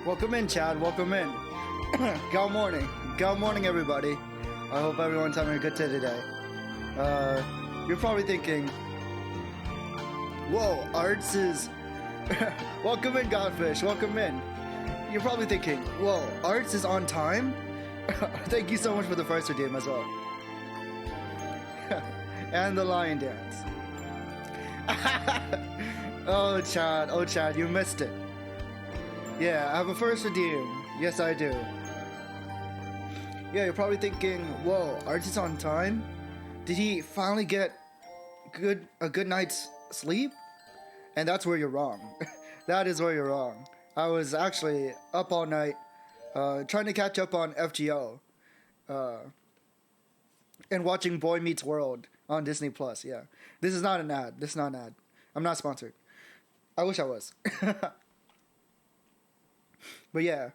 Welcome in, Chad. Welcome in. Good morning. Good morning, everybody. I hope everyone's having a good day today. You're probably thinking, whoa, Arts is... Welcome in, Godfish. Welcome in. You're probably thinking, whoa, Arts is on time? Thank you so much for the first redeem as well. And the lion dance. Oh, Chad, you missed it. Yeah, I have a first redeem. Yes, I do. Yeah, you're probably thinking, whoa, Arts is on time? Did he finally get a good night's sleep? And that's where you're wrong. That is where you're wrong. I was actually up all night trying to catch up on FGO and watching Boy Meets World on Disney Plus. Yeah, this is not an ad. This is not an ad. I'm not sponsored. I wish I was. But yeah,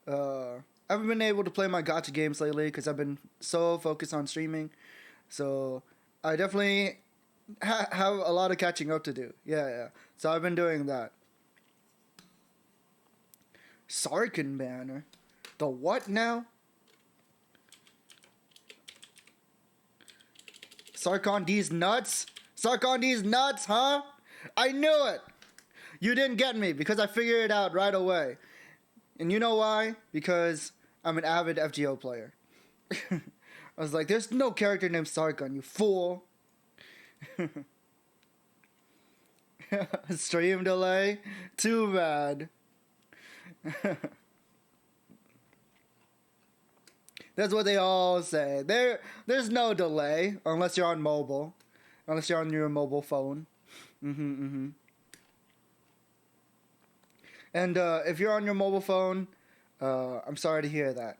I haven't been able to play my gacha games lately because I've been so focused on streaming. So I definitely have a lot of catching up to do. Yeah. So I've been doing that. Sarkin banner. The what now? Sarkon D's nuts? Sarkon D's nuts, huh? I knew it! You didn't get me because I figured it out right away. And you know why? Because I'm an avid FGO player. I was like, there's no character named Sarkon, you fool. Stream delay? Too bad. That's what they all say. There's no delay unless you're on mobile. Unless you're on your mobile phone. And if you're on your mobile phone, I'm sorry to hear that.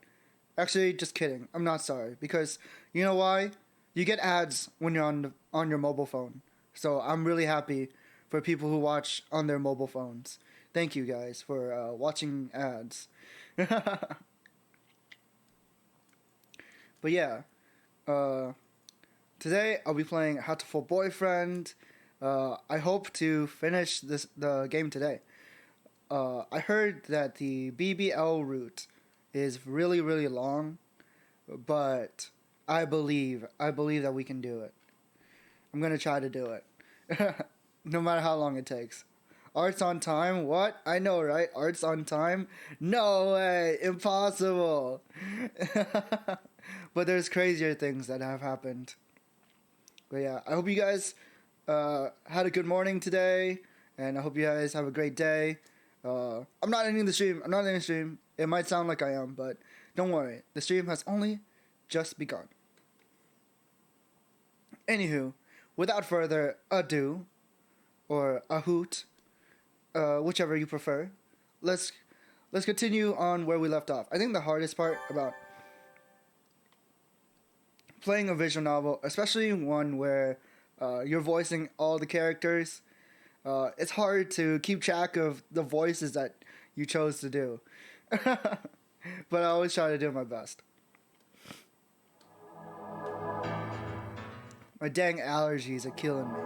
Actually, just kidding. I'm not sorry. Because, you know why? You get ads when you're on your mobile phone. So I'm really happy for people who watch on their mobile phones. Thank you guys for watching ads. But yeah, today I'll be playing Hatoful BoyfriEND. I hope to finish the game today. I heard that the BBL route is really, really long, but I believe that we can do it. I'm gonna try to do it, no matter how long it takes. Arts on time? What? I know, right? Arts on time? No way! Impossible! But there's crazier things that have happened. But yeah, I hope you guys had a good morning today, and I hope you guys have a great day. I'm not ending the stream. It might sound like I am, but don't worry. The stream has only just begun. Anywho, without further ado, or a hoot, whichever you prefer, let's continue on where we left off. I think the hardest part about playing a visual novel, especially one where you're voicing all the characters, it's hard to keep track of the voices that you chose to do. But I always try to do my best. My dang allergies are killing me.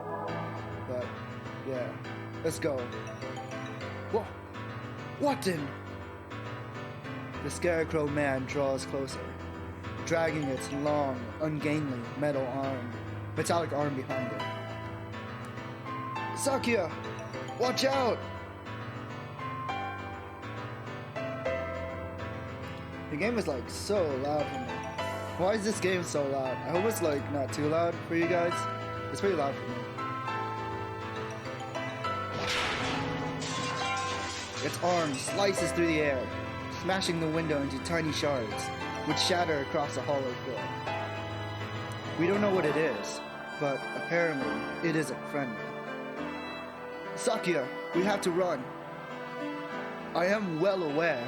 But yeah, let's go. Whoa! What in? The Scarecrow man draws closer, dragging its long, ungainly metallic arm behind it. Sakia! Watch out! The game is like so loud for me. Why is this game so loud? I hope it's like not too loud for you guys. It's pretty loud for me. Its arm slices through the air, smashing the window into tiny shards, which shatter across the hollow floor. We don't know what it is, but apparently it isn't friendly. Sakia, we have to run. I am well aware.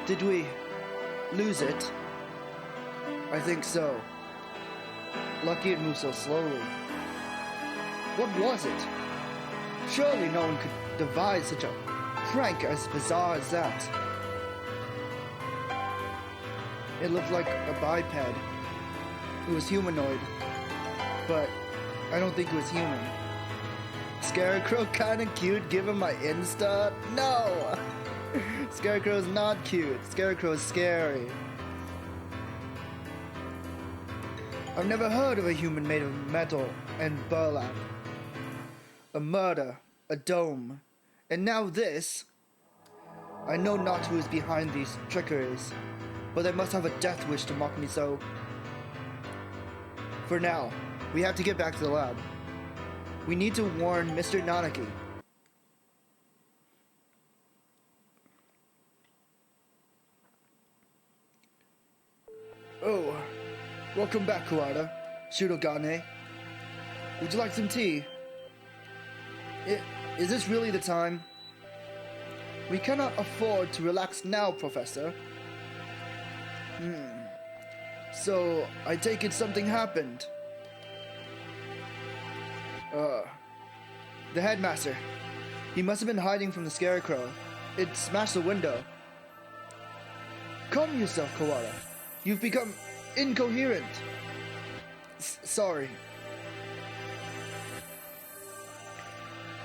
Did we lose it? I think so. Lucky it moved so slowly. What was it? Surely no one could devise such a prank as bizarre as that. It looked like a biped. It was humanoid, but I don't think it was human. Scarecrow kinda cute given my Insta? No! Scarecrow's not cute. Scarecrow's scary. I've never heard of a human made of metal and burlap. A murder, a dome, and now this. I know not who is behind these trickeries, but they must have a death wish to mock me so. For now, we have to get back to the lab. We need to warn Mr. Nanaki. Oh, welcome back, Kawada. Shirogane. Would you like some tea? Is this really the time? We cannot afford to relax now, Professor. So, I take it something happened. The headmaster. He must have been hiding from the Scarecrow. It smashed the window. Calm yourself, Kawada. You've become incoherent. Sorry.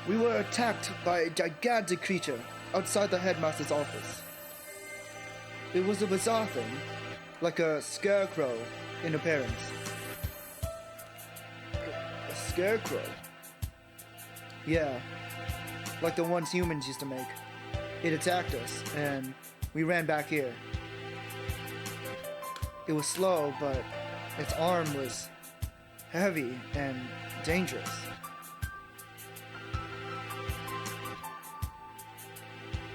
We were attacked by a gigantic creature outside the headmaster's office. It was a bizarre thing, like a scarecrow in appearance. A scarecrow? Yeah, like the ones humans used to make. It attacked us, and we ran back here. It was slow, but its arm was heavy and dangerous.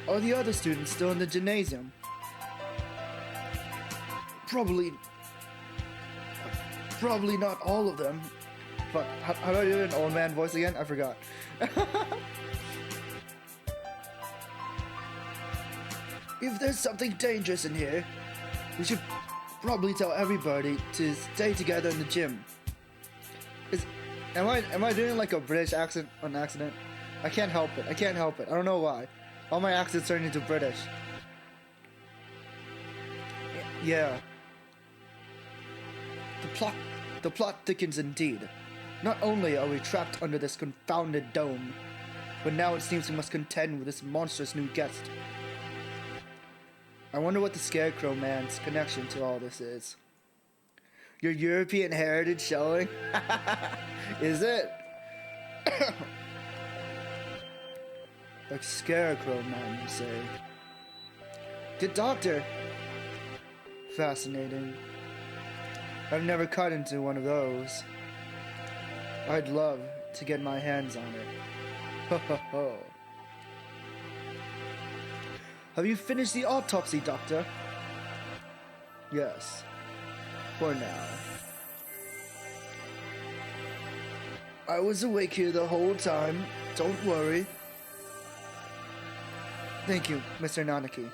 Are the other students still in the gymnasium? Probably not all of them. But how do I do an old man voice again? I forgot. If there's something dangerous in here, we should probably tell everybody to stay together in the gym. Am I doing like a British accent on accident? I can't help it. I don't know why. All my accents turn into British. Yeah. The plot thickens indeed. Not only are we trapped under this confounded dome, but now it seems we must contend with this monstrous new guest. I wonder what the Scarecrow Man's connection to all this is. Your European heritage showing? Is it? Like Scarecrow Man, you say? Good doctor! Fascinating. I've never cut into one of those. I'd love to get my hands on it. Ho ho ho. Have you finished the autopsy, Doctor? Yes. For now. I was awake here the whole time. Don't worry. Thank you, Mr. Nanaki.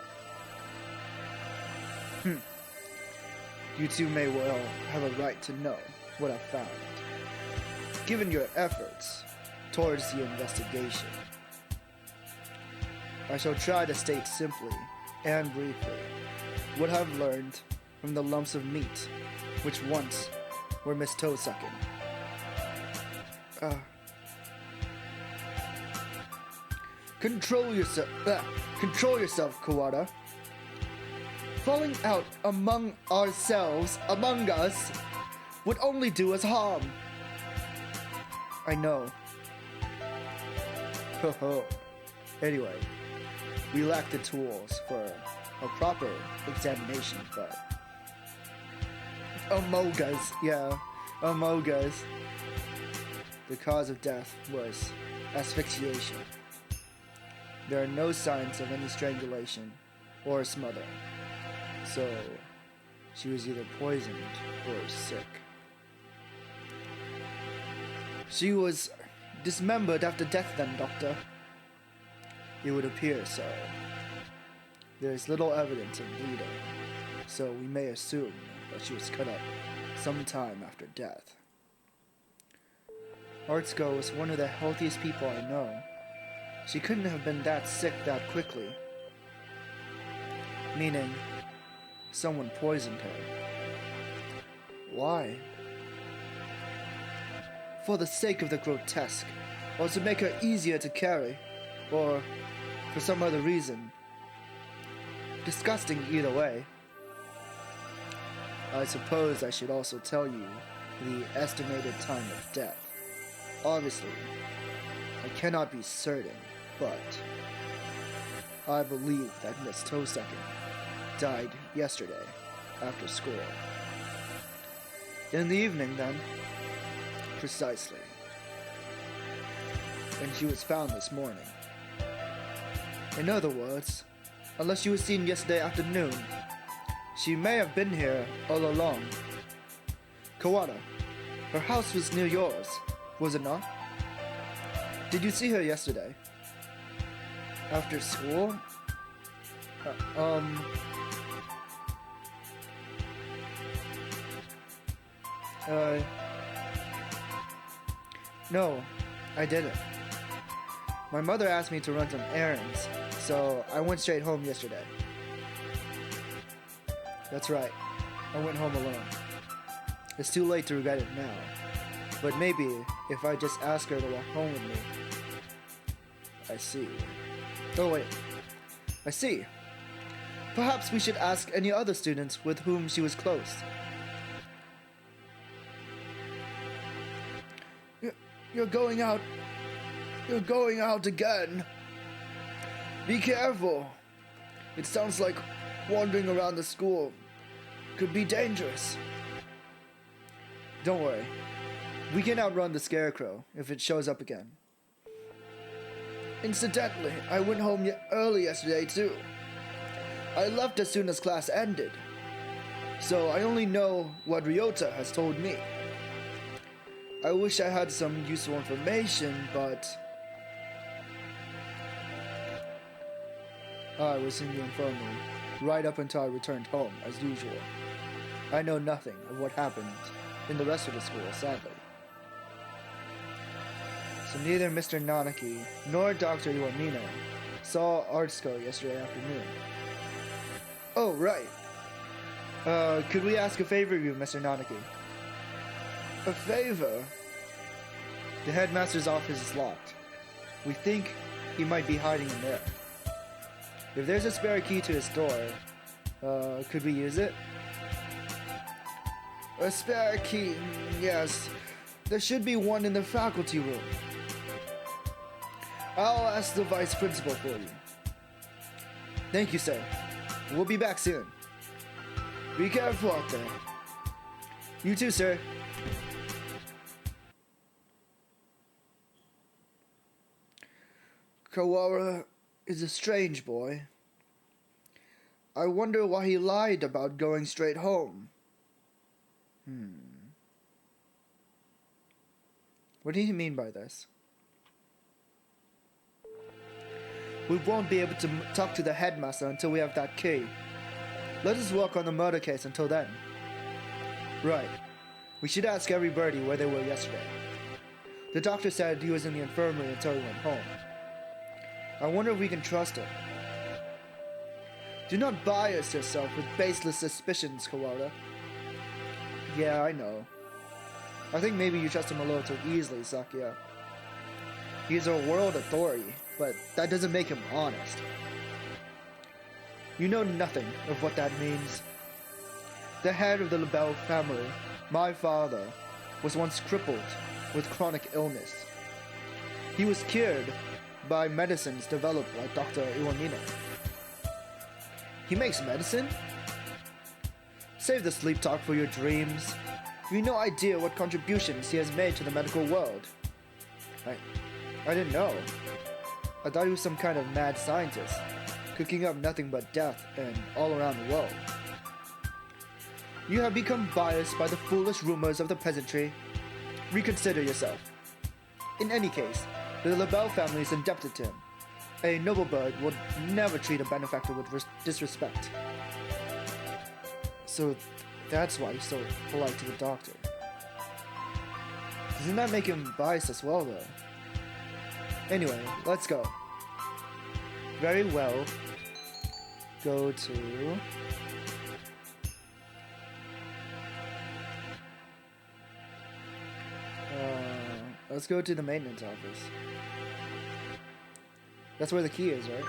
You two may well have a right to know what I found, given your efforts towards the investigation. I shall try to state simply and briefly what I've learned from the lumps of meat which once were Miss Toe-sucking. Control yourself, Kawada. Falling out among us, would only do us harm. I know. Ho ho. Anyway, we lack the tools for a proper examination, but Amogas. The cause of death was asphyxiation. There are no signs of any strangulation or smothering, so she was either poisoned or sick. She was dismembered after death then, Doctor. It would appear so. There is little evidence of bleeding, so we may assume that she was cut up sometime after death. Artsuko was one of the healthiest people I know. She couldn't have been that sick that quickly. Meaning, someone poisoned her. Why? for the sake of the grotesque, or to make her easier to carry, or for some other reason. Disgusting either way. I suppose I should also tell you the estimated time of death. Obviously, I cannot be certain, but I believe that Miss Toesucker died yesterday after school. In the evening, then. Precisely. And she was found this morning. In other words, unless she was seen yesterday afternoon, she may have been here all along. Kawada, her house was near yours, was it not? Did you see her yesterday? After school? No, I didn't. My mother asked me to run some errands, so I went straight home yesterday. That's right, I went home alone. It's too late to regret it now, but maybe if I just ask her to walk home with me. I see. Oh wait, I see. Perhaps we should ask any other students with whom she was close. You're going out again. Be careful. It sounds like wandering around the school could be dangerous. Don't worry. We can outrun the scarecrow if it shows up again. Incidentally, I went home early yesterday too. I left as soon as class ended. So I only know what Ryota has told me. I wish I had some useful information, but I was in the infirmary right up until I returned home, as usual. I know nothing of what happened in the rest of the school, sadly. So neither Mr. Nanaki nor Dr. Iwamina saw Artsuko yesterday afternoon. Oh, right. Could we ask a favor of you, Mr. Nanaki? A favor? The headmaster's office is locked. We think he might be hiding in there. If there's a spare key to his door, could we use it? A spare key, yes. There should be one in the faculty room. I'll ask the vice principal for you. Thank you, sir. We'll be back soon. Be careful out there. You too, sir. Kawara is a strange boy. I wonder why he lied about going straight home. What do you mean by this? We won't be able to talk to the headmaster until we have that key. Let us work on the murder case until then. Right. We should ask everybody where they were yesterday. The doctor said he was in the infirmary until he went home. I wonder if we can trust him. Do not bias yourself with baseless suspicions, Kawada. Yeah, I know. I think maybe you trust him a little too easily, Sakuya. He's a world authority, but that doesn't make him honest. You know nothing of what that means. The head of the Labelle family, my father, was once crippled with chronic illness. He was cured by medicines developed by Dr. Iwamina. He makes medicine? Save the sleep talk for your dreams. You've no idea what contributions he has made to the medical world. I didn't know. I thought he was some kind of mad scientist, cooking up nothing but death and all around the world. You have become biased by the foolish rumors of the peasantry. Reconsider yourself. In any case, the Labelle family is indebted to him. A noble bird would never treat a benefactor with disrespect. So that's why he's so polite to the doctor. Doesn't that make him biased as well, though? Anyway, let's go. Very well. Go to... let's go to the maintenance office. That's where the key is, right?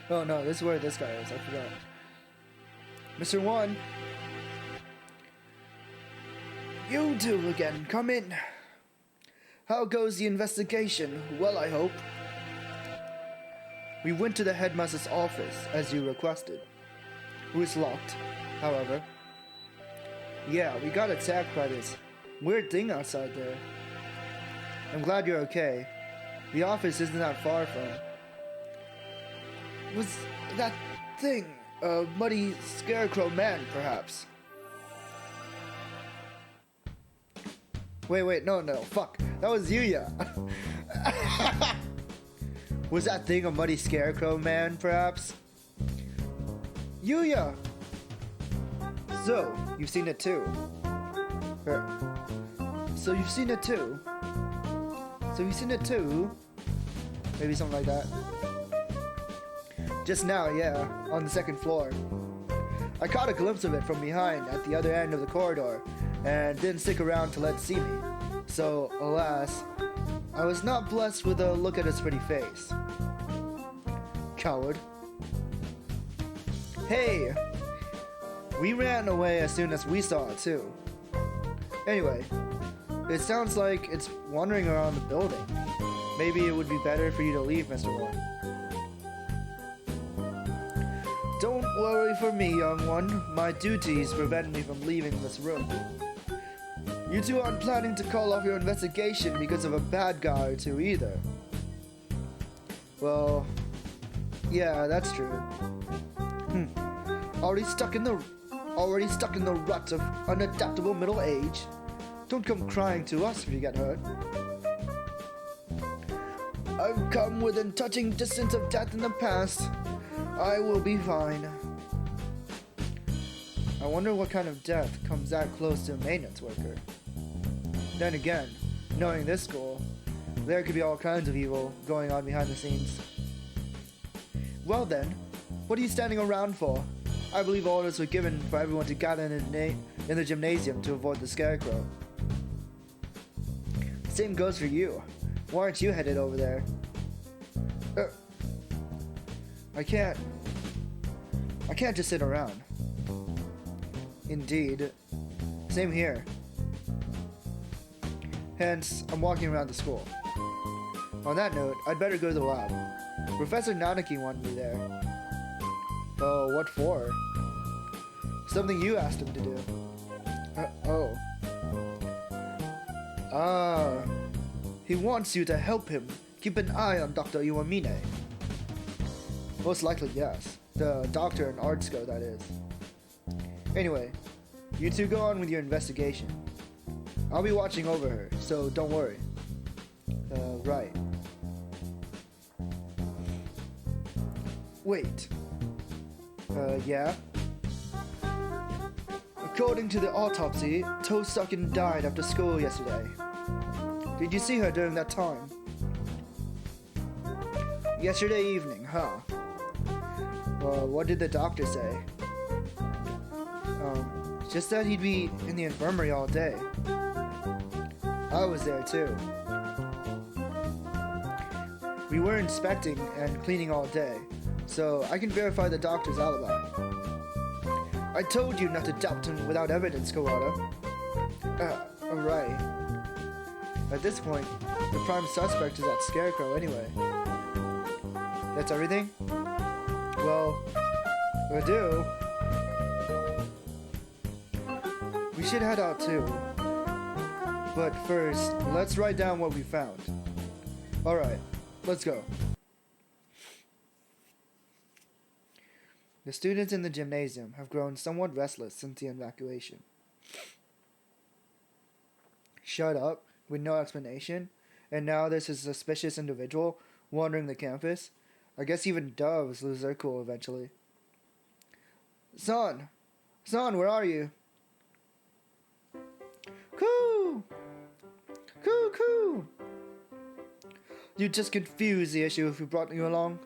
Oh no, this is where this guy is. I forgot. Mr. One. You two again. Come in. How goes the investigation? Well, I hope. We went to the headmaster's office, as you requested. It was locked, however. Yeah, we got attacked by this weird thing outside there. I'm glad you're okay. The office isn't that far from. Was that thing a muddy scarecrow man, perhaps? Wait, no, fuck. That was Yuya. Was that thing a muddy scarecrow man, perhaps? Yuya! So, you've seen it too. So you've seen it too? So you've seen it too? Maybe something like that. Just now, yeah, on the second floor. I caught a glimpse of it from behind at the other end of the corridor and didn't stick around to let it see me. So, alas, I was not blessed with a look at its pretty face. Coward. Hey! We ran away as soon as we saw it too. Anyway, it sounds like it's wandering around the building. Maybe it would be better for you to leave, Mr. One. Don't worry for me, young one. My duties prevent me from leaving this room. You two aren't planning to call off your investigation because of a bad guy or two either. Well, yeah, that's true. Already stuck in the rut of unadaptable middle age. Don't come crying to us if you get hurt. I've come within touching distance of death in the past. I will be fine. I wonder what kind of death comes that close to a maintenance worker. Then again, knowing this school, there could be all kinds of evil going on behind the scenes. Well then, what are you standing around for? I believe orders were given for everyone to gather in the gymnasium to avoid the scarecrow. Same goes for you. Why aren't you headed over there? I can't just sit around. Indeed. Same here. Hence, I'm walking around the school. On that note, I'd better go to the lab. Professor Nanaki wanted me there. Oh, what for? Something you asked him to do. Oh. Ah. He wants you to help him keep an eye on Dr. Iwamine. Most likely, yes. The doctor in art school, that is. Anyway, you two go on with your investigation. I'll be watching over her, so don't worry. Right. Wait. Yeah? According to the autopsy, Tosuken died after school yesterday. Did you see her during that time? Yesterday evening, huh? What did the doctor say? Just that he'd be in the infirmary all day. I was there too. We were inspecting and cleaning all day, so I can verify the doctor's alibi. I told you not to doubt him without evidence, Kawada. Alright. At this point, the prime suspect is that scarecrow anyway. That's everything? Well, I do. We should head out too. But first, let's write down what we found. Alright, let's go. The students in the gymnasium have grown somewhat restless since the evacuation. Shut up, with no explanation, and now there's a suspicious individual wandering the campus. I guess even doves lose their cool eventually. Son, where are you? Coo! Coo! You just confused the issue if we brought you along.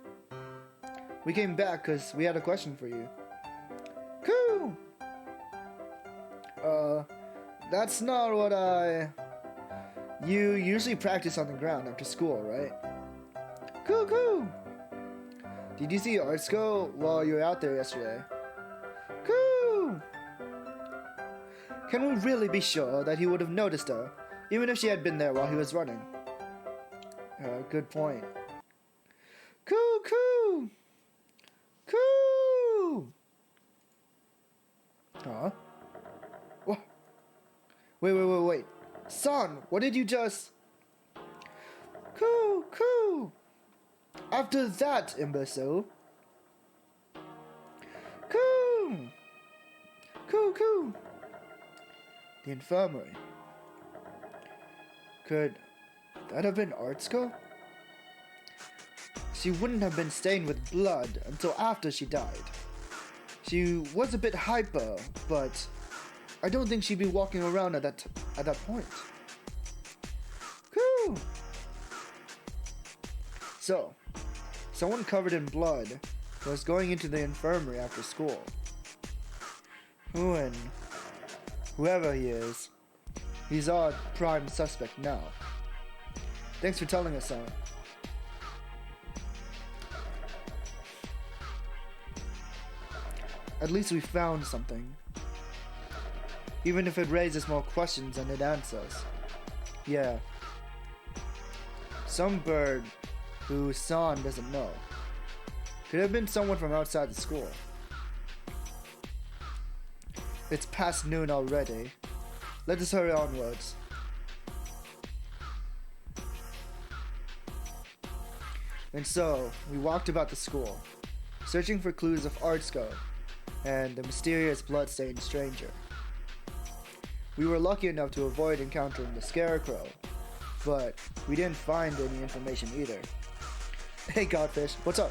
We came back because we had a question for you. Coo! That's not what I... You usually practice on the ground after school, right? Cool. Did you see Artsko while you were out there yesterday? Cool. Can we really be sure that he would have noticed her, even if she had been there while he was running? Good point. Cool. Huh? What? Wait. Son, what did you just... Cool. After that, imbecile. Cool. The infirmary. Could that have been Artsko? She wouldn't have been stained with blood until after she died. She was a bit hyper, but I don't think she'd be walking around at that point. Cool. So, someone covered in blood was going into the infirmary after school. Whoever he is, he's our prime suspect now. Thanks for telling us, son. At least we found something. Even if it raises more questions than it answers. Yeah. Some bird who San doesn't know. Could have been someone from outside the school. It's past noon already. Let us hurry onwards. And so, we walked about the school, searching for clues of Artsko and the mysterious blood-stained stranger. We were lucky enough to avoid encountering the scarecrow, but we didn't find any information either. Hey Godfish, what's up?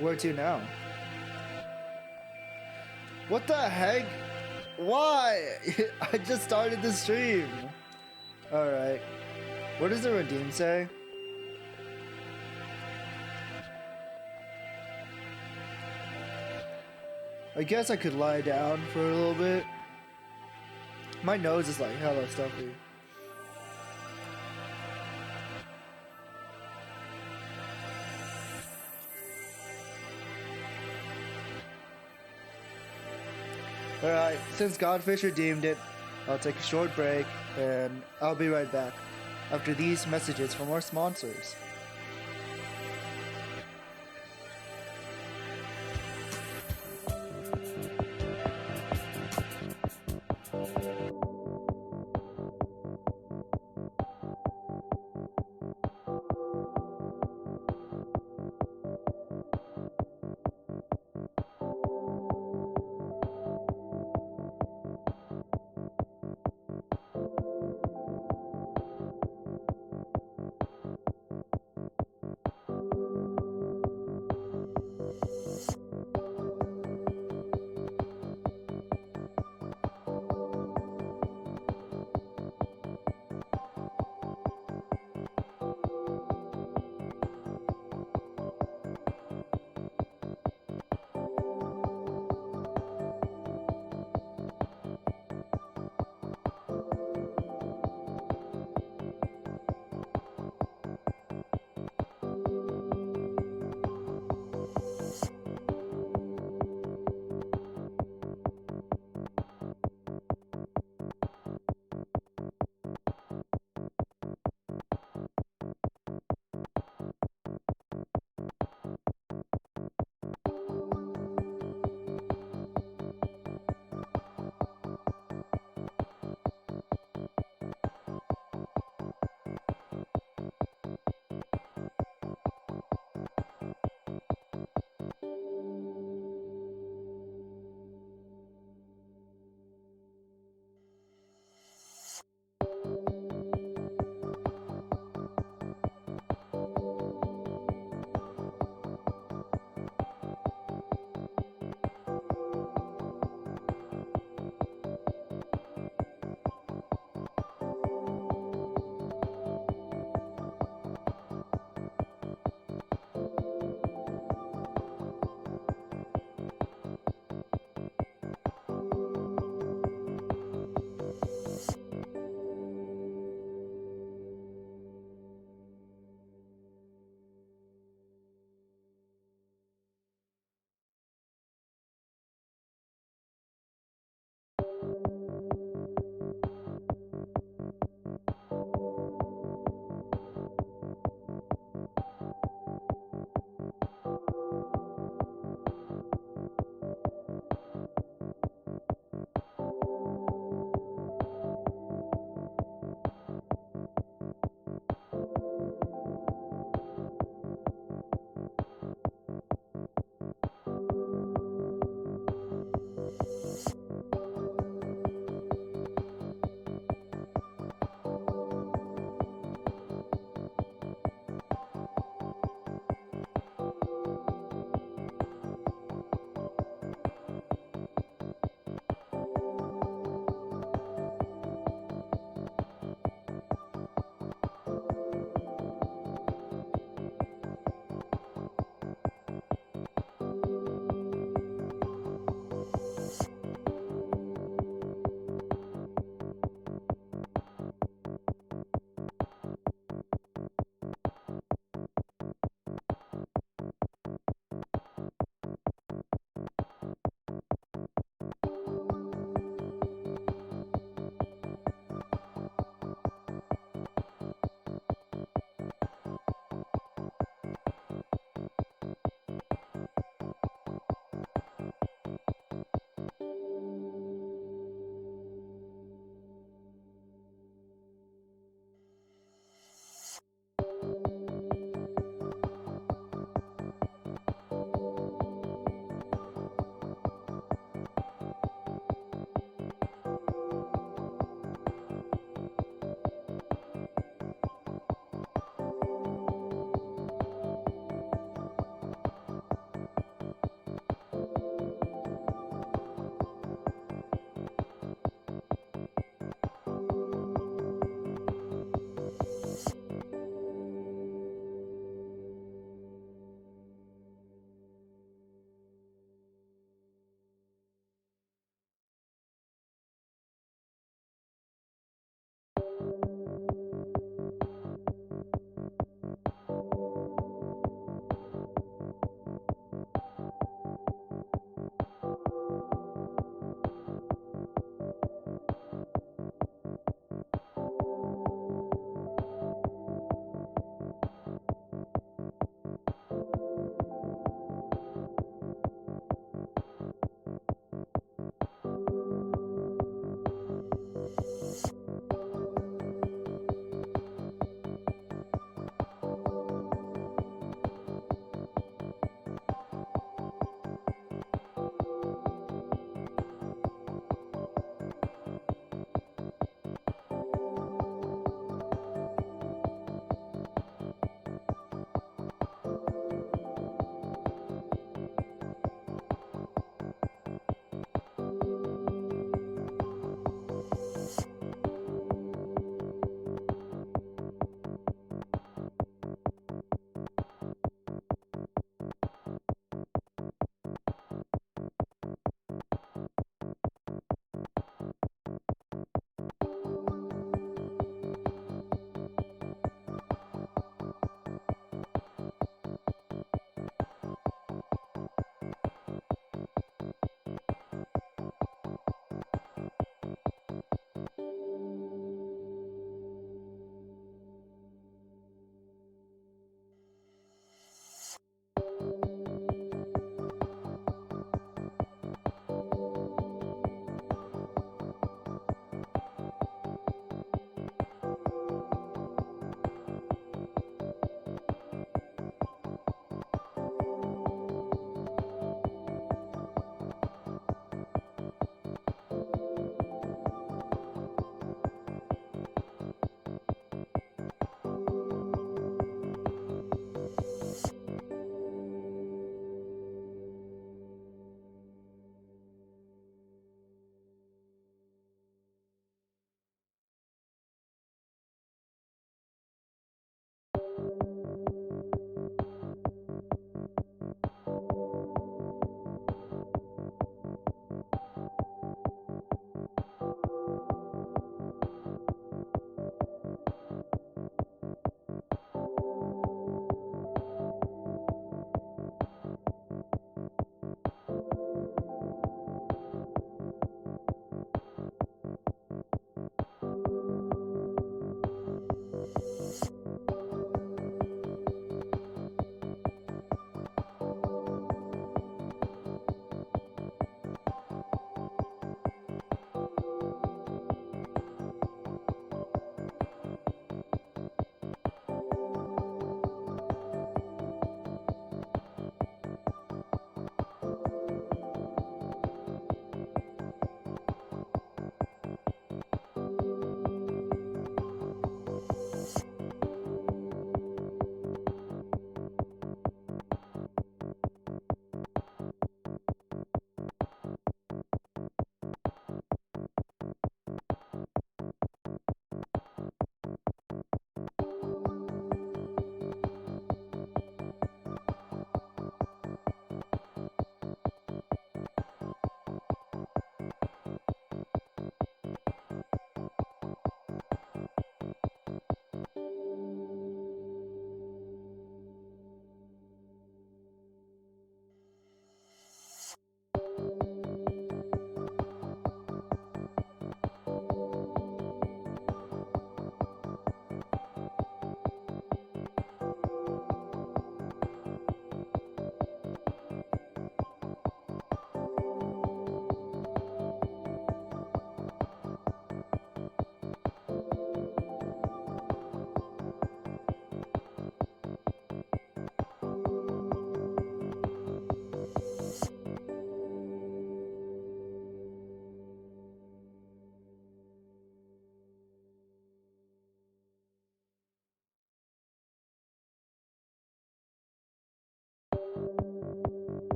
Where to now? What the heck? Why? I just started the stream. Alright. What does the redeem say? I guess I could lie down for a little bit. My nose is like hella stuffy. Alright, since Godfish redeemed it, I'll take a short break and I'll be right back after these messages from our sponsors.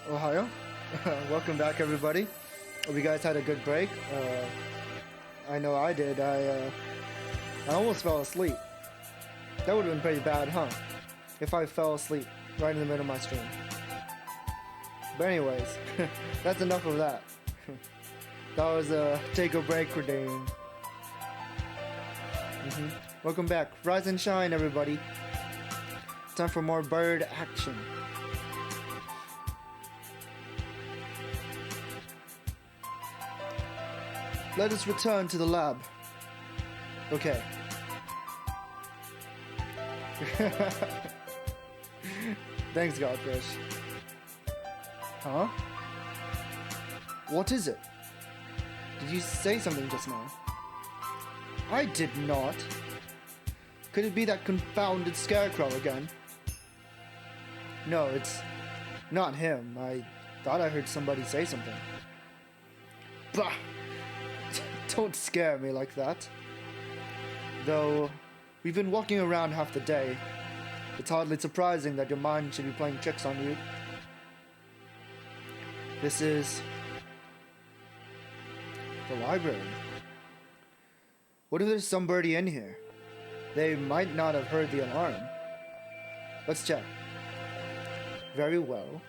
Ohio. Welcome back, everybody. Hope you guys had a good break. I know I did. I almost fell asleep. That would have been pretty bad, huh? If I fell asleep right in the middle of my stream. But anyways, that's enough of that. That was a take a break redeem. Welcome back. Rise and shine, everybody. Time for more bird action. Let us return to the lab. Okay. Thanks, Godfish. Huh? What is it? Did you say something just now? I did not. Could it be that confounded scarecrow again? No, it's not him. I thought I heard somebody say something. Bah! Don't scare me like that. Though, we've been walking around half the day. It's hardly surprising that your mind should be playing tricks on you. This is the library. What if there's somebody in here? They might not have heard the alarm. Let's check. Very well.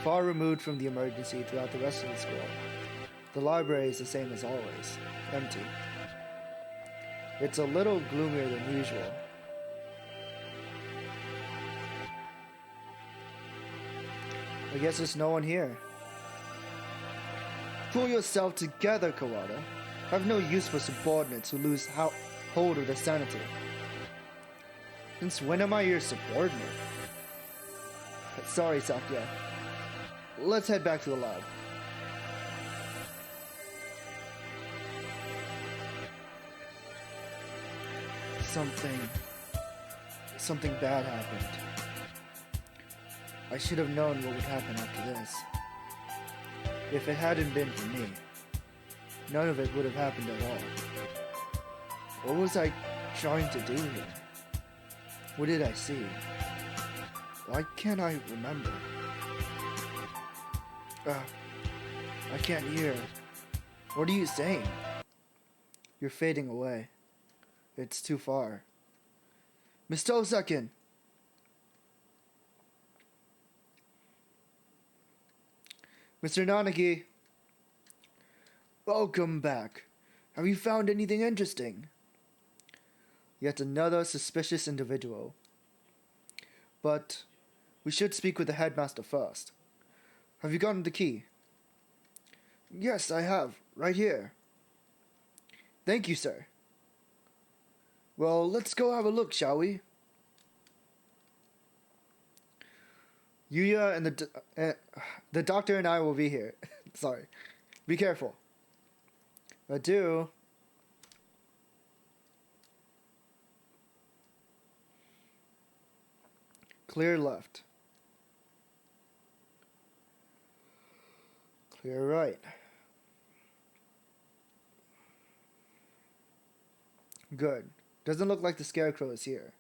Far removed from the emergency throughout the rest of the school, the library is the same as always, empty. It's a little gloomier than usual. I guess there's no one here. Pull yourself together, Kawada. I have no use for subordinates who lose hold of their sanity. Since when am I your subordinate? Sorry, Sakya. Let's head back to the lab. Something bad happened. I should have known what would happen after this. If it hadn't been for me, none of it would have happened at all. What was I trying to do here? What did I see? Why can't I remember? I can't hear. What are you saying? You're fading away. It's too far. Miss Tosakin! Mr. Nanagi! Welcome back. Have you found anything interesting? Yet another suspicious individual. But we should speak with the headmaster first. Have you gotten the key? Yes, I have. Right here. Thank you, sir. Well, let's go have a look, shall we? Yuya and the doctor and I will be here. Sorry. Be careful. Adieu. Clear left. Clear right. Good. Doesn't look like the scarecrow is here.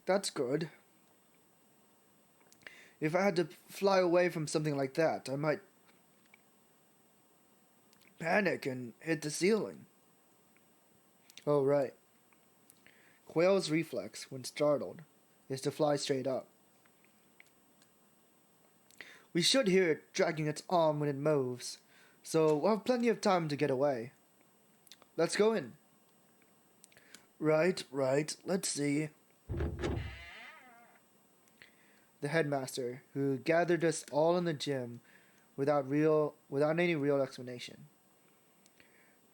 That's good. If I had to fly away from something like that, I might panic and hit the ceiling. Oh, right. Quail's reflex, when startled, is to fly straight up. We should hear it dragging its arm when it moves, so we'll have plenty of time to get away. Let's go in. Right. Let's see. The headmaster, who gathered us all in the gym without any real explanation.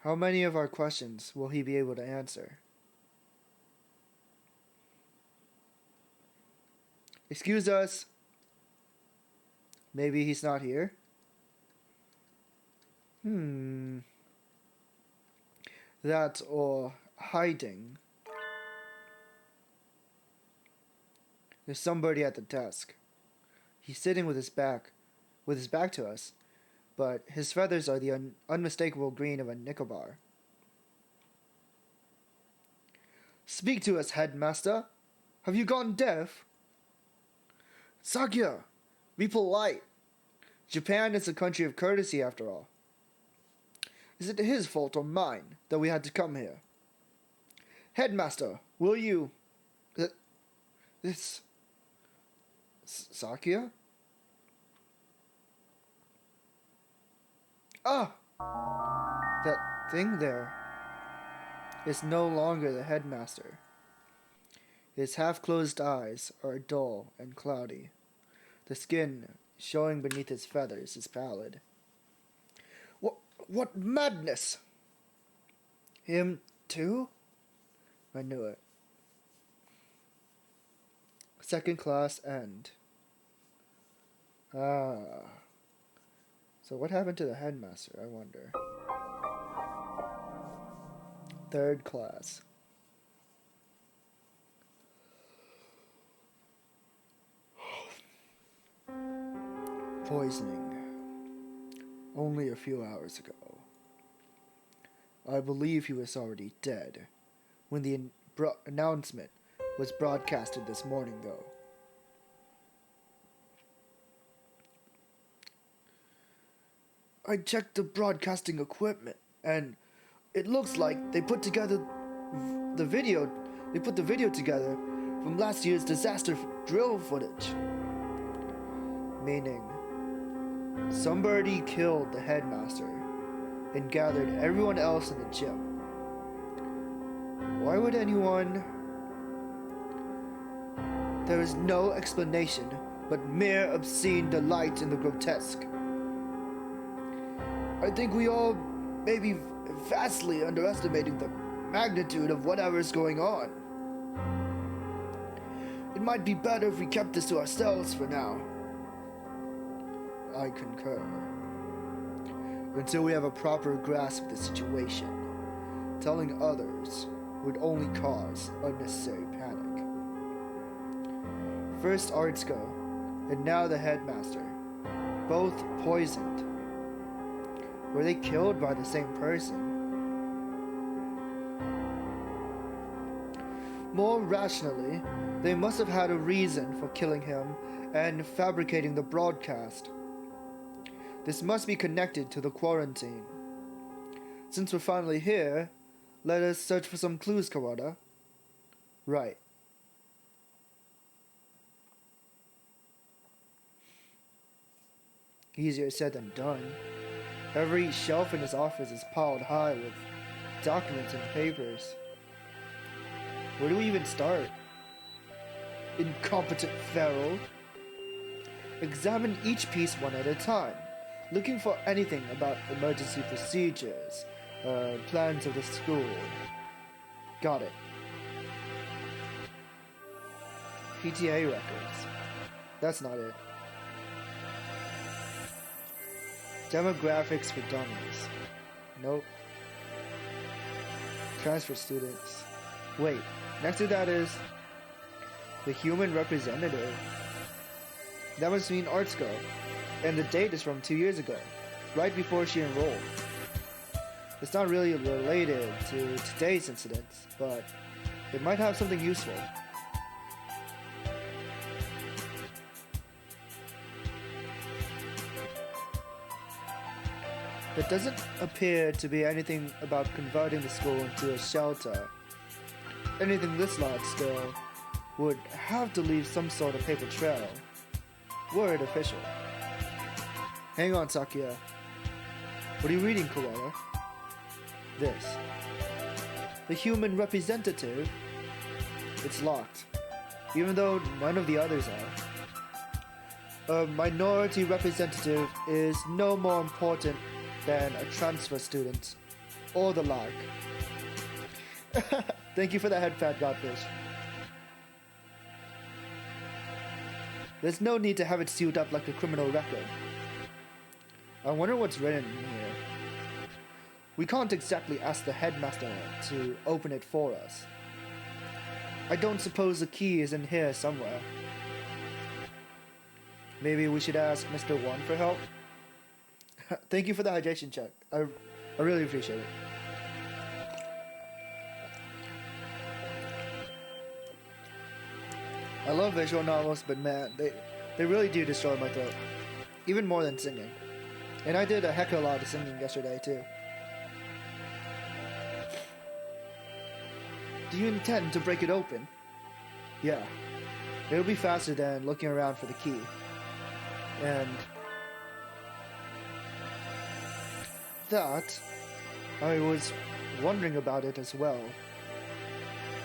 How many of our questions will he be able to answer? Excuse us. Maybe he's not here? That or hiding. There's somebody at the desk. He's sitting with his back to us, but his feathers are the unmistakable green of a Nicobar. Speak to us, headmaster. Have you gone deaf? Sakia, be polite. Japan is a country of courtesy after all. Is it his fault or mine that we had to come here? Headmaster, will you... This... Sakia? Ah! That thing there is no longer the headmaster. His half-closed eyes are dull and cloudy. The skin showing beneath his feathers is pallid. What madness! Him too? I knew it. Second class end. Ah. So what happened to the headmaster, I wonder? Third class. Poisoning. Only a few hours ago. I believe he was already dead when the announcement was broadcasted this morning, though. I checked the broadcasting equipment, and it looks like they put the video together from last year's disaster drill footage. Meaning, somebody killed the headmaster and gathered everyone else in the gym. Why would anyone... There is no explanation, but mere obscene delight in the grotesque. I think we all may be vastly underestimating the magnitude of whatever is going on. It might be better if we kept this to ourselves for now. I concur. Until we have a proper grasp of the situation, telling others would only cause unnecessary panic. First Artsuko, and now the headmaster, both poisoned. Were they killed by the same person? More rationally, they must have had a reason for killing him and fabricating the broadcast. This must be connected to the quarantine. Since we're finally here, let us search for some clues, Kawada. Right. Easier said than done. Every shelf in his office is piled high with documents and papers. Where do we even start? Incompetent Pharaoh. Examine each piece one at a time, looking for anything about emergency procedures, plans of the school. Got it. PTA records. That's not it. Demographics for dummies. Nope. Transfer students. Wait, next to that is the human representative. That must mean Artsuko, and the date is from 2 years ago, right before she enrolled. It's not really related to today's incidents, but it might have something useful. There doesn't appear to be anything about converting the school into a shelter. Anything this large scale would have to leave some sort of paper trail. Word official. Hang on, Sakia. What are you reading, Kawada? This. The human representative? It's locked, even though none of the others are. A minority representative is no more important than a transfer student, or the like. Thank you for the head pat, Godfish. There's no need to have it sealed up like a criminal record. I wonder what's written in here. We can't exactly ask the headmaster to open it for us. I don't suppose the key is in here somewhere. Maybe we should ask Mr. One for help? Thank you for the hydration check. I really appreciate it. I love visual novels, but man, they really do destroy my throat. Even more than singing. And I did a heck of a lot of singing yesterday, too. Do you intend to break it open? Yeah. It'll be faster than looking around for the key. And that, I was wondering about it as well.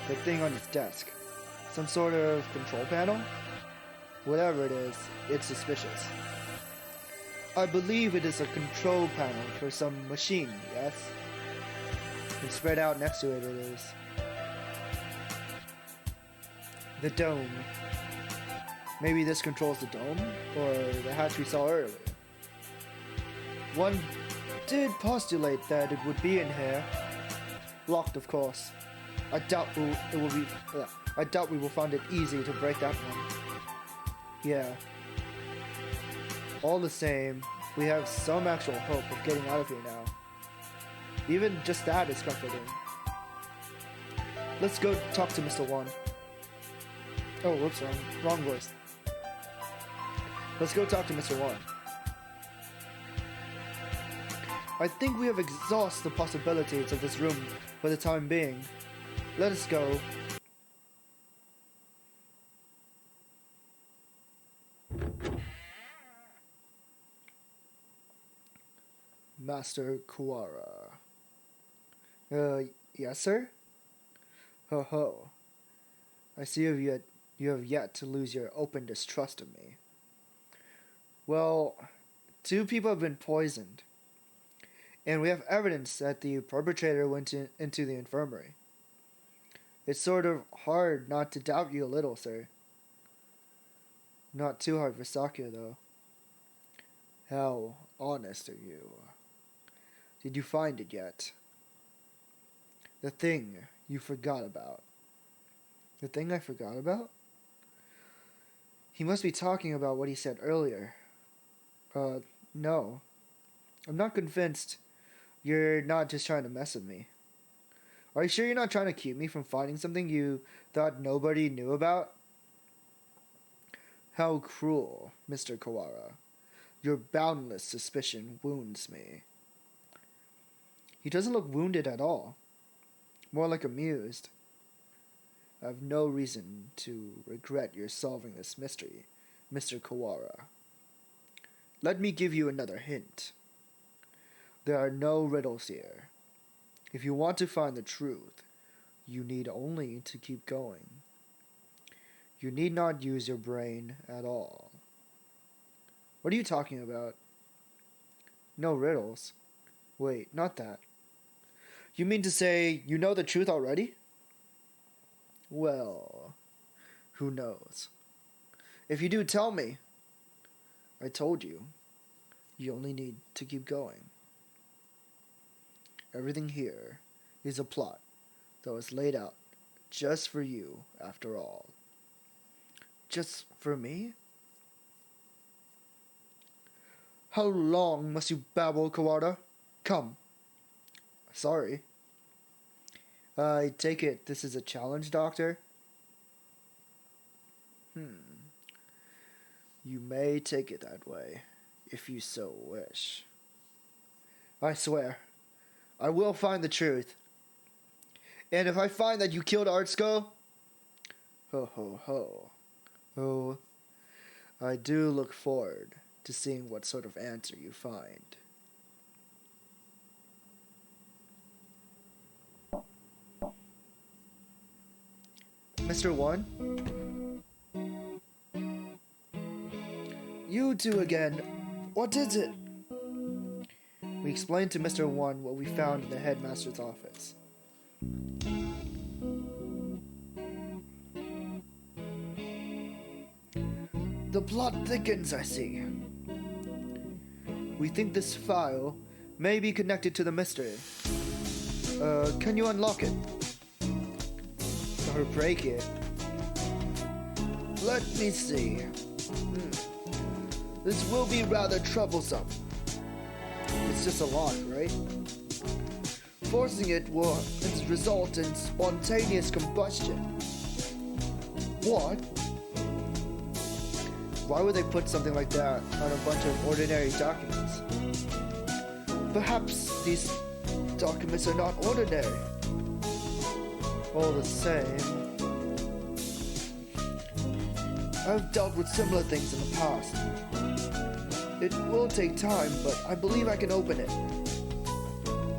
The thing on his desk. Some sort of control panel? Whatever it is, it's suspicious. I believe it is a control panel for some machine, yes? And spread out next to it is the dome. Maybe this controls the dome, or the hatch we saw earlier. One did postulate that it would be in here. Locked, of course. I doubt we will find it easy to break that one. Yeah. All the same, we have some actual hope of getting out of here now. Even just that is comforting. Let's go talk to Mr. Wan. Oh, whoops, wrong voice. Let's go talk to Mr. Wan. I think we have exhausted the possibilities of this room for the time being. Let us go. Master Kuwara. Yes, sir? Ho ho. I see you have yet to lose your open distrust of me. Well, 2 people have been poisoned. And we have evidence that the perpetrator went into the infirmary. It's sort of hard not to doubt you a little, sir. Not too hard for Sakya, though. How honest are you? Did you find it yet? The thing you forgot about. The thing I forgot about? He must be talking about what he said earlier. No. I'm not convinced you're not just trying to mess with me. Are you sure you're not trying to keep me from finding something you thought nobody knew about? How cruel, Mr. Kuwara. Your boundless suspicion wounds me. He doesn't look wounded at all. More like amused. I have no reason to regret your solving this mystery, Mr. Kuwara. Let me give you another hint. There are no riddles here. If you want to find the truth, you need only to keep going. You need not use your brain at all. What are you talking about? No riddles. Wait, not that. You mean to say you know the truth already? Well, who knows? If you do, tell me. I told you. You only need to keep going. Everything here is a plot that was laid out just for you, after all. Just for me? How long must you babble, Kawada? Come. Sorry. I take it this is a challenge, Doctor? You may take it that way, if you so wish. I swear, I will find the truth. And if I find that you killed Artsuko, ho ho ho. Oh, I do look forward to seeing what sort of answer you find. Mr. One? You two again. What is it? We explained to Mr. One what we found in the headmaster's office. The plot thickens, I see. We think this file may be connected to the mystery. Can you unlock it? Or break it? Let me see. This will be rather troublesome. It's just a lock, right? Forcing it will result in spontaneous combustion. What? Why would they put something like that on a bunch of ordinary documents? Perhaps these documents are not ordinary. All the same, I've dealt with similar things in the past. It will take time, but I believe I can open it.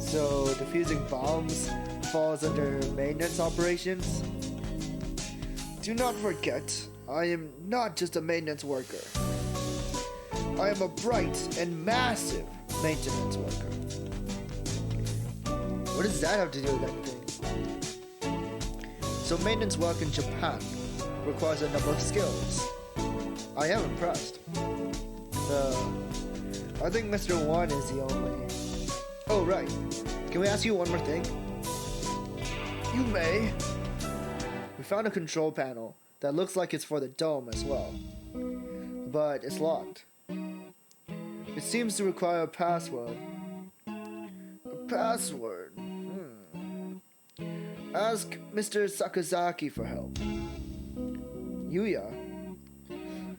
So, defusing bombs falls under maintenance operations? Do not forget, I am not just a maintenance worker. I am a bright and massive maintenance worker. What does that have to do with anything? So maintenance work in Japan requires a number of skills. I am impressed. I think Mr. 1 is the only... Oh, right. Can we ask you one more thing? You may. We found a control panel that looks like it's for the dome as well. But it's locked. It seems to require a password. A password? Ask Mr. Sakazaki for help. Yuya.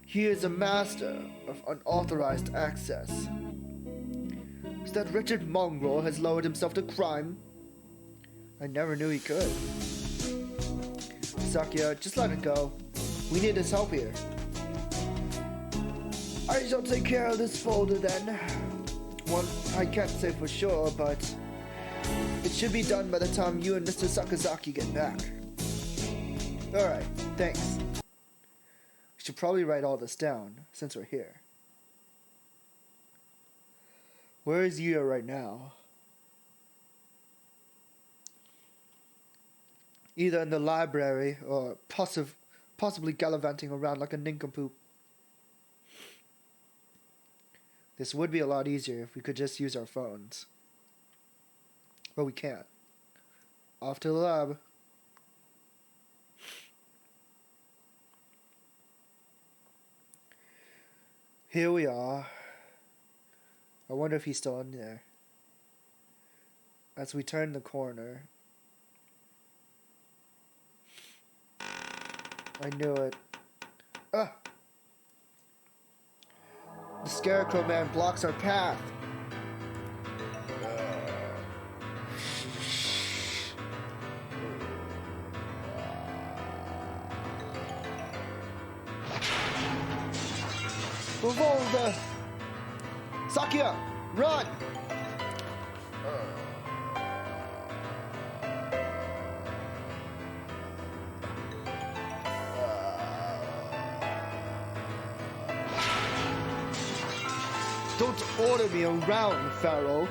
He is a master of unauthorized access. So that wretched mongrel has lowered himself to crime? I never knew he could. Sakuya, just let it go. We need his help here. I shall take care of this folder then. One, I can't say for sure, but it should be done by the time you and Mr. Sakazaki get back. Alright, thanks. We should probably write all this down, since we're here. Where is Yuya right now? Either in the library, or possibly gallivanting around like a nincompoop. This would be a lot easier if we could just use our phones. But we can't. Off to the lab. Here we are. I wonder if he's still in there. As we turn the corner. I knew it. Ah! The Scarecrow Man blocks our path. Revolver! Sakuya, run! Don't order me around, Pharaoh.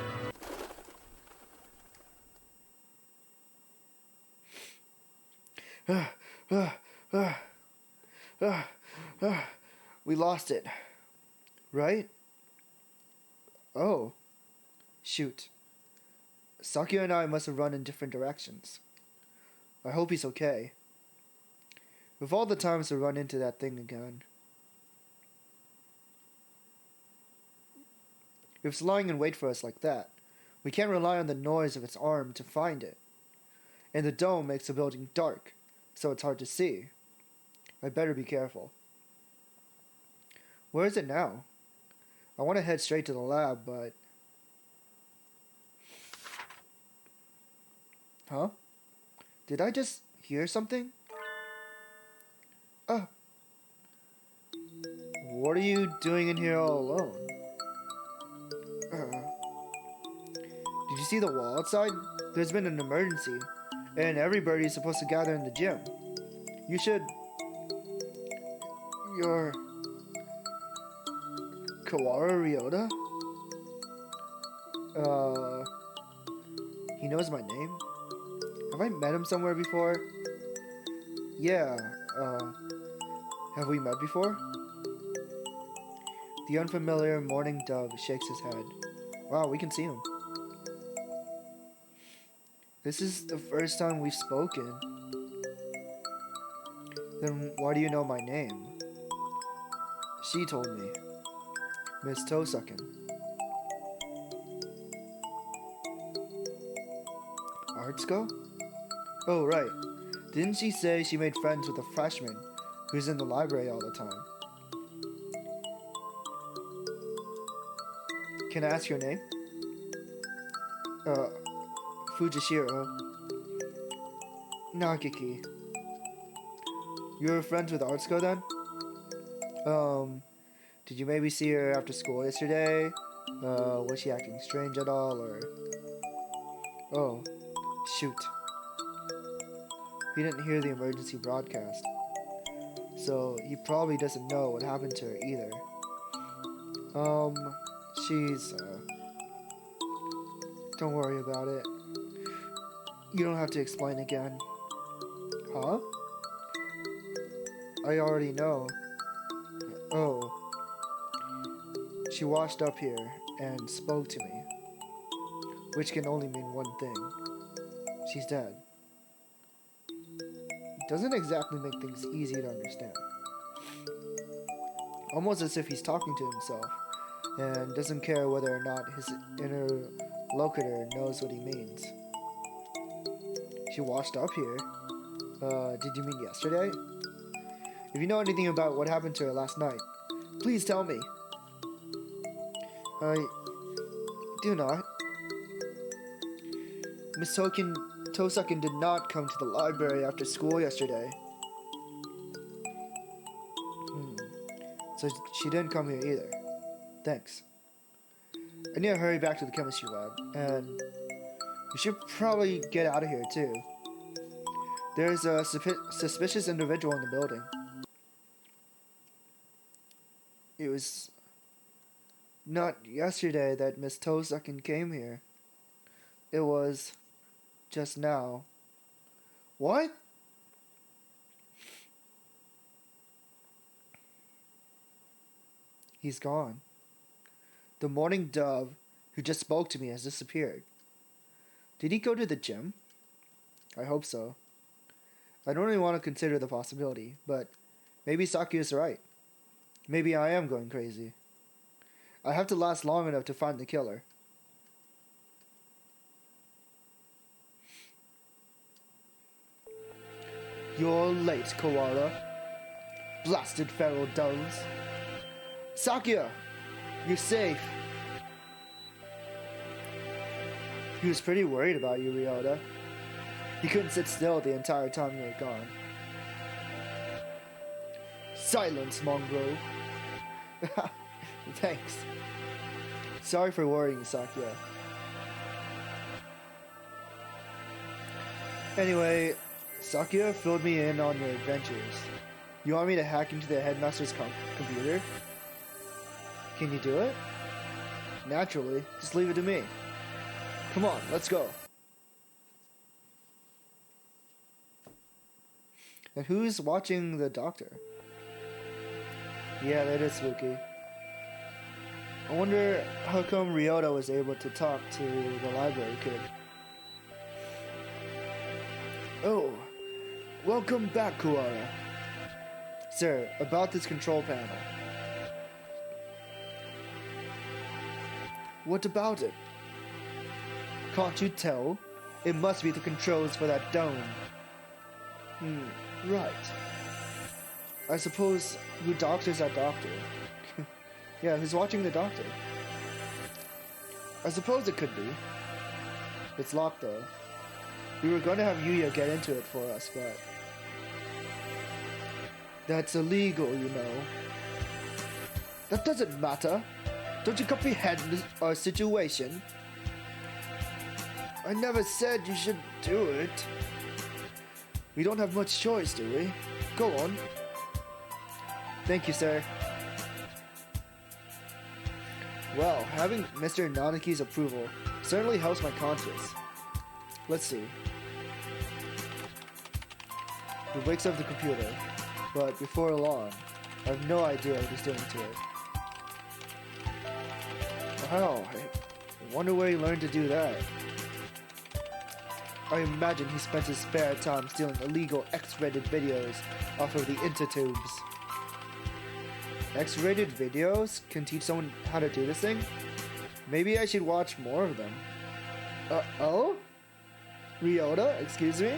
We lost it. Right? Oh. Shoot. Sakuya and I must have run in different directions. I hope he's okay. With all the times to run into that thing again. If it's lying in wait for us like that, we can't rely on the noise of its arm to find it. And the dome makes the building dark, so it's hard to see. I better be careful. Where is it now? I want to head straight to the lab, but... Huh? Did I just hear something? Oh. What are you doing in here all alone? Did you see the wall outside? There's been an emergency, and everybody is supposed to gather in the gym. You should... You're... Kawara Ryota? He knows my name? Have I met him somewhere before? Yeah, have we met before? The unfamiliar morning dove shakes his head. Wow, we can see him. This is the first time we've spoken. Then why do you know my name? She told me. Miss Tosaken. Artsuko? Oh, right. Didn't she say she made friends with a freshman who's in the library all the time? Can I ask your name? Fujishiro. Nagiki. You were friends with Artsuko then? Did you maybe see her after school yesterday? Was she acting strange at all, or... Oh, shoot. He didn't hear the emergency broadcast, so he probably doesn't know what happened to her either. She's, don't worry about it. You don't have to explain again. Huh? I already know. Oh. She washed up here and spoke to me, which can only mean one thing. She's dead. Doesn't exactly make things easy to understand. Almost as if he's talking to himself and doesn't care whether or not his interlocutor knows what he means. She washed up here? Did you mean yesterday? If you know anything about what happened to her last night, please tell me. I do not. Miss Tosakin did not come to the library after school yesterday. So she didn't come here either. Thanks. I need to hurry back to the chemistry lab, and we should probably get out of here too. There's a suspicious individual in the building. It was not yesterday that Miss Tosakin came here. It was just now. What? He's gone. The morning dove who just spoke to me has disappeared. Did he go to the gym? I hope so. I don't really want to consider the possibility, but maybe Saki is right. Maybe I am going crazy. I have to last long enough to find the killer. You're late, koala. Blasted feral doves. Sakia! You're safe. He was pretty worried about you, Ryota. He couldn't sit still the entire time you were gone. Silence, mongrel. Thanks. Sorry for worrying you, Sakia. Anyway, Sakia filled me in on your adventures. You want me to hack into the headmaster's computer? Can you do it? Naturally. Just leave it to me. Come on, let's go. And who's watching the doctor? Yeah, that is spooky. I wonder how come Ryota was able to talk to the library kid. Oh, welcome back, Kuara. Sir, about this control panel. What about it? Can't you tell? It must be the controls for that dome. Right. I suppose who doctors that doctor? Yeah, who's watching the doctor? I suppose it could be. It's locked though. We were going to have Yuya get into it for us, but... That's illegal, you know. That doesn't matter. Don't you comprehend our situation? I never said you should do it. We don't have much choice, do we? Go on. Thank you, sir. Well, having Mr. Nanaki's approval certainly helps my conscience. Let's see. He wakes up the computer, but before long, I have no idea what he's doing to it. Wow, I wonder where he learned to do that. I imagine he spent his spare time stealing illegal X-rated videos off of the intertubes. X-rated videos can teach someone how to do this thing? Maybe I should watch more of them. Oh? Ryota, excuse me?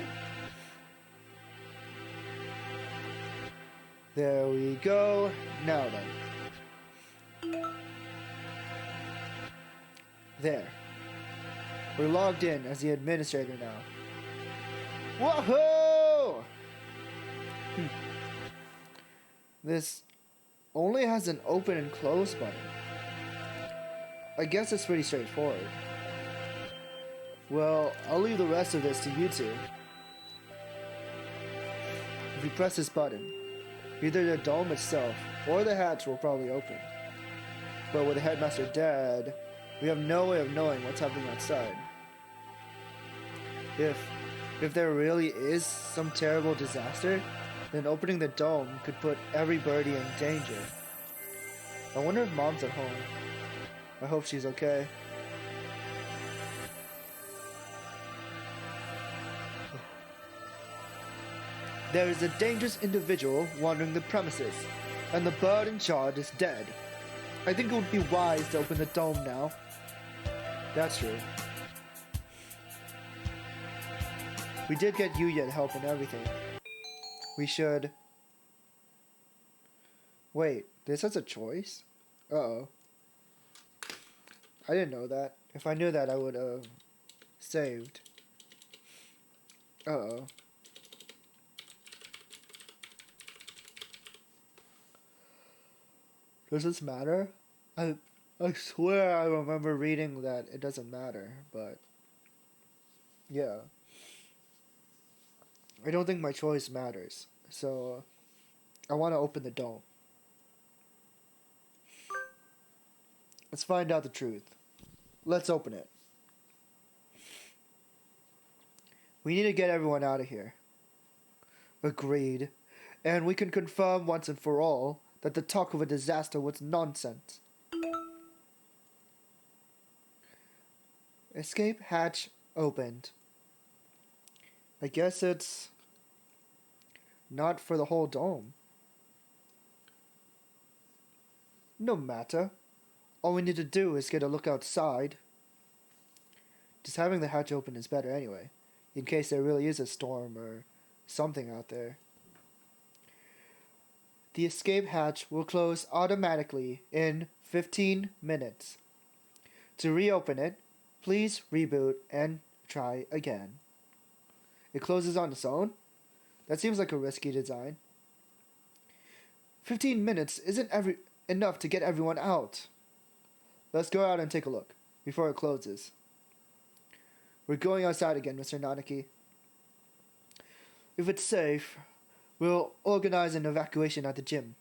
There we go. Now then. There. We're logged in as the administrator now. Whoa! This only has an open and close button. I guess it's pretty straightforward. Well, I'll leave the rest of this to you two. If you press this button, either the dome itself or the hatch will probably open. But with the headmaster dead, we have no way of knowing what's happening outside. If there really is some terrible disaster, then opening the dome could put every birdie in danger. I wonder if Mom's at home. I hope she's okay. There is a dangerous individual wandering the premises, and the bird in charge is dead. I think it would be wise to open the dome now. That's true. We did get Yuya help and everything. We should... Wait, this has a choice? Uh-oh. I didn't know that. If I knew that, I would have saved. Uh-oh. Does this matter? I swear I remember reading that it doesn't matter, but... Yeah. I don't think my choice matters, so... I want to open the dome. Let's find out the truth. Let's open it. We need to get everyone out of here. Agreed. And we can confirm once and for all that the talk of a disaster was nonsense. Escape hatch opened. I guess it's not for the whole dome. No matter. All we need to do is get a look outside. Just having the hatch open is better anyway, in case there really is a storm or something out there. The escape hatch will close automatically in 15 minutes. To reopen it, please reboot and try again. It closes on its own? That seems like a risky design. 15 minutes isn't enough to get everyone out. Let's go out and take a look before it closes. We're going outside again, Mr. Nanaki. If it's safe, we'll organize an evacuation at the gym.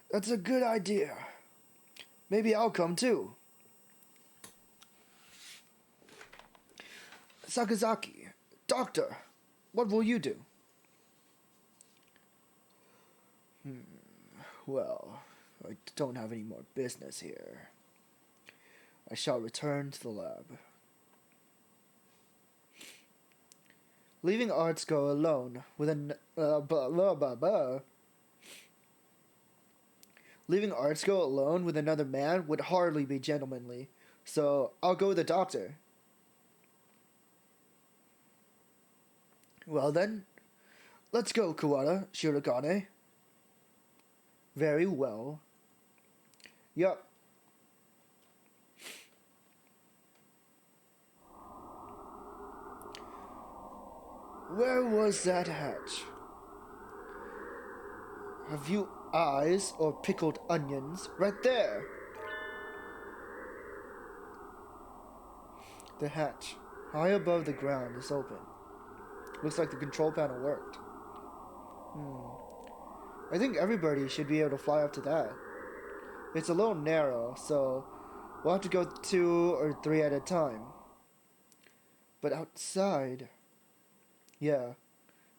That's a good idea. Maybe I'll come too. Sakazaki, doctor, what will you do? Well, I don't have any more business here. I shall return to the lab. Leaving Artsco alone with Leaving Artsco alone with another man would hardly be gentlemanly, so I'll go with the doctor. Well then, let's go, Kawada Shirogane. Very well. Yup. Where was that hatch? Have you eyes or pickled onions? Right there! The hatch, high above the ground, is open. Looks like the control panel worked. I think everybody should be able to fly up to that. It's a little narrow, so we'll have to go 2 or 3 at a time. But outside... Yeah,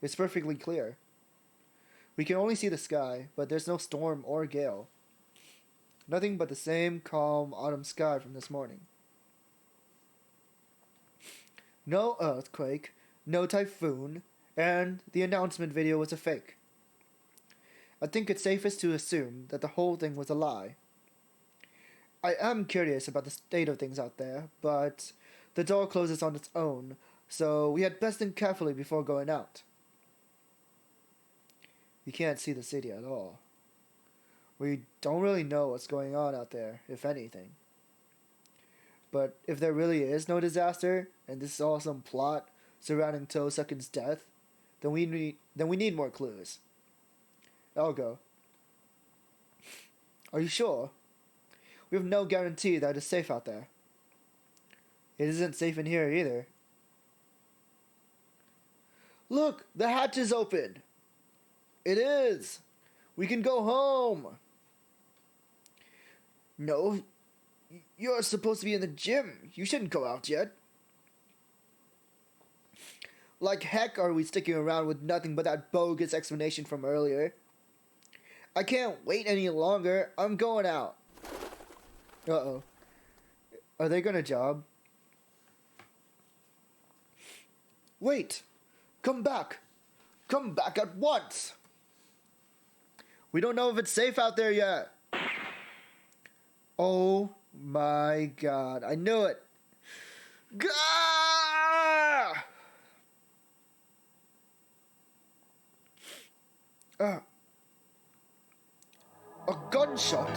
it's perfectly clear. We can only see the sky, but there's no storm or gale. Nothing but the same calm autumn sky from this morning. No earthquake, no typhoon, and the announcement video was a fake. I think it's safest to assume that the whole thing was a lie. I am curious about the state of things out there, but the door closes on its own, so we had best think carefully before going out. You can't see the city at all. We don't really know what's going on out there, if anything. But if there really is no disaster, and this is all some plot surrounding Tosecon's death, then we need more clues. I'll go. Are you sure? We have no guarantee that it's safe out there. It isn't safe in here either. Look, the hatch is open. It is. We can go home. No, you're supposed to be in the gym. You shouldn't go out yet. Like heck are we sticking around with nothing but that bogus explanation from earlier? I can't wait any longer. I'm going out. Uh-oh. Are they gonna job? Wait! Come back! Come back at once! We don't know if it's safe out there yet. Oh my god. I knew it. Gah! A gunshot?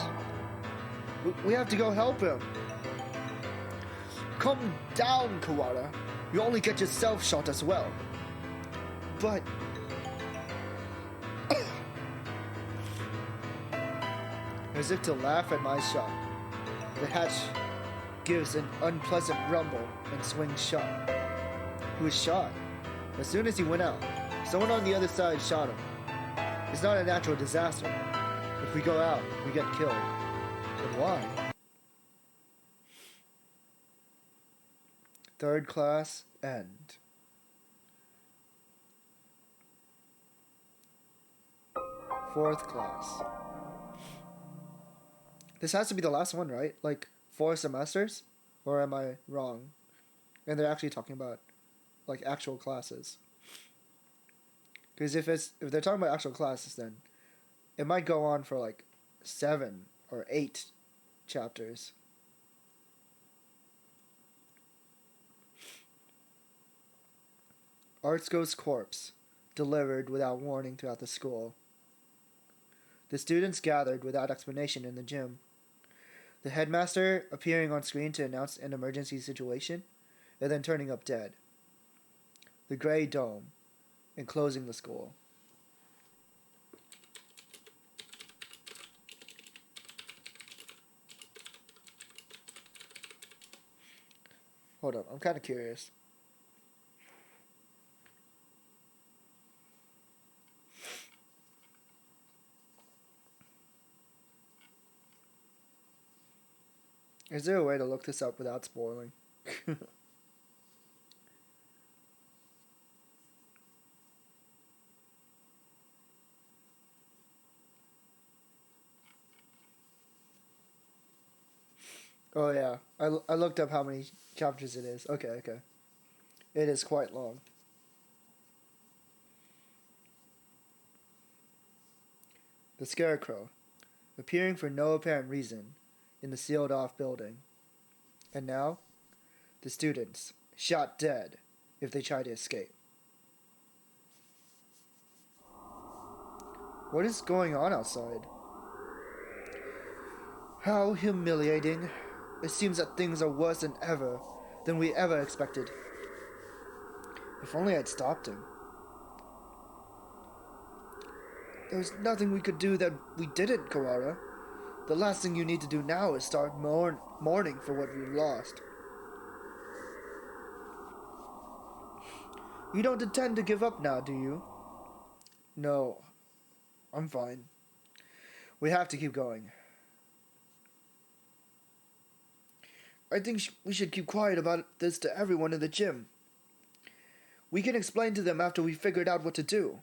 We have to go help him. Calm down, Kawara. You only get yourself shot as well. But... as if to laugh at my shot, the hatch gives an unpleasant rumble and swings shut. He was shot. As soon as he went out, someone on the other side shot him. It's not a natural disaster. If we go out, we get killed. But why? Third class, end. Fourth class. This has to be the last one, right? Like 4 semesters? Or am I wrong? And they're actually talking about like actual classes. Because if they're talking about actual classes, then it might go on for like 7 or 8 chapters. Artsuko's corpse, delivered without warning throughout the school. The students gathered without explanation in the gym. The headmaster appearing on screen to announce an emergency situation, and then turning up dead. The gray dome, enclosing the school. Hold up, I'm kind of curious. Is there a way to look this up without spoiling? Oh yeah, I looked up how many chapters it is. Okay. It is quite long. The Scarecrow, appearing for no apparent reason in the sealed-off building. And now, the students, shot dead if they try to escape. What is going on outside? How humiliating. It seems that things are worse than we ever expected. If only I'd stopped him. There was nothing we could do that we didn't, Kawara. The last thing you need to do now is start mourning for what we've lost. You don't intend to give up now, do you? No, I'm fine. We have to keep going. I think we should keep quiet about this to everyone in the gym. We can explain to them after we figured out what to do.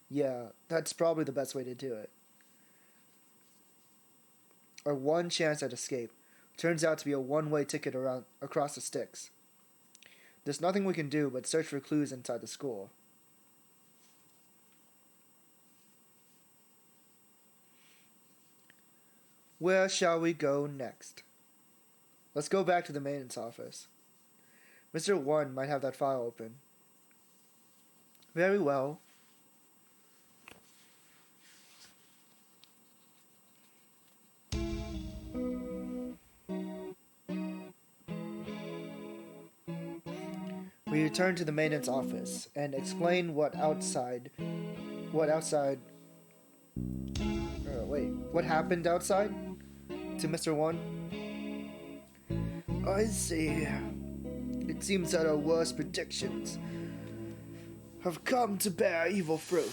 Yeah, that's probably the best way to do it. Our one chance at escape turns out to be a one-way ticket across the sticks. There's nothing we can do but search for clues inside the school. Where shall we go next? Let's go back to the maintenance office. Mr. 1 might have that file open. Very well. We return to the maintenance office and explain what happened outside to Mr. One. I see. It seems that our worst predictions have come to bear evil fruit.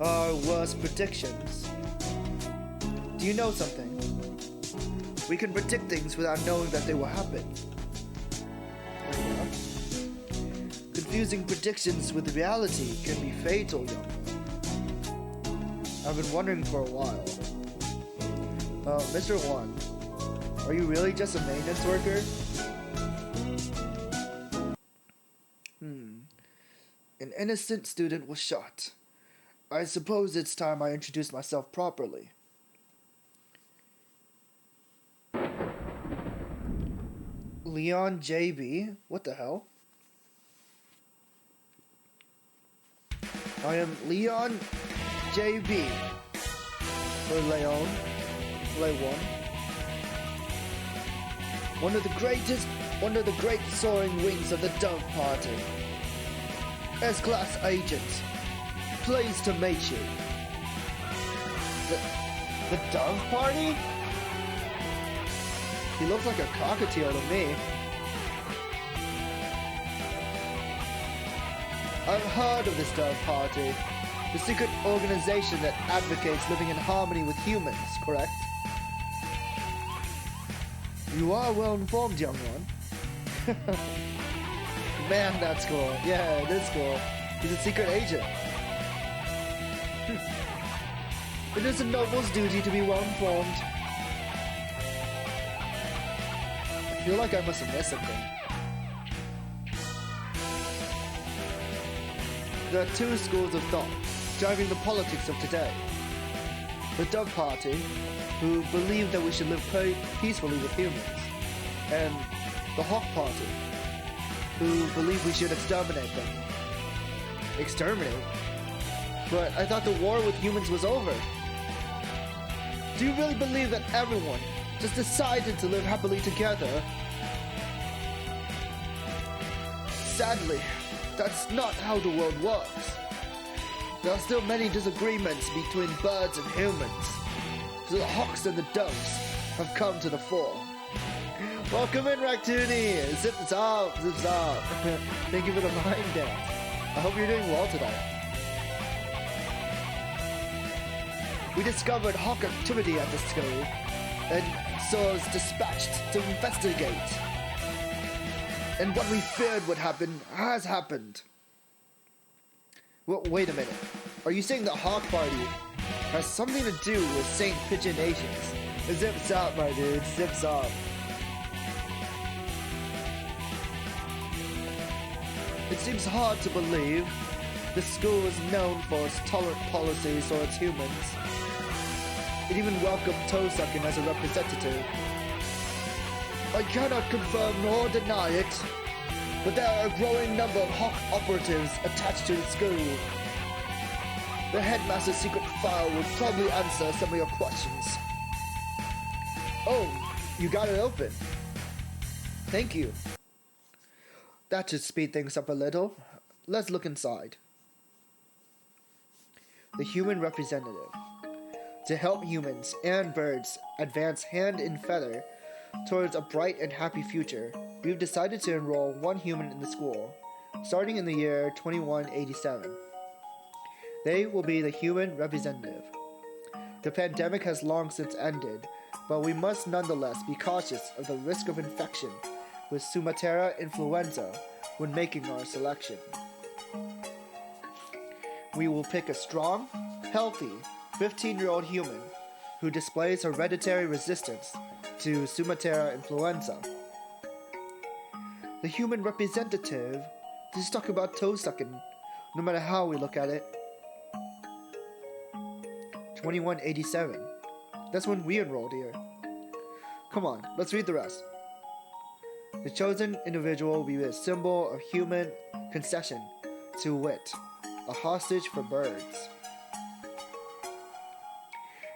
Our worst predictions. Do you know something? We can predict things without knowing that they will happen. Confusing predictions with reality can be fatal, young. I've been wondering for a while. Mr. One, are you really just a maintenance worker? An innocent student was shot. I suppose it's time I introduce myself properly. Leon JB? What the hell? I am Leon JB. Or Leon. One of the great soaring wings of the Dove Party. S-Class Agent. Pleased to meet you. The Dove Party? He looks like a cockatiel to me. I've heard of this Dove Party. The secret organization that advocates living in harmony with humans, correct? You are well informed, young one. Man, that's cool. Yeah, it is cool. He's a secret agent. It is a noble's duty to be well informed. I feel like I must have missed something. There are two schools of thought driving the politics of today. The Dove Party, who believe that we should live peacefully with humans, and the Hawk Party, who believe we should exterminate them. Exterminate? But I thought the war with humans was over. Do you really believe that everyone just decided to live happily together? Sadly, that's not how the world works. There are still many disagreements between birds and humans. So the hawks and the doves have come to the fore. Welcome in, Ractoony! Zip zop, zip zop. Thank you for the mind dance. I hope you're doing well today. We discovered hawk activity at the school, and so was dispatched to investigate. And what we feared would happen has happened. Well, wait a minute. Are you saying the Hawk Party has something to do with St. Pigeon Nations? Zip zop, my dude. Zip zop. It seems hard to believe. The school is known for its tolerant policies towards humans. It even welcomed toe-sucking as a representative. I cannot confirm nor deny it, but there are a growing number of Hawk operatives attached to the school. The headmaster's secret file will probably answer some of your questions. Oh, you got it open. Thank you. That should speed things up a little. Let's look inside. The human representative. To help humans and birds advance hand in feather towards a bright and happy future, we've decided to enroll one human in the school, starting in the year 2187. They will be the human representative. The pandemic has long since ended, but we must nonetheless be cautious of the risk of infection with Sumatera influenza when making our selection. We will pick a strong, healthy, 15-year-old human who displays hereditary resistance to Sumatera influenza. The human representative is talking about toe-sucking, no matter how we look at it. 2187. That's when we enrolled here. Come on, let's read the rest. The chosen individual will be a symbol of human concession, to wit, a hostage for birds.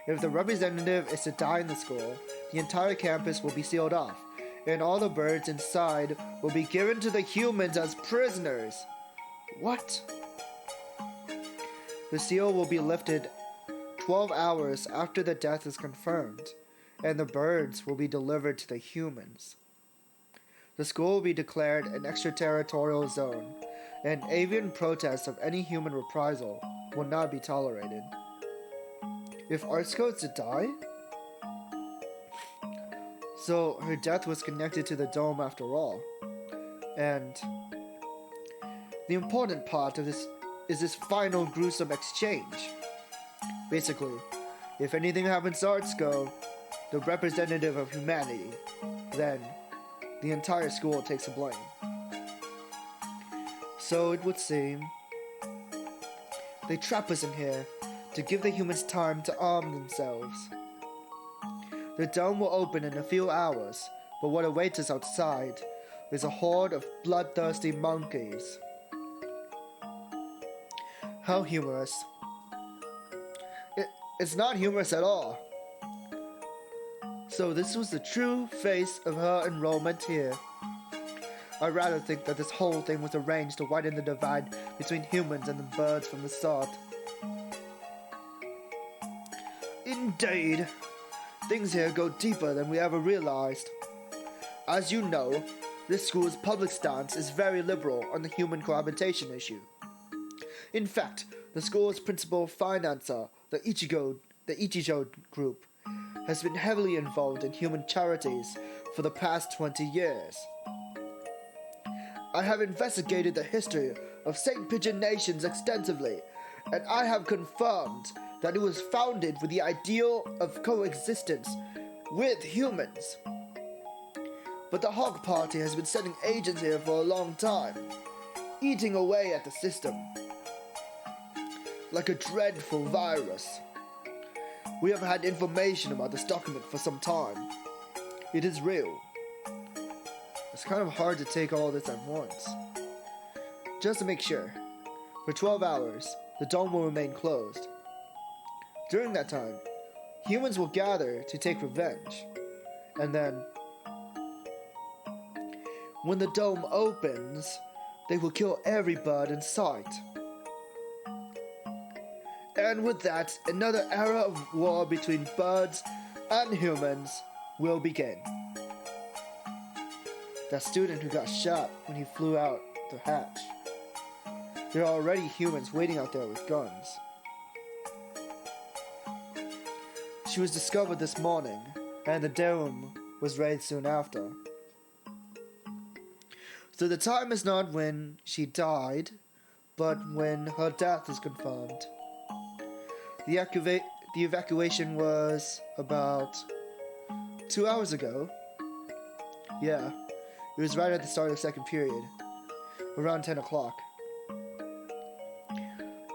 If the representative is to die in the school, the entire campus will be sealed off, and all the birds inside will be given to the humans as prisoners. What? The seal will be lifted 12 hours after the death is confirmed, and the birds will be delivered to the humans. The school will be declared an extraterritorial zone, and avian protests of any human reprisal will not be tolerated. If Arts goes to die? So her death was connected to the dome after all. And the important part of this is this final gruesome exchange. Basically, if anything happens to Artsco, the representative of humanity, then the entire school takes the blame. So it would seem they trap us in here to give the humans time to arm themselves. The dome will open in a few hours, but what awaits us outside is a horde of bloodthirsty monkeys. How humorous. It's not humorous at all. So this was the true face of her enrollment here. I rather think that this whole thing was arranged to widen the divide between humans and the birds from the start. Indeed. Things here go deeper than we ever realized. As you know, this school's public stance is very liberal on the human cohabitation issue. In fact, the school's principal financer, the Ichijo group, has been heavily involved in human charities for the past 20 years. I have investigated the history of St. Pigeon Nations extensively, and I have confirmed that it was founded with the ideal of coexistence with humans. But the Hog Party has been sending agents here for a long time, eating away at the system like a dreadful virus. We have had information about this document for some time. It is real. It's kind of hard to take all this at once. Just to make sure, for 12 hours, the dome will remain closed. During that time, humans will gather to take revenge. And then, when the dome opens, they will kill every bird in sight. And with that, another era of war between birds and humans will begin. That student who got shot when he flew out the hatch. There are already humans waiting out there with guns. She was discovered this morning, and the dome was raided soon after. So the time is not when she died, but when her death is confirmed. The evacuation was about 2 hours ago. Yeah, it was right at the start of the second period, around 10 o'clock.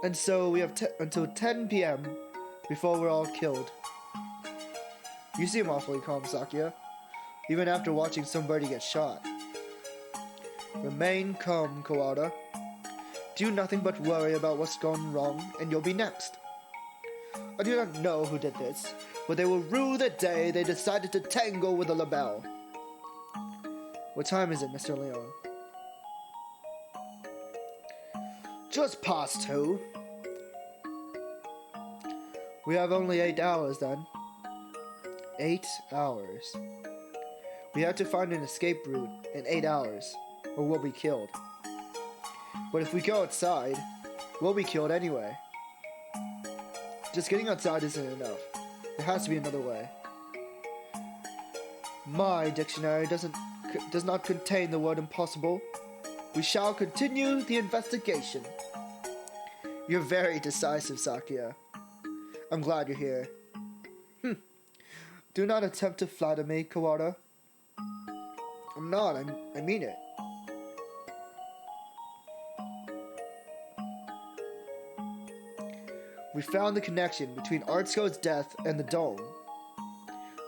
And so we have until 10 p.m. before we're all killed. You seem awfully calm, Sakuya, even after watching somebody get shot. Remain calm, Kawada. Do nothing but worry about what's gone wrong, and you'll be next. I do not know who did this, but they will rue the day they decided to tangle with a label. What time is it, Mr. Leon? Just past 2. We have only 8 hours then. 8 hours. We have to find an escape route in 8 hours, or we'll be killed. But if we go outside, we'll be killed anyway. Just getting outside isn't enough. There has to be another way. My dictionary does not contain the word impossible. We shall continue the investigation. You're very decisive, Sakuya. I'm glad you're here. Do not attempt to flatter me, Kawada. I'm not, I mean it. We found the connection between Artsco's death and the dome.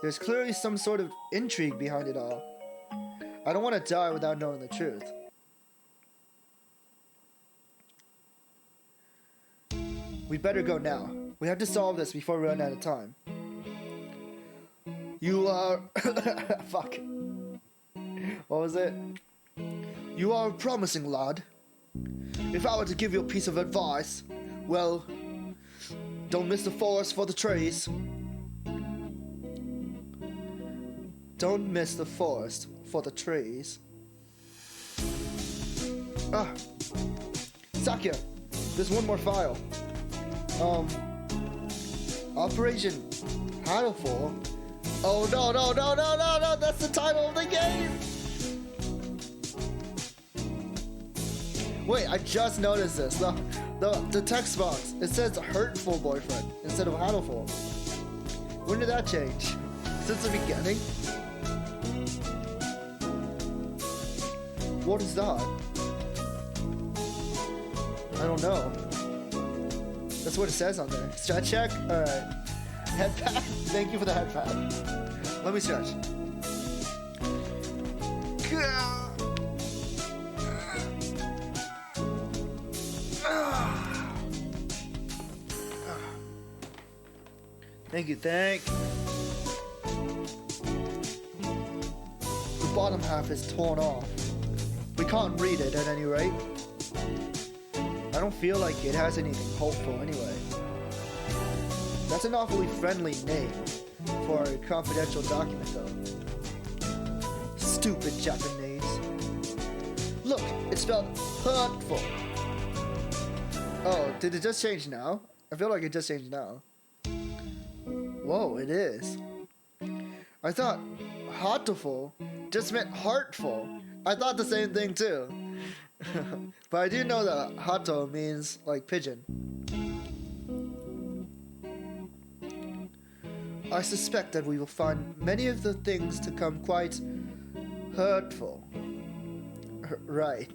There's clearly some sort of intrigue behind it all. I don't want to die without knowing the truth. We better go now. We have to solve this before we run out of time. You are... Fuck. What was it? You are a promising lad. If I were to give you a piece of advice, well, don't miss the forest for the trees. Don't miss the forest for the trees. Sakya, there's one more file. Operation Hatoful. Oh no, that's the title of the game! Wait, I just noticed this. The text box, it says hurtful boyfriend instead of Hatoful. When did that change? Since the beginning? What is that? I don't know. That's what it says on there. Stretch check? Alright. Headpad? Thank you for the headpad. Let me stretch. Thank you. The bottom half is torn off. We can't read it at any rate. I don't feel like it has anything hopeful anyway. That's an awfully friendly name for a confidential document though. Stupid Japanese. Look, it's spelled hurtful. Oh, did it just change now? I feel like it just changed now. Whoa, it is. I thought Hatoful just meant heartful. I thought the same thing too. But I do know that hato means like pigeon. I suspect that we will find many of the things to come quite hurtful. Right.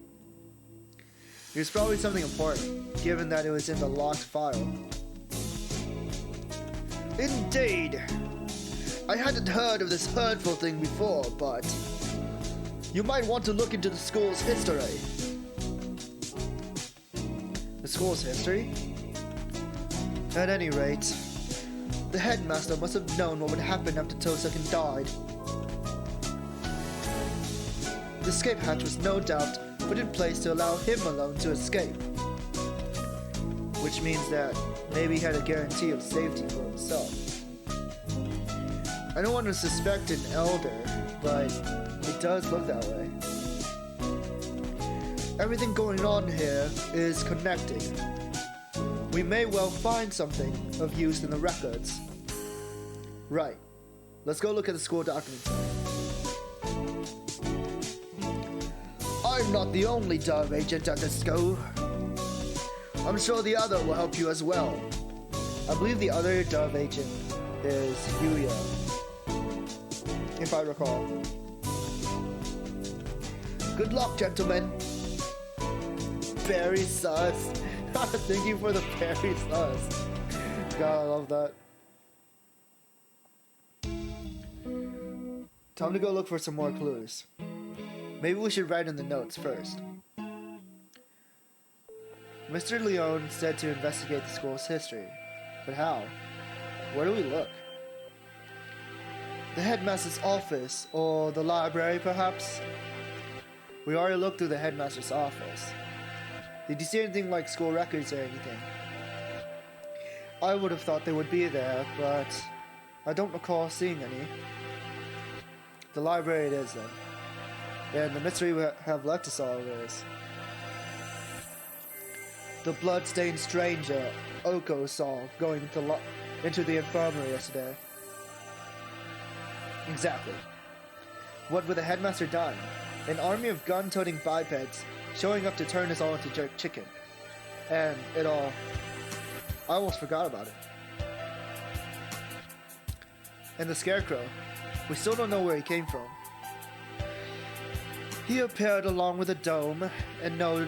It was probably something important, given that it was in the locked file. Indeed! I hadn't heard of this hurtful thing before, but you might want to look into the school's history. The school's history? At any rate, the headmaster must have known what would happen after Tosakin died. The escape hatch was no doubt put in place to allow him alone to escape. Which means that maybe he had a guarantee of safety for himself. I don't want to suspect an elder, but it does look that way. Everything going on here is connected. We may well find something of use in the records. Right. Let's go look at the school documents. I'm not the only Dove agent at this school. I'm sure the other will help you as well. I believe the other Dove agent is Yuya, if I recall. Good luck, gentlemen. Very sus. Thank you for the very sus. God, I love that. Time to go look for some more clues. Maybe we should write in the notes first. Mr. Leone said to investigate the school's history. But how? Where do we look? The headmaster's office, or the library perhaps? We already looked through the headmaster's office. Did you see anything like school records or anything? I would have thought they would be there, but I don't recall seeing any. The library it is then. And the mystery we have left us all is the blood-stained stranger Oko saw going into the infirmary yesterday. Exactly. What with the headmaster done? An army of gun-toting bipeds showing up to turn us all into jerk chicken. And it all... I almost forgot about it. And the scarecrow. We still don't know where he came from. He appeared along with a dome, and no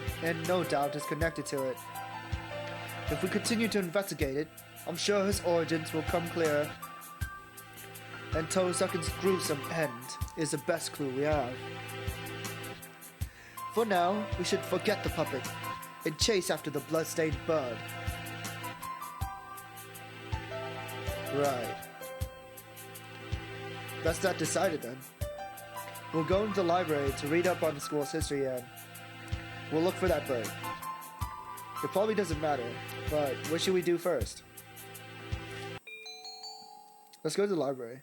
doubt is connected to it. If we continue to investigate it, I'm sure his origins will come clearer. And Tosakin's gruesome end is the best clue we have. For now, we should forget the puppet and chase after the blood-stained bird. Right. That's that decided then. We'll go into the library to read up on the school's history and we'll look for that bird. It probably doesn't matter, but what should we do first? Let's go to the library.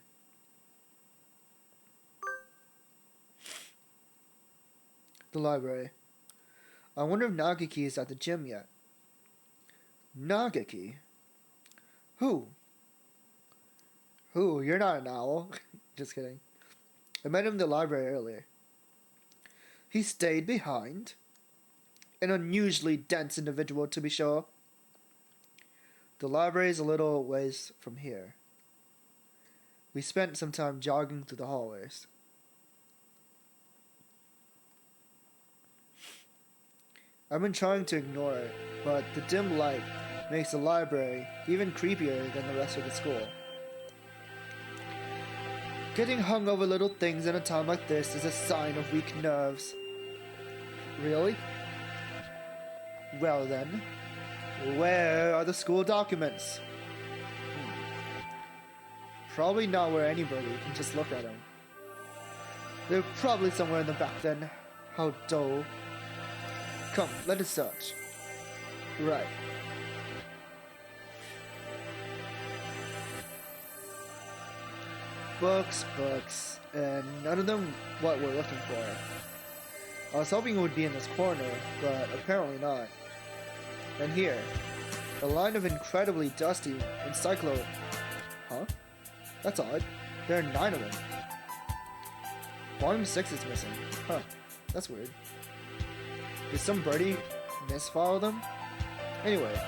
The library. I wonder if Nagaki is at the gym yet. Nagaki? Who? Who? You're not an owl. Just kidding. I met him in the library earlier. He stayed behind. An unusually dense individual, to be sure. The library is a little ways from here. We spent some time jogging through the hallways. I've been trying to ignore it, but the dim light makes the library even creepier than the rest of the school. Getting hung over little things in a time like this is a sign of weak nerves. Really? Well then, where are the school documents? Probably not where anybody can just look at them. They're probably somewhere in the back then. How dull. Come, let us search. Right. Books, and none of them what we're looking for. I was hoping it would be in this corner, but apparently not. And here, a line of incredibly dusty encyclo... Huh? That's odd. There are 9 of them. Volume 6 is missing. Huh. That's weird. Did some birdie misfile them? Anyway,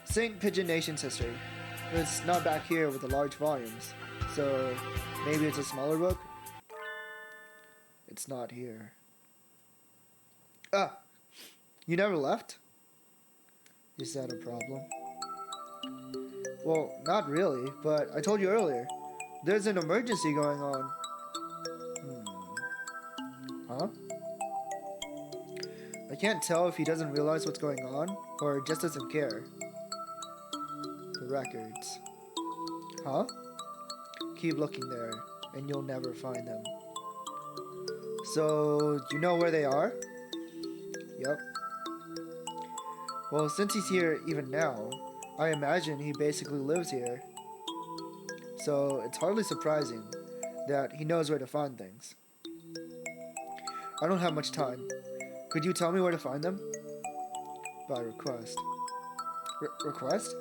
St. Pigeon Nation's history. It's not back here with the large volumes, so maybe it's a smaller book? It's not here. Ah! You never left? Is that a problem? Well, not really, but I told you earlier. There's an emergency going on. Huh? I can't tell if he doesn't realize what's going on, or just doesn't care. The records. Huh? Keep looking there, and you'll never find them. So, do you know where they are? Yep. Well, since he's here even now, I imagine he basically lives here. So, it's hardly surprising that he knows where to find things. I don't have much time. Could you tell me where to find them? By request. Request?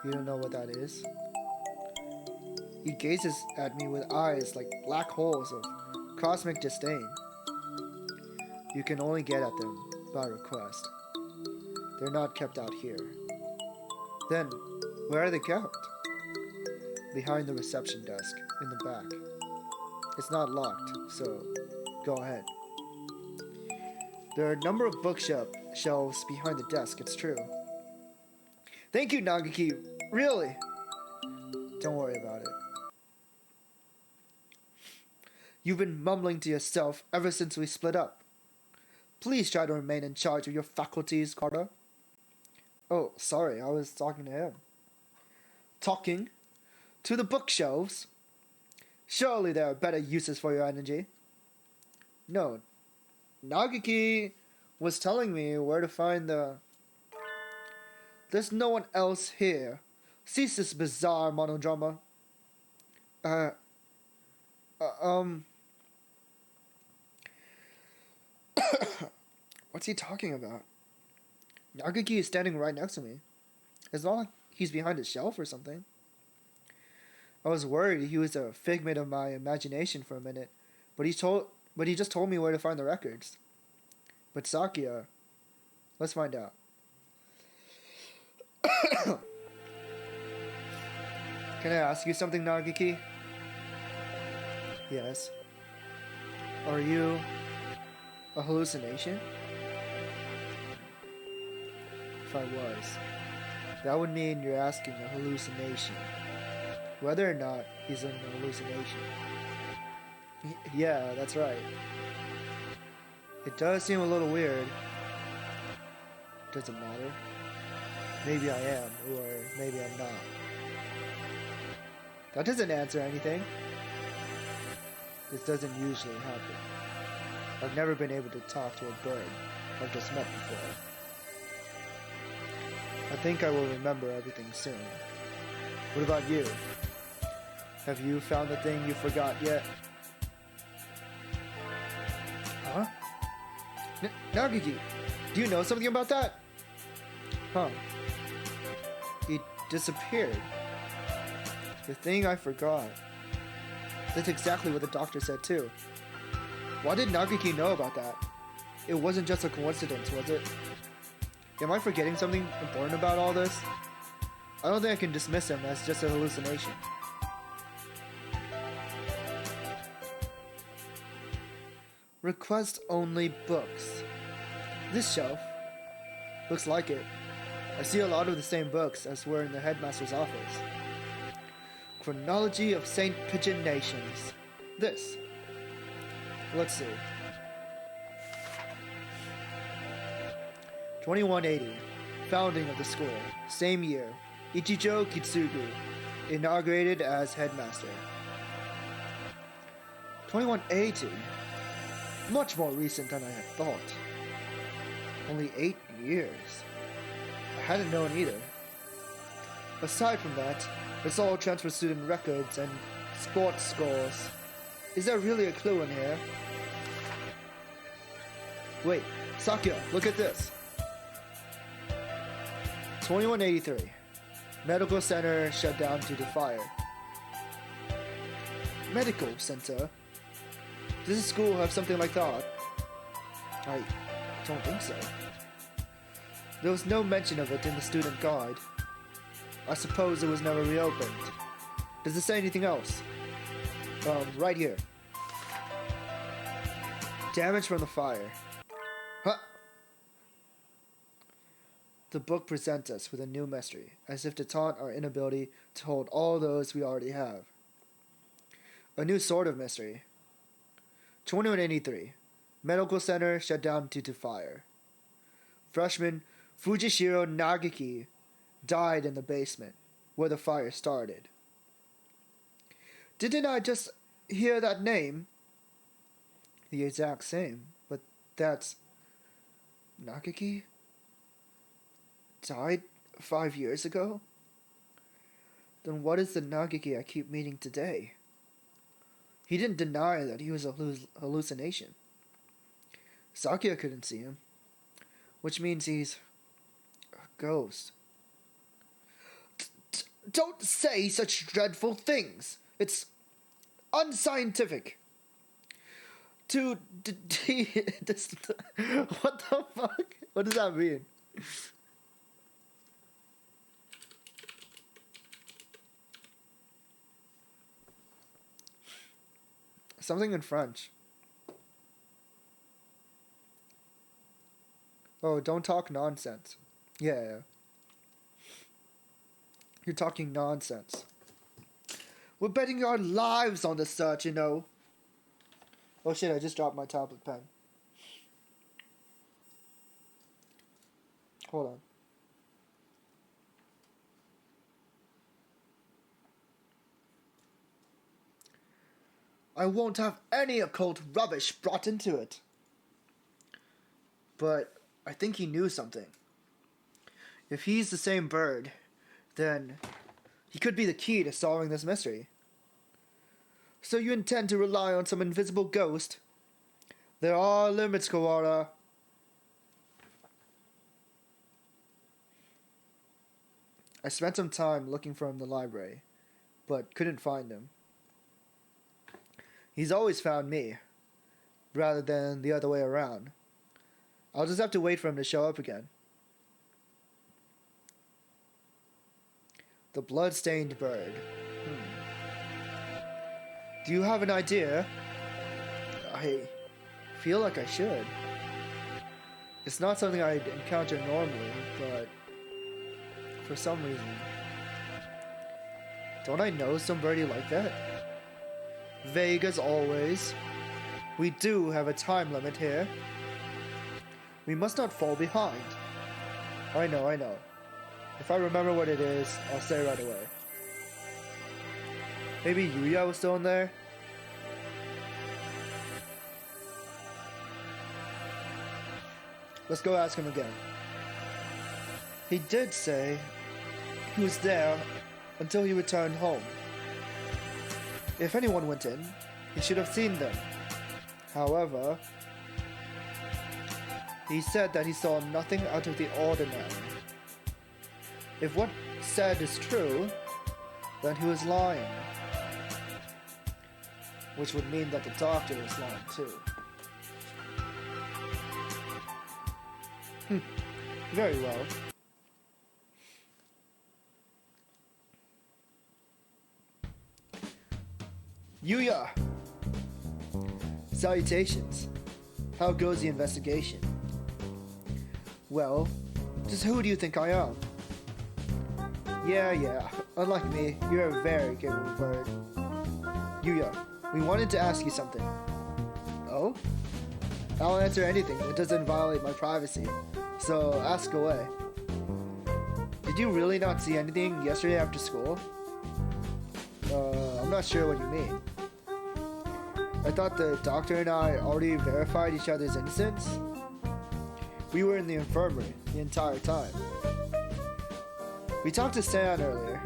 You don't know what that is? He gazes at me with eyes like black holes of cosmic disdain. You can only get at them by request. They're not kept out here. Then, where are they kept? Behind the reception desk, in the back. It's not locked, so go ahead. There are a number of bookshelves behind the desk, it's true. Thank you, Nagaki. Really? Don't worry about it. You've been mumbling to yourself ever since we split up. Please try to remain in charge of your faculties, Carter. Oh, sorry, I was talking to him. Talking? To the bookshelves? Surely there are better uses for your energy. No, Nagaki was telling me where to find the... There's no one else here. Cease this bizarre monodrama. What's he talking about? Nagaki is standing right next to me. It's not like he's behind a shelf or something. I was worried he was a figment of my imagination for a minute, but he just told me where to find the records. But Sakia, let's find out. Can I ask you something, Nagaki? Yes. Are you a hallucination? If I was, that would mean you're asking a hallucination. Whether or not he's in a hallucination. Yeah, that's right. It does seem a little weird. Does it matter? Maybe I am, or maybe I'm not. That doesn't answer anything. This doesn't usually happen. I've never been able to talk to a bird I've just met before. I think I will remember everything soon. What about you? Have you found the thing you forgot yet? Huh? Nagiki, do you know something about that? Huh. It disappeared. The thing I forgot. That's exactly what the doctor said too. Why did Nagiki know about that? It wasn't just a coincidence, was it? Am I forgetting something important about all this? I don't think I can dismiss him as just a hallucination. Request only books. This shelf. Looks like it. I see a lot of the same books as were in the headmaster's office. Chronology of Saint Pigeon Nations. This. Let's see. 2180. Founding of the school. Same year. Ichijo Kitsugu. Inaugurated as headmaster. 2180. Much more recent than I had thought. Only 8 years. I hadn't known either. Aside from that, it's all transfer student records and sports scores. Is there really a clue in here? Wait, Sakya, look at this. 2183. Medical center shut down due to fire. Medical center? Does the school have something like that? I don't think so. There was no mention of it in the student guide. I suppose it was never reopened. Does it say anything else? Right here. Damage from the fire. Huh! The book presents us with a new mystery, as if to taunt our inability to hold all those we already have. A new sort of mystery. 2183. Medical center shut down due to fire. Freshman Fujishiro Nagiki died in the basement where the fire started. Didn't I just hear that name? The exact same, but that's... Nagiki? Died 5 years ago? Then what is the Nagiki I keep meeting today? He didn't deny that he was a hallucination. Sakya couldn't see him, which means he's a ghost. Don't say such dreadful things. It's unscientific. What the fuck? What does that mean? Something in French. Oh, don't talk nonsense. Yeah. You're talking nonsense. We're betting our lives on this search, you know. Oh shit, I just dropped my tablet pen. Hold on. I won't have any occult rubbish brought into it. But I think he knew something. If he's the same bird, then he could be the key to solving this mystery. So you intend to rely on some invisible ghost? There are limits, Kawara. I spent some time looking for him in the library, but couldn't find him. He's always found me, rather than the other way around. I'll just have to wait for him to show up again. The blood-stained bird. Do you have an idea? I feel like I should. It's not something I'd encounter normally, but for some reason. Don't I know somebody like that? Vague as always. We do have a time limit here. We must not fall behind. I know. If I remember what it is, I'll say right away. Maybe Yuya was still in there? Let's go ask him again. He did say he was there until he returned home. If anyone went in, he should have seen them. However, he said that he saw nothing out of the ordinary. If what said is true, then he was lying. Which would mean that the doctor was lying too. Very well. Yuya! Salutations. How goes the investigation? Well, just who do you think I am? Yeah. Unlike me, you're a very capable bird. Yuya, we wanted to ask you something. Oh? I'll answer anything that doesn't violate my privacy. So, ask away. Did you really not see anything yesterday after school? I'm not sure what you mean. I thought the doctor and I already verified each other's innocence. We were in the infirmary the entire time. We talked to San earlier.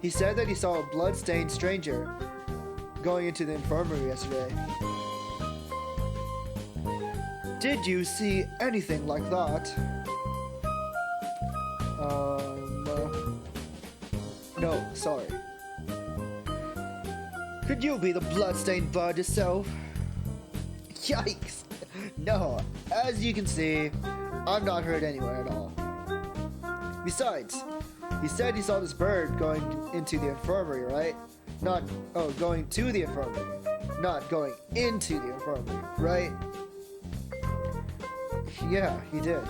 He said that he saw a blood-stained stranger going into the infirmary yesterday. Did you see anything like that? No, sorry. Could you be the bloodstained bird yourself? Yikes! No, as you can see, I'm not hurt anywhere at all. Besides, he said he saw this bird going into the infirmary, right? Going to the infirmary. Not going into the infirmary, right? Yeah, he did.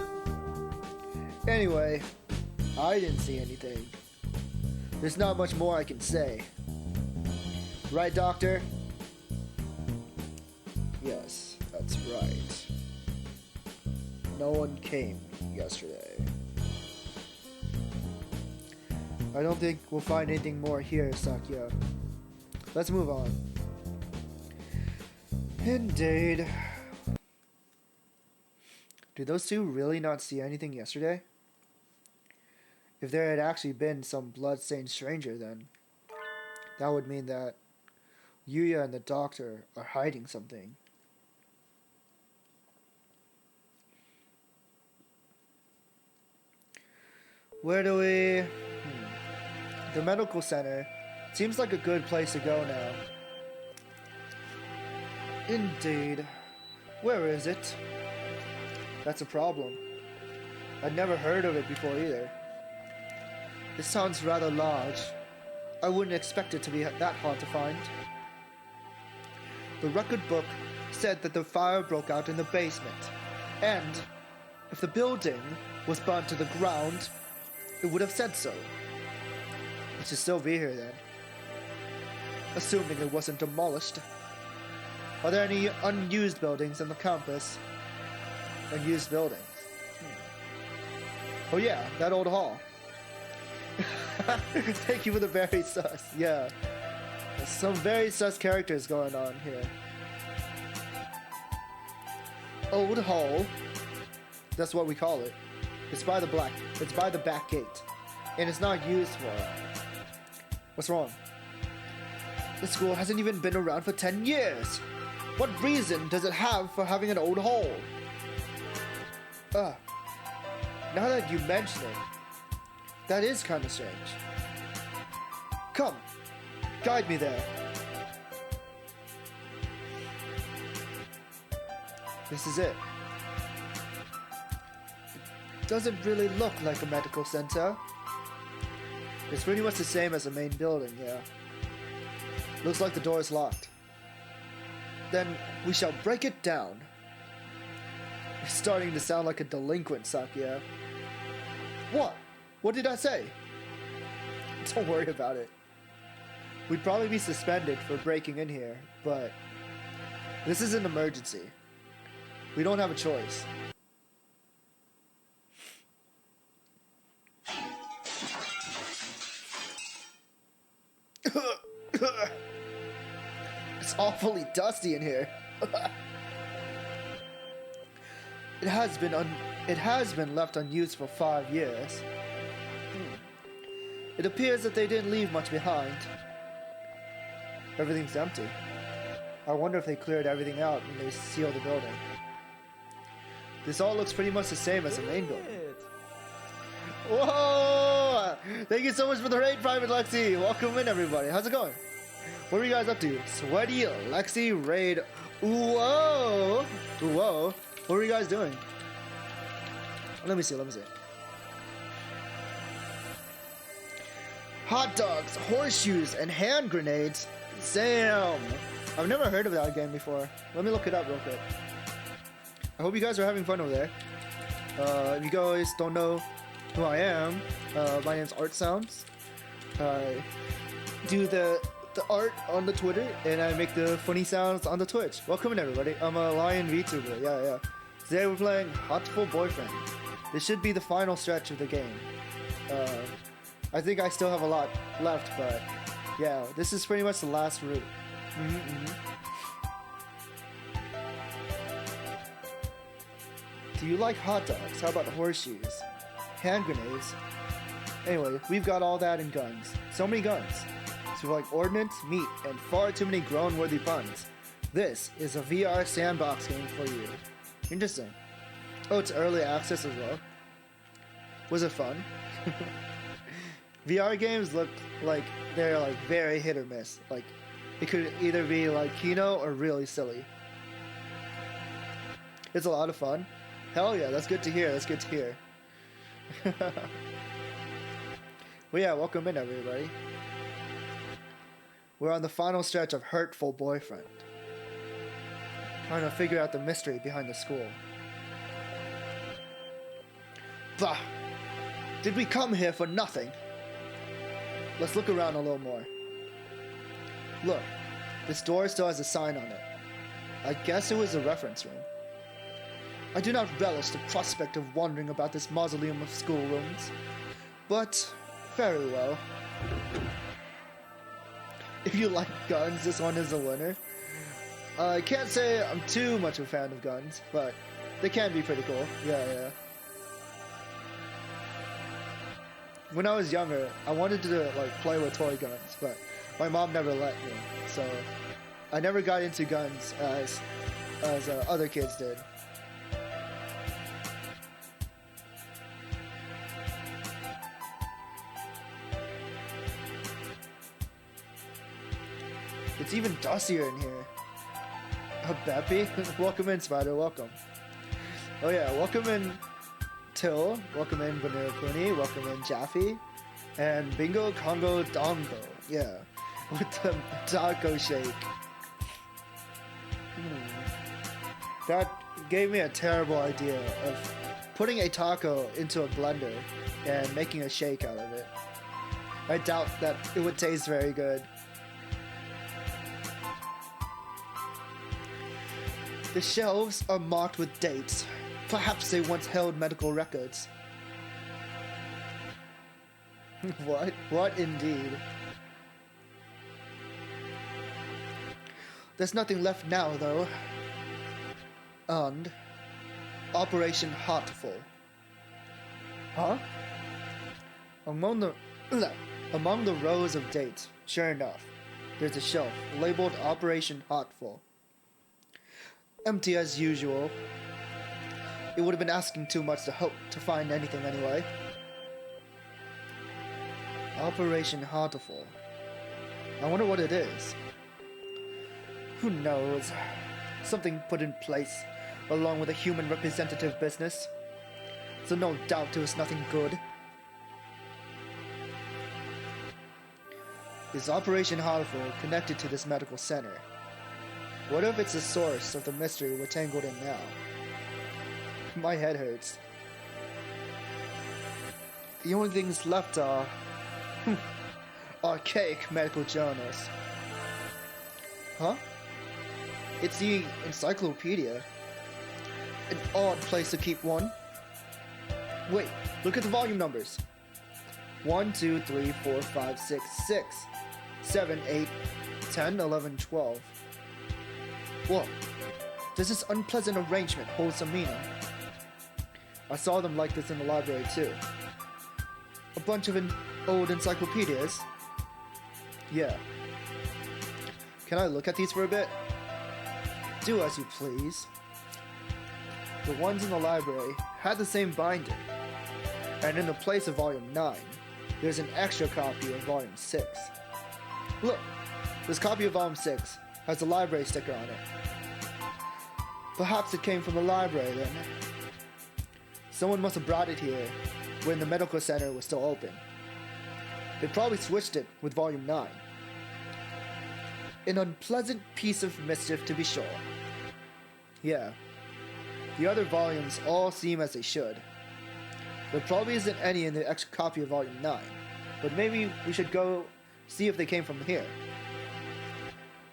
Anyway, I didn't see anything. There's not much more I can say. Right, Doctor? Yes, that's right. No one came yesterday. I don't think we'll find anything more here, Sakya. Let's move on. Indeed. Did those two really not see anything yesterday? If there had actually been some blood-stained stranger, then that would mean that Yuya and the doctor are hiding something. Where do we... The medical center seems like a good place to go now. Indeed. Where is it? That's a problem. I'd never heard of it before either. It sounds rather large. I wouldn't expect it to be that hard to find. The record book said that the fire broke out in the basement, and if the building was burnt to the ground, it would have said so. It should still be here then. Assuming it wasn't demolished. Are there any unused buildings in the campus? Unused buildings? Oh yeah, that old hall. Thank you for the very sus. Yeah. There's some very sus characters going on here. Old hall. That's what we call it. It's by the back gate. And it's not used for it. What's wrong? The school hasn't even been around for 10 years. What reason does it have for having an old hall? Now that you mention it, that is kind of strange. Come, guide me there. This is it. It doesn't really look like a medical center. It's pretty much the same as the main building, yeah. Looks like the door is locked. Then we shall break it down. You're starting to sound like a delinquent, Sakya. What? What did I say? Don't worry about it. We'd probably be suspended for breaking in here, but this is an emergency. We don't have a choice. It's awfully dusty in here. It has been left unused for 5 years. It appears that they didn't leave much behind. Everything's empty. I wonder if they cleared everything out when they sealed the building. This all looks pretty much the same as the main building. Whoa! Thank you so much for the raid, Private Lexi. Welcome in, everybody. How's it going? What are you guys up to? Sweaty Lexi raid. Whoa! Whoa! What are you guys doing? Let me see. Hot dogs, horseshoes, and hand grenades. Damn! I've never heard of that game before. Let me look it up real quick. I hope you guys are having fun over there. If you guys don't know who I am, my name's Art Sounds. I do the art on the Twitter, and I make the funny sounds on the Twitch. Welcome in, everybody. I'm a Lion VTuber. Yeah. Today we're playing Hatoful Boyfriend. This should be the final stretch of the game. I think I still have a lot left, but yeah, this is pretty much the last route. Do you like hot dogs? How about horseshoes? Hand grenades? Anyway, we've got all that in guns. So many guns. So like ordnance, meat, and far too many grown-worthy puns. This is a VR sandbox game for you. Interesting. Oh, it's early access as well. Was it fun? VR games look like they're like very hit or miss. Like it could either be like Kino or really silly. It's a lot of fun. Hell yeah, that's good to hear. Well, yeah, welcome in, everybody. We're on the final stretch of Hatoful Boyfriend. Trying to figure out the mystery behind the school. Bah! Did we come here for nothing? Let's look around a little more. Look, this door still has a sign on it. I guess it was a reference room. I do not relish the prospect of wandering about this mausoleum of schoolrooms, but very well. If you like guns, this one is a winner. I can't say I'm too much of a fan of guns, but they can be pretty cool. Yeah. When I was younger, I wanted to like play with toy guns, but my mom never let me, so I never got into guns as other kids did. It's even dustier in here. Beppy? Welcome in, Spider, welcome. Oh yeah, welcome in Till, welcome in Vanilla Puni, welcome in Jaffe, and Bingo Congo Dongo, yeah, with the taco shake. That gave me a terrible idea of putting a taco into a blender and making a shake out of it. I doubt that it would taste very good. The shelves are marked with dates. Perhaps they once held medical records. What? What indeed? There's nothing left now, though. And Operation Hatoful. Huh? Among the rows of dates, sure enough, there's a shelf labeled Operation Hatoful. Empty as usual. It would have been asking too much to hope to find anything anyway. Operation Hatoful. I wonder what it is. Who knows? Something put in place, along with a human representative business. So no doubt it was nothing good. Is Operation Hatoful connected to this medical center? What if it's the source of the mystery we're tangled in now? My head hurts. The only things left are archaic medical journals. Huh? It's the encyclopedia. An odd place to keep one. Wait, look at the volume numbers. 1, 2, 3, 4, 5, 6, 6, 7, 8, 10, 11, 12. Whoa, does this unpleasant arrangement hold some meaning? I saw them like this in the library too. A bunch of old encyclopedias. Yeah. Can I look at these for a bit? Do as you please. The ones in the library had the same binding. And in the place of Volume 9, there's an extra copy of Volume 6. Look, this copy of Volume 6 has the library sticker on it. Perhaps it came from the library then. Someone must have brought it here when the medical center was still open. They probably switched it with Volume 9. An unpleasant piece of mischief to be sure. Yeah, the other volumes all seem as they should. There probably isn't any in the extra copy of Volume 9, but maybe we should go see if they came from here.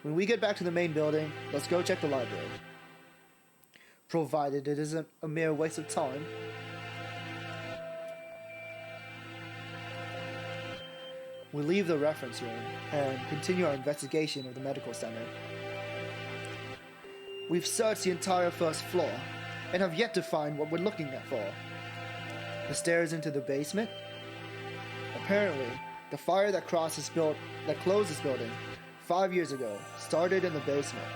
When we get back to the main building, let's go check the library. Provided it isn't a mere waste of time. We leave the reference room and continue our investigation of the medical center. We've searched the entire first floor and have yet to find what we're looking for. The stairs into the basement? Apparently, the fire that closed this building 5 years ago started in the basement.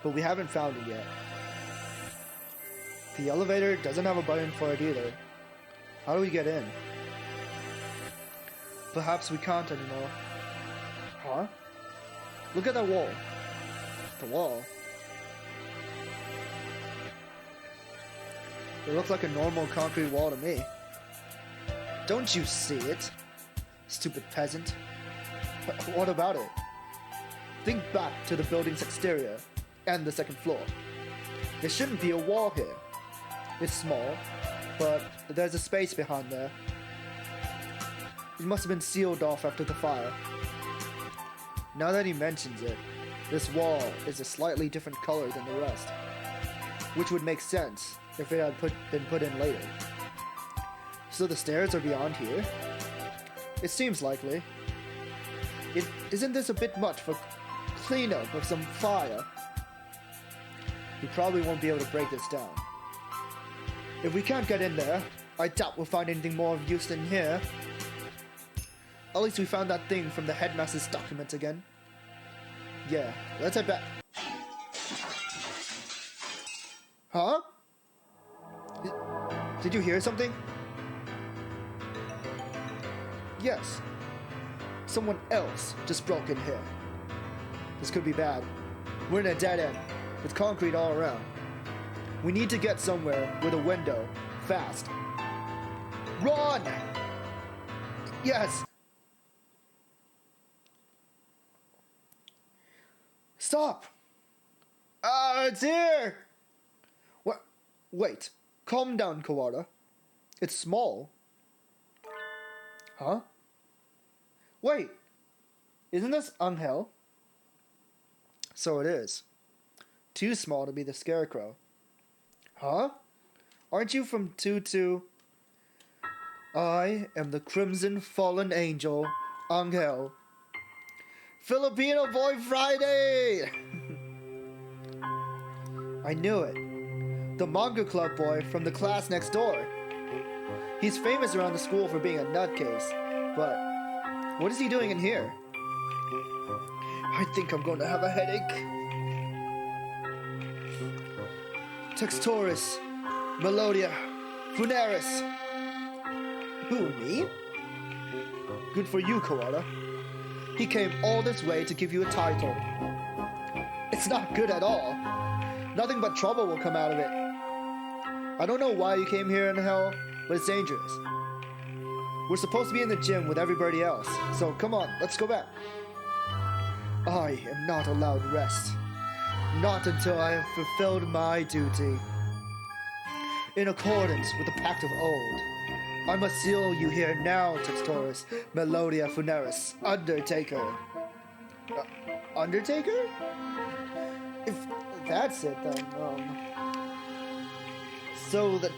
But we haven't found it yet. The elevator doesn't have a button for it either. How do we get in? Perhaps we can't anymore. Huh? Look at that wall. The wall. It looks like a normal concrete wall to me. Don't you see it? Stupid peasant. What about it? Think back to the building's exterior and the second floor. There shouldn't be a wall here. It's small, but there's a space behind there. It must have been sealed off after the fire. Now that he mentions it, this wall is a slightly different color than the rest, which would make sense if it had been put in later. So the stairs are beyond here? It seems likely. Isn't this a bit much for cleanup of some fire? We probably won't be able to break this down. If we can't get in there, I doubt we'll find anything more of use in here. At least we found that thing from the headmaster's document again. Yeah, let's head back. Huh? Did you hear something? Yes. Someone else just broke in here. This could be bad. We're in a dead end, with concrete all around. We need to get somewhere with a window, fast. Run! Yes! Stop! It's here! What? Wait, calm down, Kawada. It's small. Huh? Wait, isn't this Angel? So it is. Too small to be the Scarecrow. Huh? Aren't you from 2-2? I am the Crimson Fallen Angel, Angel. Filipino Boy Friday! I knew it. The manga club boy from the class next door. He's famous around the school for being a nutcase, but what is he doing in here? I think I'm going to have a headache. Textoris, Melodia, Funeris. Who, me? Good for you, Kawada. He came all this way to give you a title. It's not good at all. Nothing but trouble will come out of it. I don't know why you came here in hell, but it's dangerous. We're supposed to be in the gym with everybody else, so come on, let's go back. I am not allowed rest. Not until I have fulfilled my duty. In accordance with the pact of old, I must seal you here now, Textoris, Melodia Funeris, Undertaker. Undertaker? If that's it, then, So the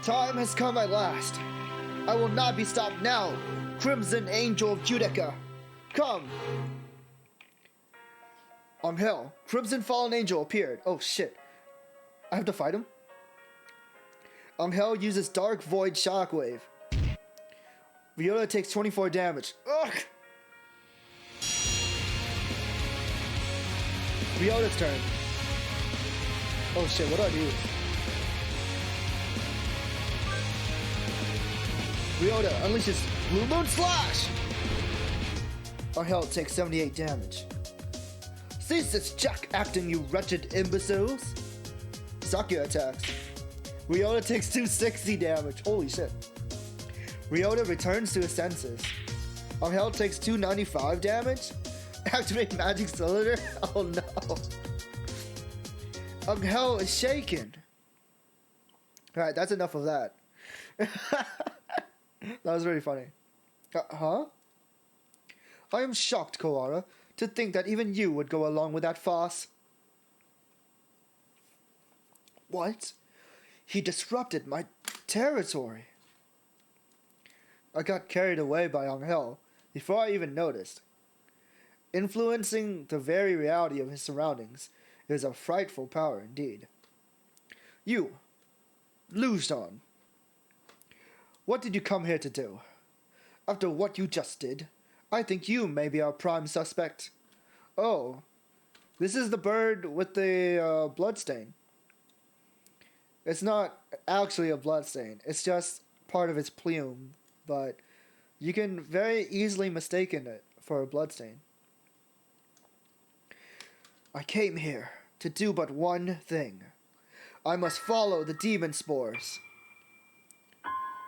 time has come at last. I will not be stopped now, Crimson Angel of Judica. Come! Angel, Crimson Fallen Angel appeared. Oh shit. I have to fight him? Angel uses Dark Void Shockwave. Ryota takes 24 damage. Ugh! Ryota's turn. Oh shit, what do I do? Ryota unleashes Blue Moon Slash! Angel takes 78 damage. Cease this jack acting, you wretched imbeciles! Sakuya attacks. Ryota takes 260 damage. Holy shit. Ryota returns to his senses. Angel takes 295 damage. Activate Magic Cylinder? Oh no. Angel is shaken. Alright, that's enough of that. That was really funny. Huh? I am shocked, Koara, to think that even you would go along with that farce. What? He disrupted my territory. I got carried away by Angel before I even noticed. Influencing the very reality of his surroundings is a frightful power indeed. You, Luzon. What did you come here to do? After what you just did, I think you may be our prime suspect. Oh, this is the bird with the bloodstain. It's not actually a bloodstain. It's just part of its plume, but you can very easily mistake it for a bloodstain. I came here to do but one thing. I must follow the demon spores.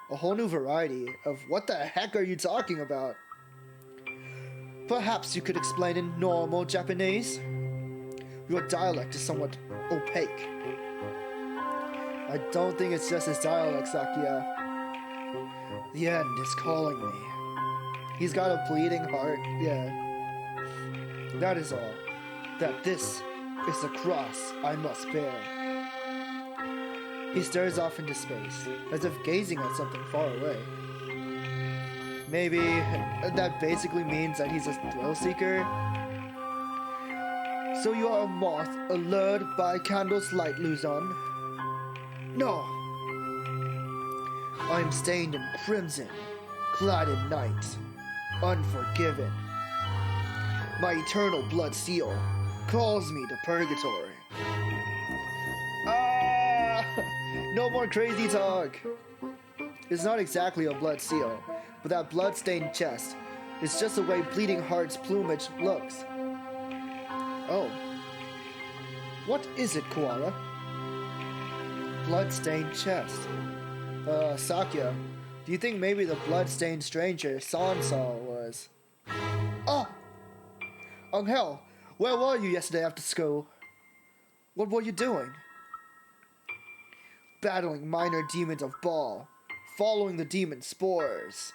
A whole new variety of what the heck are you talking about? Perhaps you could explain in normal Japanese? Your dialect is somewhat opaque. I don't think it's just his dialect, Sakuya. The end is calling me. He's got a bleeding heart, yeah. That is all. That this is the cross I must bear. He stares off into space, as if gazing at something far away. Maybe that basically means that he's a thrill seeker. So you are a moth allured by candle's light, Luzon? No. I am stained in crimson, clad in night, unforgiven. My eternal blood seal calls me to purgatory. No more crazy talk. It's not exactly a blood seal, but that blood-stained chest is just the way Bleeding Heart's plumage looks. Oh. What is it, Koala? Blood-stained chest. Sakuya, do you think maybe the blood-stained stranger Sansa was... Oh! Angel, where were you yesterday after school? What were you doing? Battling minor demons of Ball, following the demon spores.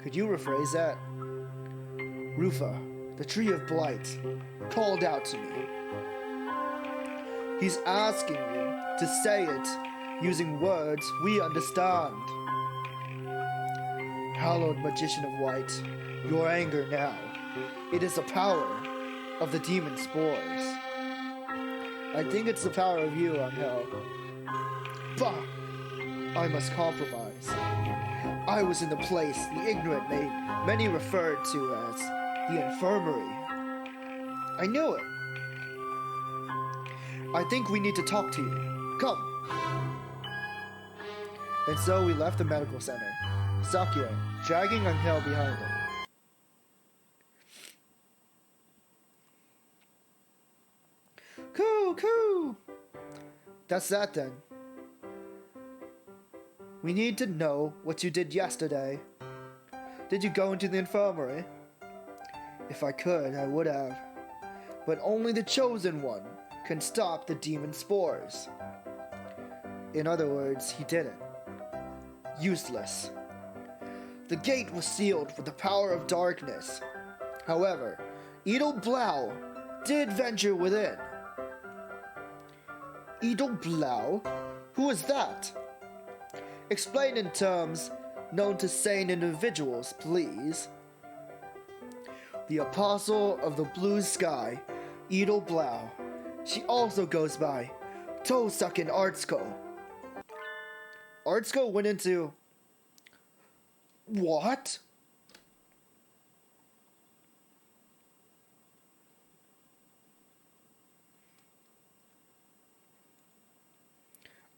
Could you rephrase that? Rufa, the tree of blight, called out to me. He's asking you to say it using words we understand. Hallowed magician of white, your anger now. It is the power of the demon spores. I think it's the power of you, Angel. Bah! I must compromise. I was in the place the ignorant many referred to as the infirmary. I knew it. I think we need to talk to you. Come. And so we left the medical center, Sakuya dragging Angel behind him. Cool. That's that then. We need to know what you did yesterday. Did you go into the infirmary? If I could, I would have. But only the chosen one can stop the demon spores. In other words, he didn't. Useless. The gate was sealed with the power of darkness. However, Edel Blau did venture within. Edel Blau? Who is that? Explain in terms known to sane individuals, please. The Apostle of the Blue Sky, Edel Blau. She also goes by Toe-sucking Artsko. Artsuko went into... What?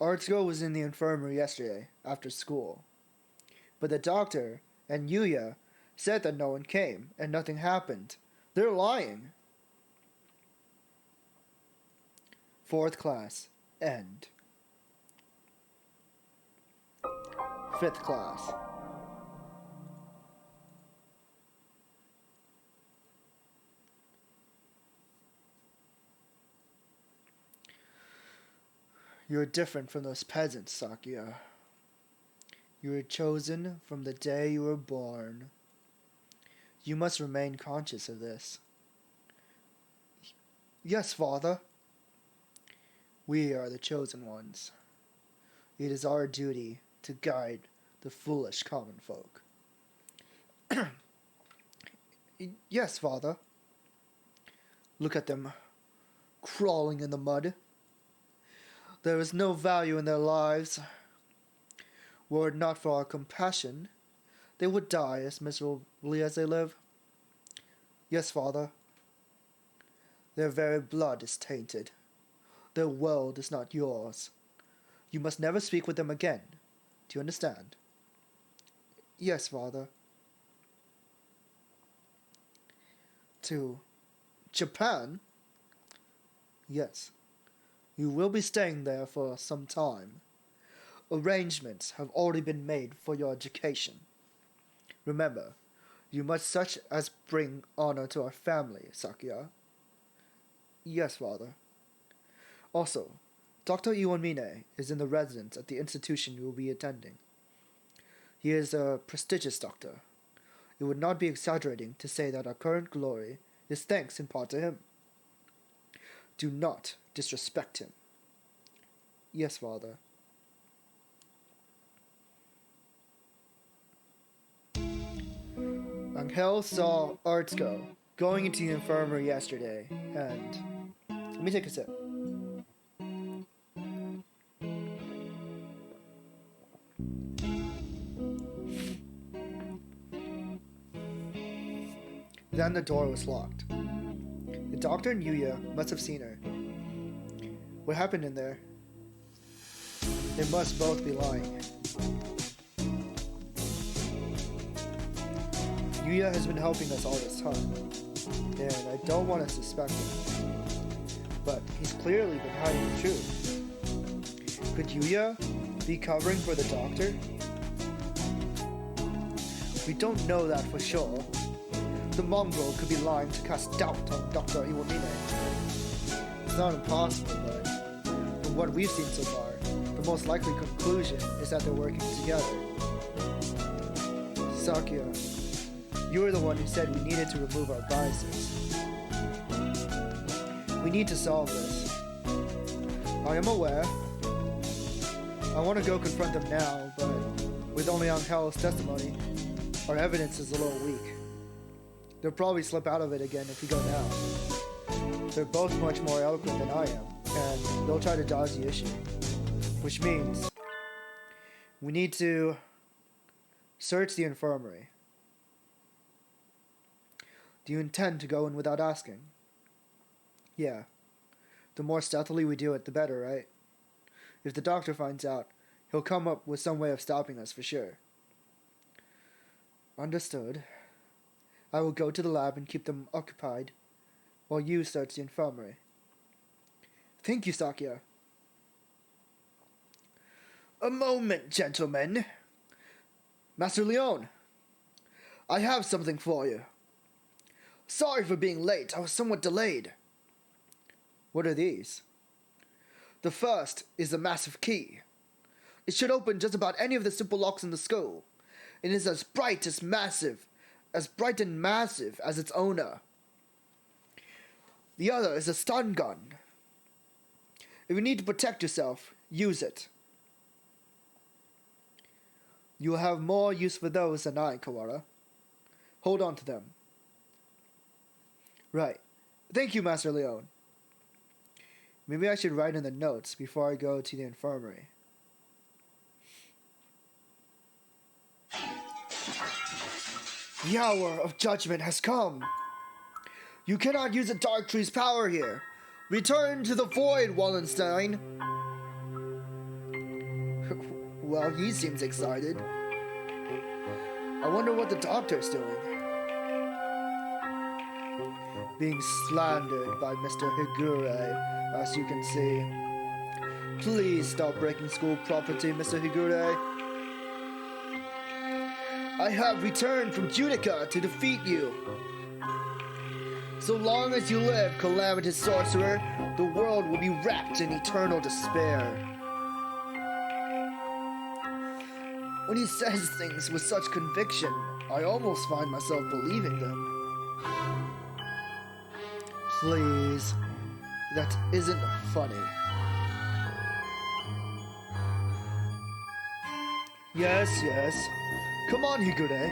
Artsuko was in the infirmary yesterday, after school. But the doctor and Yuya said that no one came and nothing happened. They're lying. 4th class. End. 5th class. You're different from those peasants, Sakuya. You were chosen from the day you were born. You must remain conscious of this. Yes, Father. We are the chosen ones. It is our duty to guide the foolish common folk. Yes, Father. Look at them, crawling in the mud. There is no value in their lives. Were it not for our compassion, they would die as miserably as they live. Yes, Father. Their very blood is tainted. Their world is not yours. You must never speak with them again. Do you understand? Yes, Father. To Japan? Yes. You will be staying there for some time. Arrangements have already been made for your education. Remember, you must such as bring honor to our family, Sakuya. Yes, Father. Also, Dr. Iwamine is in the residence at the institution you will be attending. He is a prestigious doctor. It would not be exaggerating to say that our current glory is thanks in part to him. Do not disrespect him. Yes, Father. Angel saw Artsuko going into the infirmary yesterday, and... Let me take a sip. Then the door was locked. The doctor and Yuya must have seen her. What happened in there? They must both be lying. Yuya has been helping us all this time, and I don't want to suspect him. But he's clearly been hiding the truth. Could Yuya be covering for the doctor? We don't know that for sure. The mongrel could be lying to cast doubt on Dr. Iwamine. It's not impossible, but from what we've seen so far, the most likely conclusion is that they're working together. Sakuya, you were the one who said we needed to remove our biases. We need to solve this. I am aware. I want to go confront them now, but with only Angel's testimony, our evidence is a little weak. They'll probably slip out of it again if we go now. They're both much more eloquent than I am, and they'll try to dodge the issue. Which means we need to search the infirmary. Do you intend to go in without asking? Yeah. The more stealthily we do it, the better, right? If the doctor finds out, he'll come up with some way of stopping us for sure. Understood. I will go to the lab and keep them occupied, while you search the infirmary. Thank you, Sakuya. A moment, gentlemen. Master Leon, I have something for you. Sorry for being late, I was somewhat delayed. What are these? The first is a massive key. It should open just about any of the simple locks in the school. It is as bright and massive as its owner. The other is a stun gun. If you need to protect yourself, use it. You will have more use for those than I, Kawara. Hold on to them. Right. Thank you, Master Leon. Maybe I should write in the notes before I go to the infirmary. The hour of judgment has come. You cannot use the Dark Tree's power here. Return to the void, Wallenstein. Well, he seems excited. I wonder what the doctor's doing. Being slandered by Mr. Higure, as you can see. Please stop breaking school property, Mr. Higure. I have returned from Judica to defeat you. So long as you live, calamitous sorcerer, the world will be wrapped in eternal despair. When he says things with such conviction, I almost find myself believing them. Please, that isn't funny. Yes. Come on, Higure.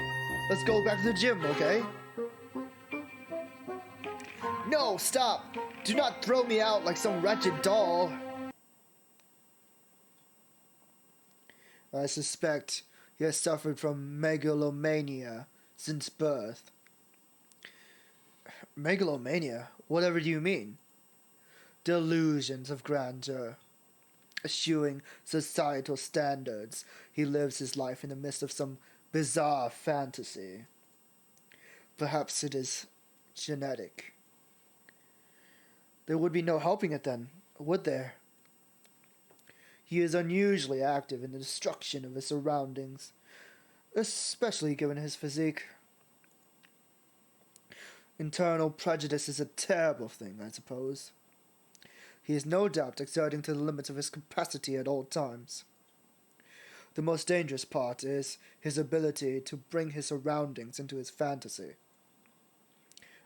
Let's go back to the gym, okay? No, stop! Do not throw me out like some wretched doll. I suspect he has suffered from megalomania since birth. Megalomania? Whatever do you mean? Delusions of grandeur. Eschewing societal standards, he lives his life in the midst of some bizarre fantasy. Perhaps it is genetic. There would be no helping it then, would there? He is unusually active in the destruction of his surroundings, especially given his physique. Internal prejudice is a terrible thing, I suppose. He is no doubt exerting to the limits of his capacity at all times. The most dangerous part is his ability to bring his surroundings into his fantasy.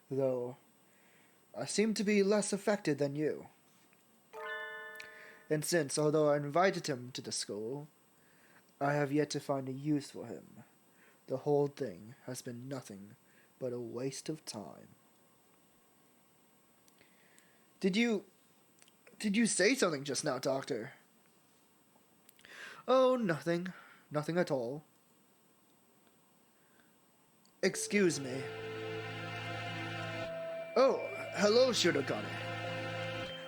Though, I seem to be less affected than you. And since, although I invited him to the school, I have yet to find a use for him, the whole thing has been nothing but a waste of time. Did you say something just now, Doctor? Oh, nothing. Nothing at all. Excuse me. Oh, hello, Shirogane.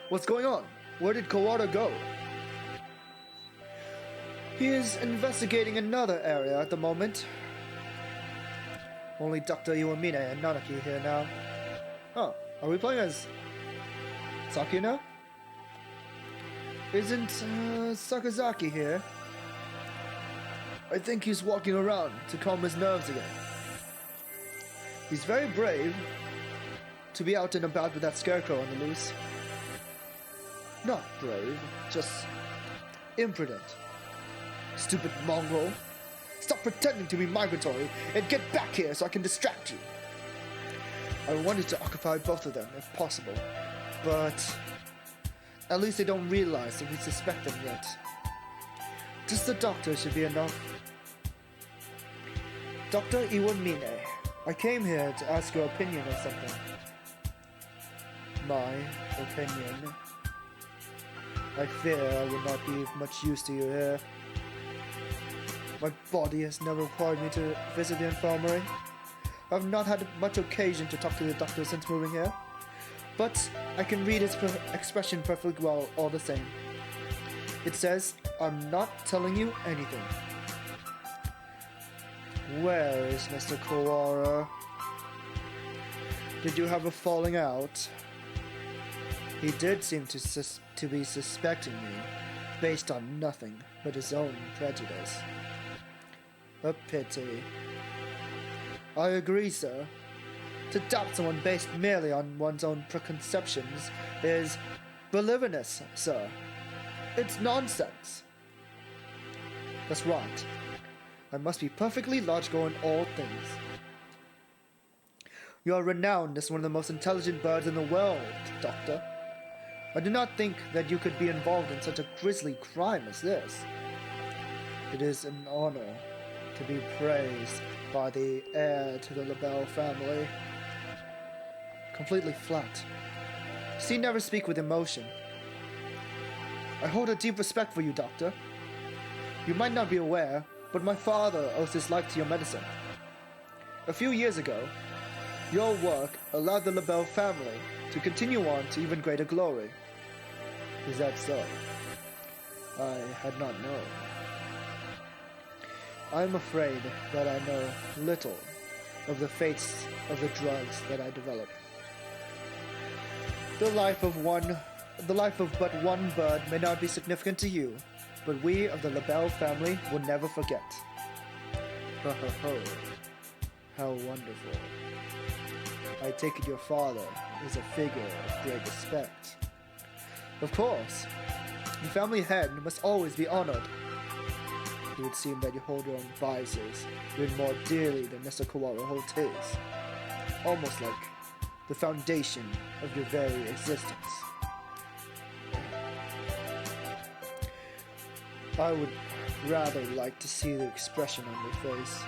What's going on? Where did Kawada go? He is investigating another area at the moment. Only Dr. Iwamine and Nanaki here now. Huh, are we playing as Sakina? Isn't Sakazaki here? I think he's walking around to calm his nerves again. He's very brave to be out and about with that scarecrow on the loose. Not brave, just imprudent. Stupid mongrel. Stop pretending to be migratory and get back here so I can distract you. I wanted to occupy both of them if possible, but at least they don't realize that we suspect them yet. Just the doctor should be enough. Dr. Iwamine, I came here to ask your opinion on something. My opinion? I fear I will not be of much use to you here. My body has never required me to visit the infirmary. I've not had much occasion to talk to the doctor since moving here, but I can read his expression perfectly well all the same. It says, I'm not telling you anything. Where is Mr. Kawara? Did you have a falling out? He did seem to be suspecting me, based on nothing but his own prejudice. A pity. I agree, sir. To doubt someone based merely on one's own preconceptions is belligerence, sir. It's nonsense. That's right. I must be perfectly logical in all things. You are renowned as one of the most intelligent birds in the world, Doctor. I do not think that you could be involved in such a grisly crime as this. It is an honor to be praised by the heir to the LaBelle family. Completely flat. See, never speak with emotion. I hold a deep respect for you, Doctor. You might not be aware, but my father owes his life to your medicine. A few years ago, your work allowed the LaBelle family to continue on to even greater glory. Is that so? I had not known. I'm afraid that I know little of the fates of the drugs that I developed. The life of but one bird may not be significant to you, but we of the LaBelle family will never forget. Ho ho ho. How wonderful. I take it your father is a figure of great respect. Of course. The family head must always be honored. It would seem that you hold your own vices even more dearly than Mr. Kawara holds his. Almost like the foundation of your very existence. I would rather like to see the expression on your face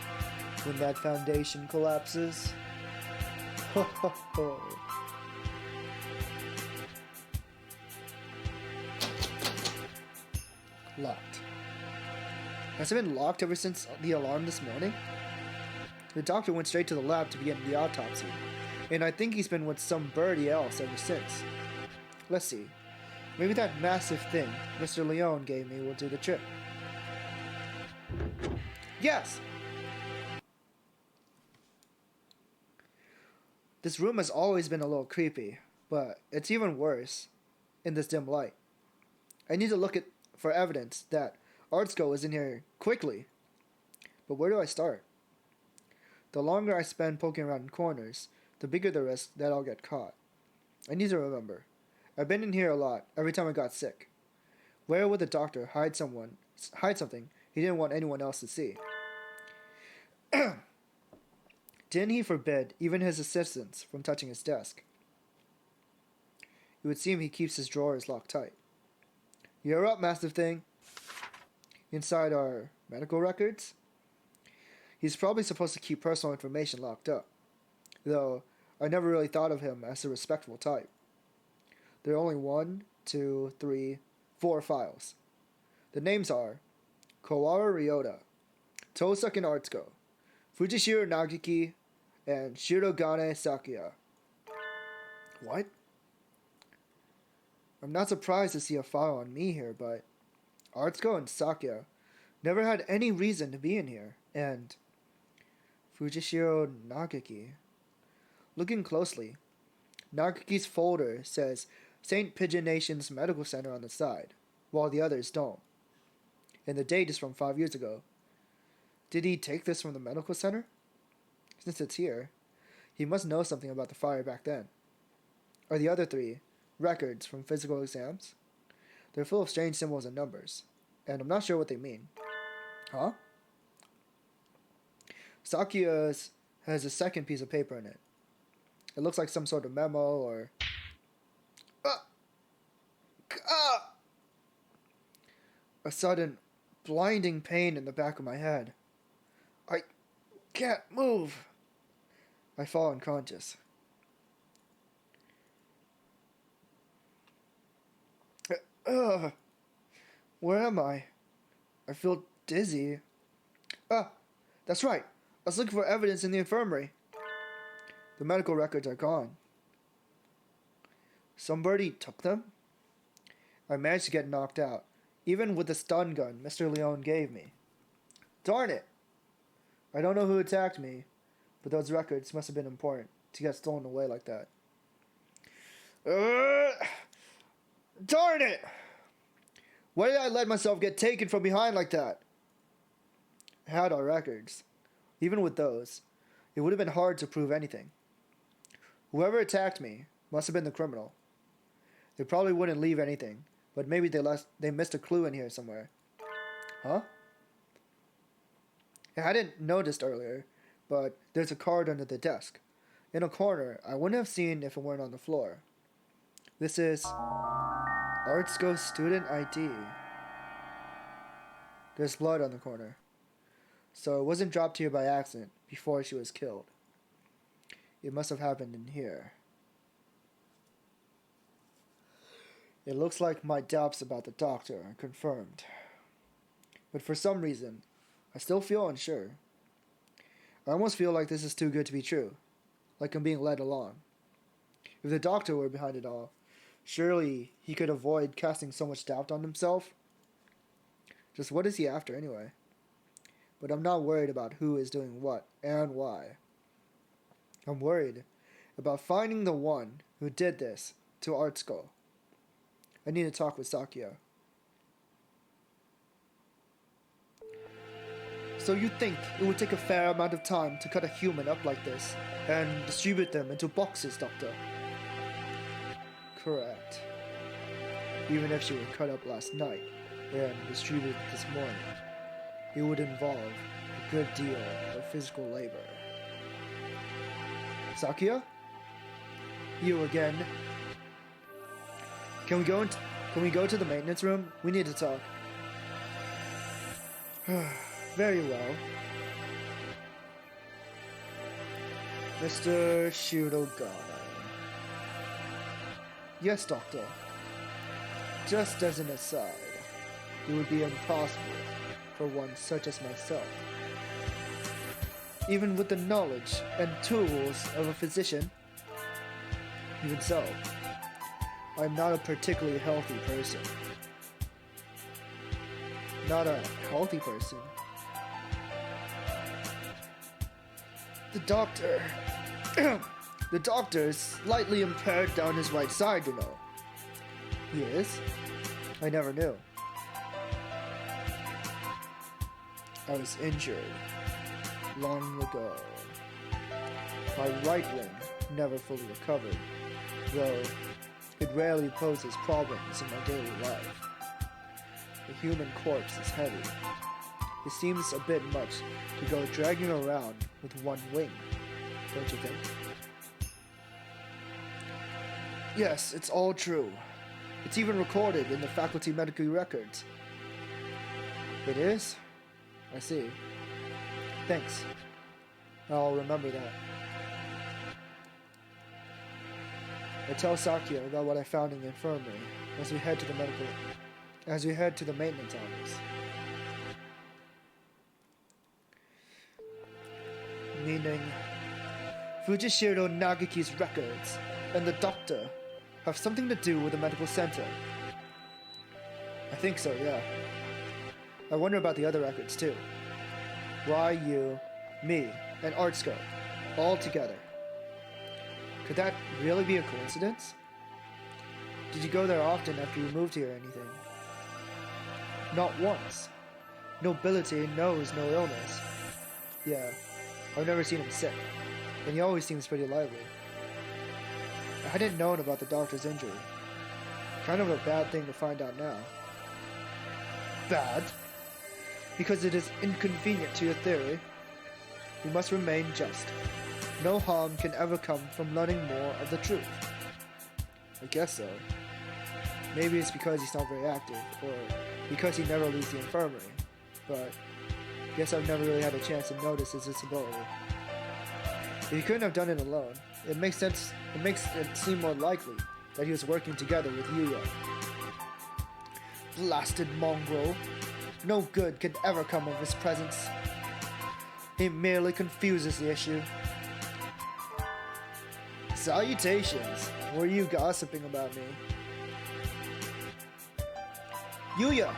when that foundation collapses. Ho ho ho. Locked. Has it been locked ever since the alarm this morning? The doctor went straight to the lab to begin the autopsy, and I think he's been with some birdie else ever since. Let's see. Maybe that massive thing Mr. Leone gave me will do the trick. Yes! This room has always been a little creepy, but it's even worse in this dim light. I need to look for evidence that Artsko is in here quickly. But where do I start? The longer I spend poking around in corners, the bigger the risk that I'll get caught. I need to remember. I've been in here a lot every time I got sick. Where would the doctor hide something he didn't want anyone else to see? Didn't he forbid even his assistants from touching his desk? It would seem he keeps his drawers locked tight. You're up, massive thing. Inside our medical records? He's probably supposed to keep personal information locked up, though I never really thought of him as a respectful type. There are only 1, 2, 3, 4 files. The names are Kawara Ryota, Tosakin Artsuko, Fujishiro Nagiki, and Shirogane Sakuya. What? I'm not surprised to see a file on me here, but Artsuko and Sakuya never had any reason to be in here, and Fujishiro Nagiki. Looking closely, Nagiki's folder says St. Pigeon Nation's Medical Center on the side, while the others don't. And the date is from 5 years ago. Did he take this from the medical center? Since it's here, he must know something about the fire back then. Are the other 3 records from physical exams? They're full of strange symbols and numbers, and I'm not sure what they mean. Huh? Sakuya's has a second piece of paper in it. It looks like some sort of memo or... A sudden, blinding pain in the back of my head. I can't move. I fall unconscious. Where am I? I feel dizzy. That's right. I was looking for evidence in the infirmary. The medical records are gone. Somebody took them? I managed to get knocked out, even with the stun gun Mr. Leone gave me. Darn it! I don't know who attacked me, but those records must have been important to get stolen away like that. Darn it! Why did I let myself get taken from behind like that? I had our records. Even with those, it would have been hard to prove anything. Whoever attacked me must have been the criminal. They probably wouldn't leave anything, but maybe they missed a clue in here somewhere. Huh? I hadn't noticed earlier, but there's a card under the desk. In a corner, I wouldn't have seen if it weren't on the floor. This is Artsuko student ID. There's blood on the corner. So it wasn't dropped here by accident before she was killed. It must have happened in here. It looks like my doubts about the doctor are confirmed. But for some reason, I still feel unsure. I almost feel like this is too good to be true. Like I'm being led along. If the doctor were behind it all, surely he could avoid casting so much doubt on himself. Just what is he after anyway? But I'm not worried about who is doing what and why. I'm worried about finding the one who did this to Art Skull. I need to talk with Sakuya. So you think it would take a fair amount of time to cut a human up like this and distribute them into boxes, Doctor? Correct. Even if she were cut up last night and distributed this morning, it would involve a good deal of physical labor. Sakuya? You again? Can we go to the maintenance room? We need to talk. Very well. Mr. Shirogane. Yes, Doctor. Just as an aside, it would be impossible for one such as myself, even with the knowledge and tools of a physician. Even so, I'm not a particularly healthy person. Not a healthy person. The doctor is slightly impaired down his right side, you know. He is? I never knew. I was injured long ago. My right wing never fully recovered, though it rarely poses problems in my daily life. The human corpse is heavy. It seems a bit much to go dragging around with one wing, don't you think? Yes, it's all true. It's even recorded in the faculty medical records. It is? I see. Thanks. I'll remember that. I tell Sakuya about what I found in the infirmary as we head to the maintenance office. Meaning, Fujishiro Nagaki's records and the doctor have something to do with the medical center. I think so, yeah. I wonder about the other records too. Why you, me, and Artsko, all together. Could that really be a coincidence? Did you go there often after you moved here or anything? Not once. Nobility knows no illness. Yeah, I've never seen him sick, and he always seems pretty lively. I hadn't known about the doctor's injury. Kind of a bad thing to find out now. Bad? Because it is inconvenient to your theory. You must remain just. No harm can ever come from learning more of the truth. I guess so. Maybe it's because he's not very active, or because he never leaves the infirmary. But I guess I've never really had a chance to notice his disability. If he couldn't have done it alone, it makes it seem more likely that he was working together with Yuya. Blasted mongrel. No good can ever come of his presence. He merely confuses the issue. Salutations. Were you gossiping about me? Yuya!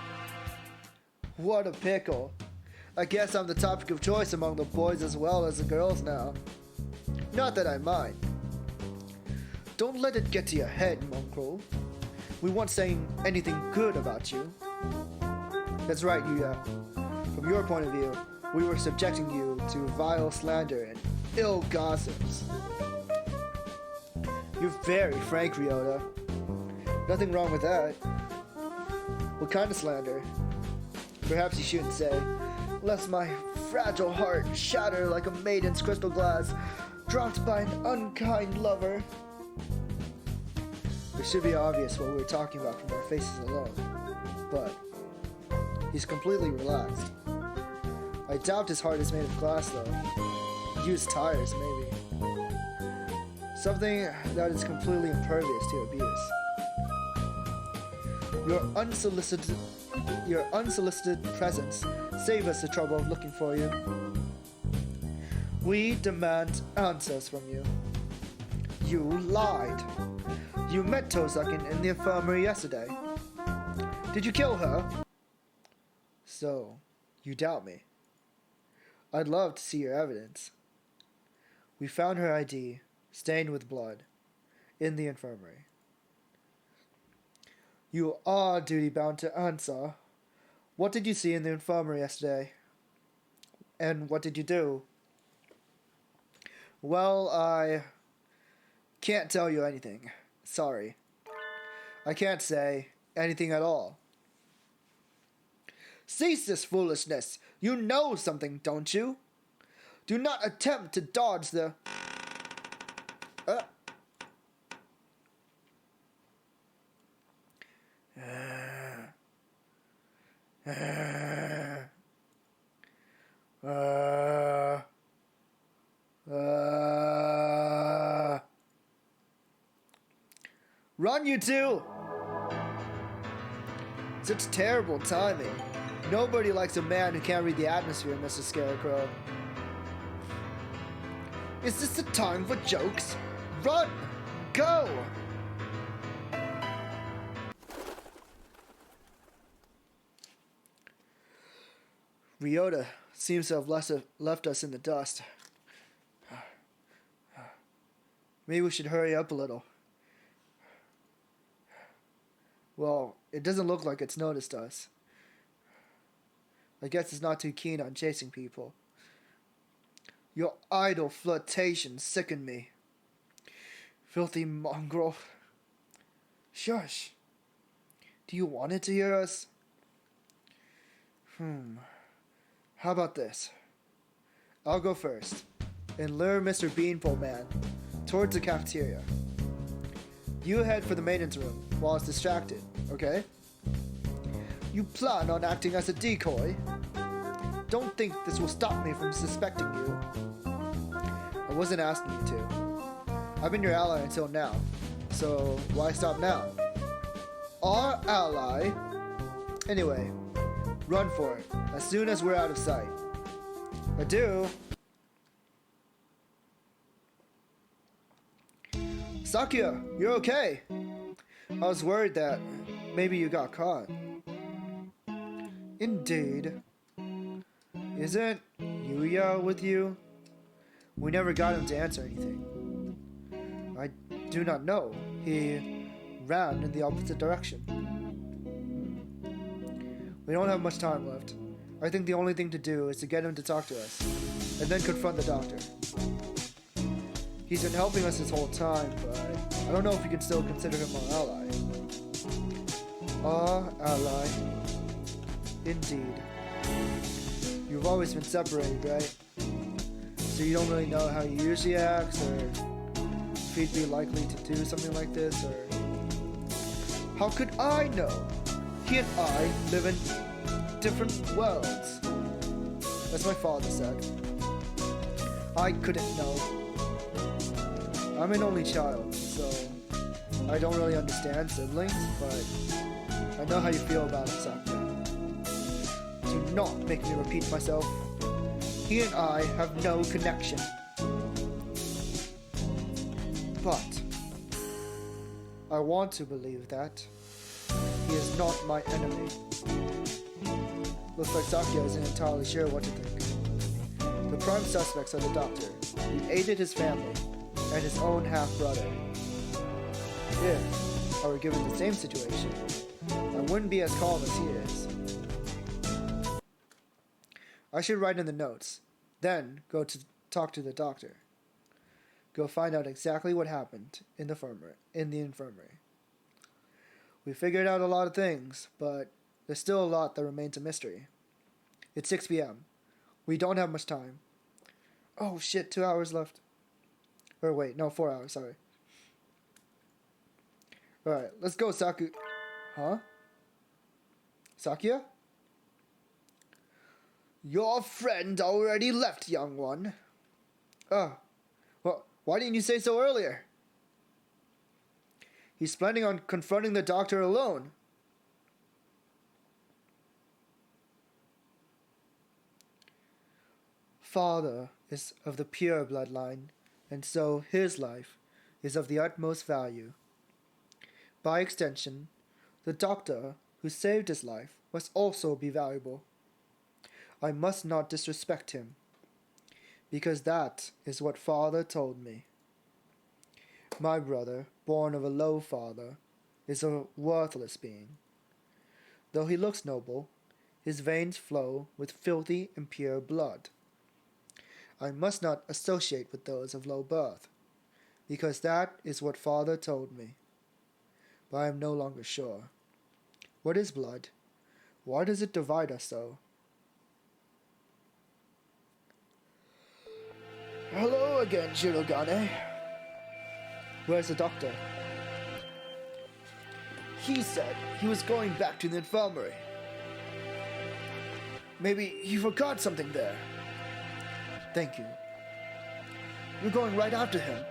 What a pickle. I guess I'm the topic of choice among the boys as well as the girls now. Not that I mind. Don't let it get to your head, mongrel. We weren't saying anything good about you. That's right, Yuya. From your point of view, we were subjecting you to vile slander and ill gossips. You're very frank, Ryota. Nothing wrong with that. What kind of slander? Perhaps you shouldn't say, lest my fragile heart shatter like a maiden's crystal glass dropped by an unkind lover. It should be obvious what we were talking about from our faces alone, but he's completely relaxed. I doubt his heart is made of glass, though. Used tires, maybe. Something that is completely impervious to abuse. Your unsolicited presence save us the trouble of looking for you. We demand answers from you. You lied. You met Tozakin in the infirmary yesterday. Did you kill her? So, you doubt me. I'd love to see your evidence. We found her ID, stained with blood, in the infirmary. You are duty-bound to answer. What did you see in the infirmary yesterday? And what did you do? Well, I can't tell you anything. Sorry. I can't say anything at all. Cease this foolishness. You know something, don't you? Do not attempt to dodge the... Run, you two! Such terrible timing. Nobody likes a man who can't read the atmosphere, Mr. Scarecrow. Is this the time for jokes? Run! Go! Ryota seems to have left us in the dust. Maybe we should hurry up a little. Well, it doesn't look like it's noticed us. I guess it's not too keen on chasing people. Your idle flirtation sickened me. Filthy mongrel. Shush. Do you want it to hear us? How about this? I'll go first and lure Mr. Beanpole Man towards the cafeteria. You head for the maintenance room while it's distracted, okay? You plan on acting as a decoy? Don't think this will stop me from suspecting you. I wasn't asking you to. I've been your ally until now, so why stop now? Our ally? Anyway, run for it as soon as we're out of sight. Adieu. Sakuya, you're okay. I was worried that maybe you got caught. Indeed. Isn't Yuya with you? We never got him to answer anything. I do not know. He ran in the opposite direction. We don't have much time left. I think the only thing to do is to get him to talk to us, and then confront the doctor. He's been helping us this whole time, but I don't know if we can still consider him our ally. Our ally. Indeed. You've always been separated, right? So you don't really know how he usually acts, or if he'd be likely to do something like this, or... How could I know? He and I live in different worlds. As my father said. I couldn't know. I'm an only child, so I don't really understand siblings, but I know how you feel about it, Sakuya. Do not make me repeat myself. He and I have no connection. But I want to believe that he is not my enemy. Looks like Sakuya isn't entirely sure what to think. The prime suspects are the doctor, who aided his family, and his own half-brother. If I were given the same situation, I wouldn't be as calm as he is. I should write in the notes, then go to talk to the doctor. Go find out exactly what happened in the infirmary. We figured out a lot of things, but there's still a lot that remains a mystery. It's 6 p.m. We don't have much time. Oh shit, 2 hours left. Or wait, no, 4 hours, sorry. Alright, let's go, Saku. Huh? Sakuya? Your friend already left, young one. Oh. Well, why didn't you say so earlier? He's planning on confronting the doctor alone. Father is of the pure bloodline, and so his life is of the utmost value. By extension, the doctor who saved his life must also be valuable. I must not disrespect him, because that is what father told me. My brother, born of a low father, is a worthless being. Though he looks noble, his veins flow with filthy, impure blood. I must not associate with those of low birth, because that is what father told me. But I am no longer sure. What is blood? Why does it divide us so? Hello again, Shirogane. Where's the doctor? He said he was going back to the infirmary. Maybe he forgot something there. Thank you. You're going right after him.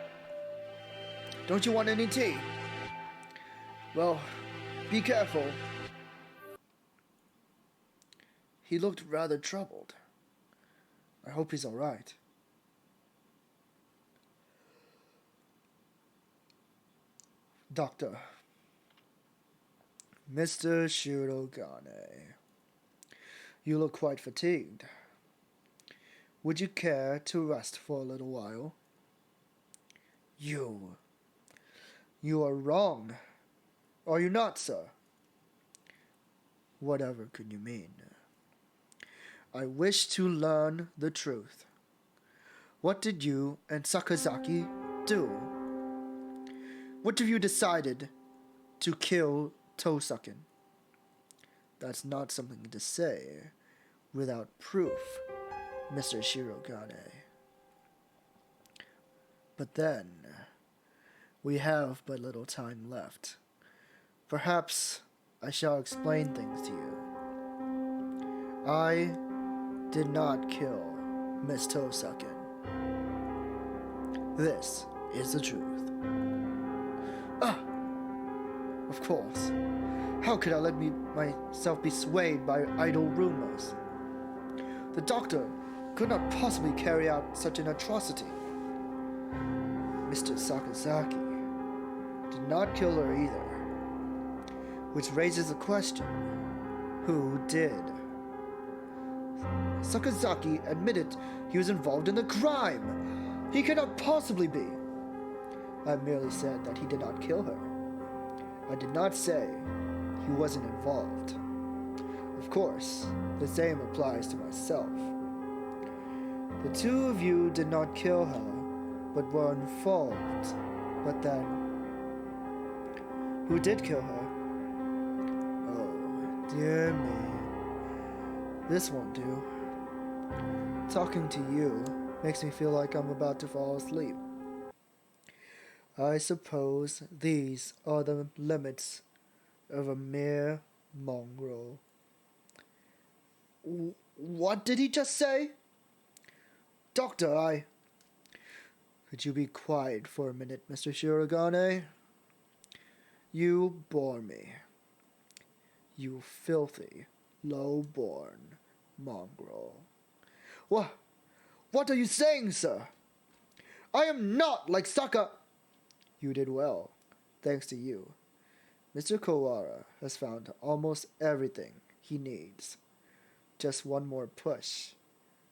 Don't you want any tea? Well, be careful. He looked rather troubled. I hope he's all right. Doctor. Mr. Shirogane. You look quite fatigued. Would you care to rest for a little while? You are wrong. Are you not, sir? Whatever could you mean? I wish to learn the truth. What did you and Sakazaki do? What have you decided to kill Tosakin? That's not something to say without proof, Mr. Shirogane. But then, we have but little time left. Perhaps I shall explain things to you. I did not kill Miss Tosakin. This is the truth. Of course. How could I let myself be swayed by idle rumors? The doctor could not possibly carry out such an atrocity. Mr. Sakazaki did not kill her either. Which raises the question, who did? Sakazaki admitted he was involved in the crime. He cannot possibly be. I merely said that he did not kill her. I did not say he wasn't involved. Of course, the same applies to myself. The two of you did not kill her, but were involved. But then, who did kill her? Oh, dear me. This won't do. Talking to you makes me feel like I'm about to fall asleep. I suppose these are the limits of a mere mongrel. What did he just say? Doctor, Could you be quiet for a minute, Mr. Shirogane? You bore me. You filthy, low-born mongrel. What are you saying, sir? I am not like Saka. You did well, thanks to you. Mr. Kawara has found almost everything he needs. Just one more push,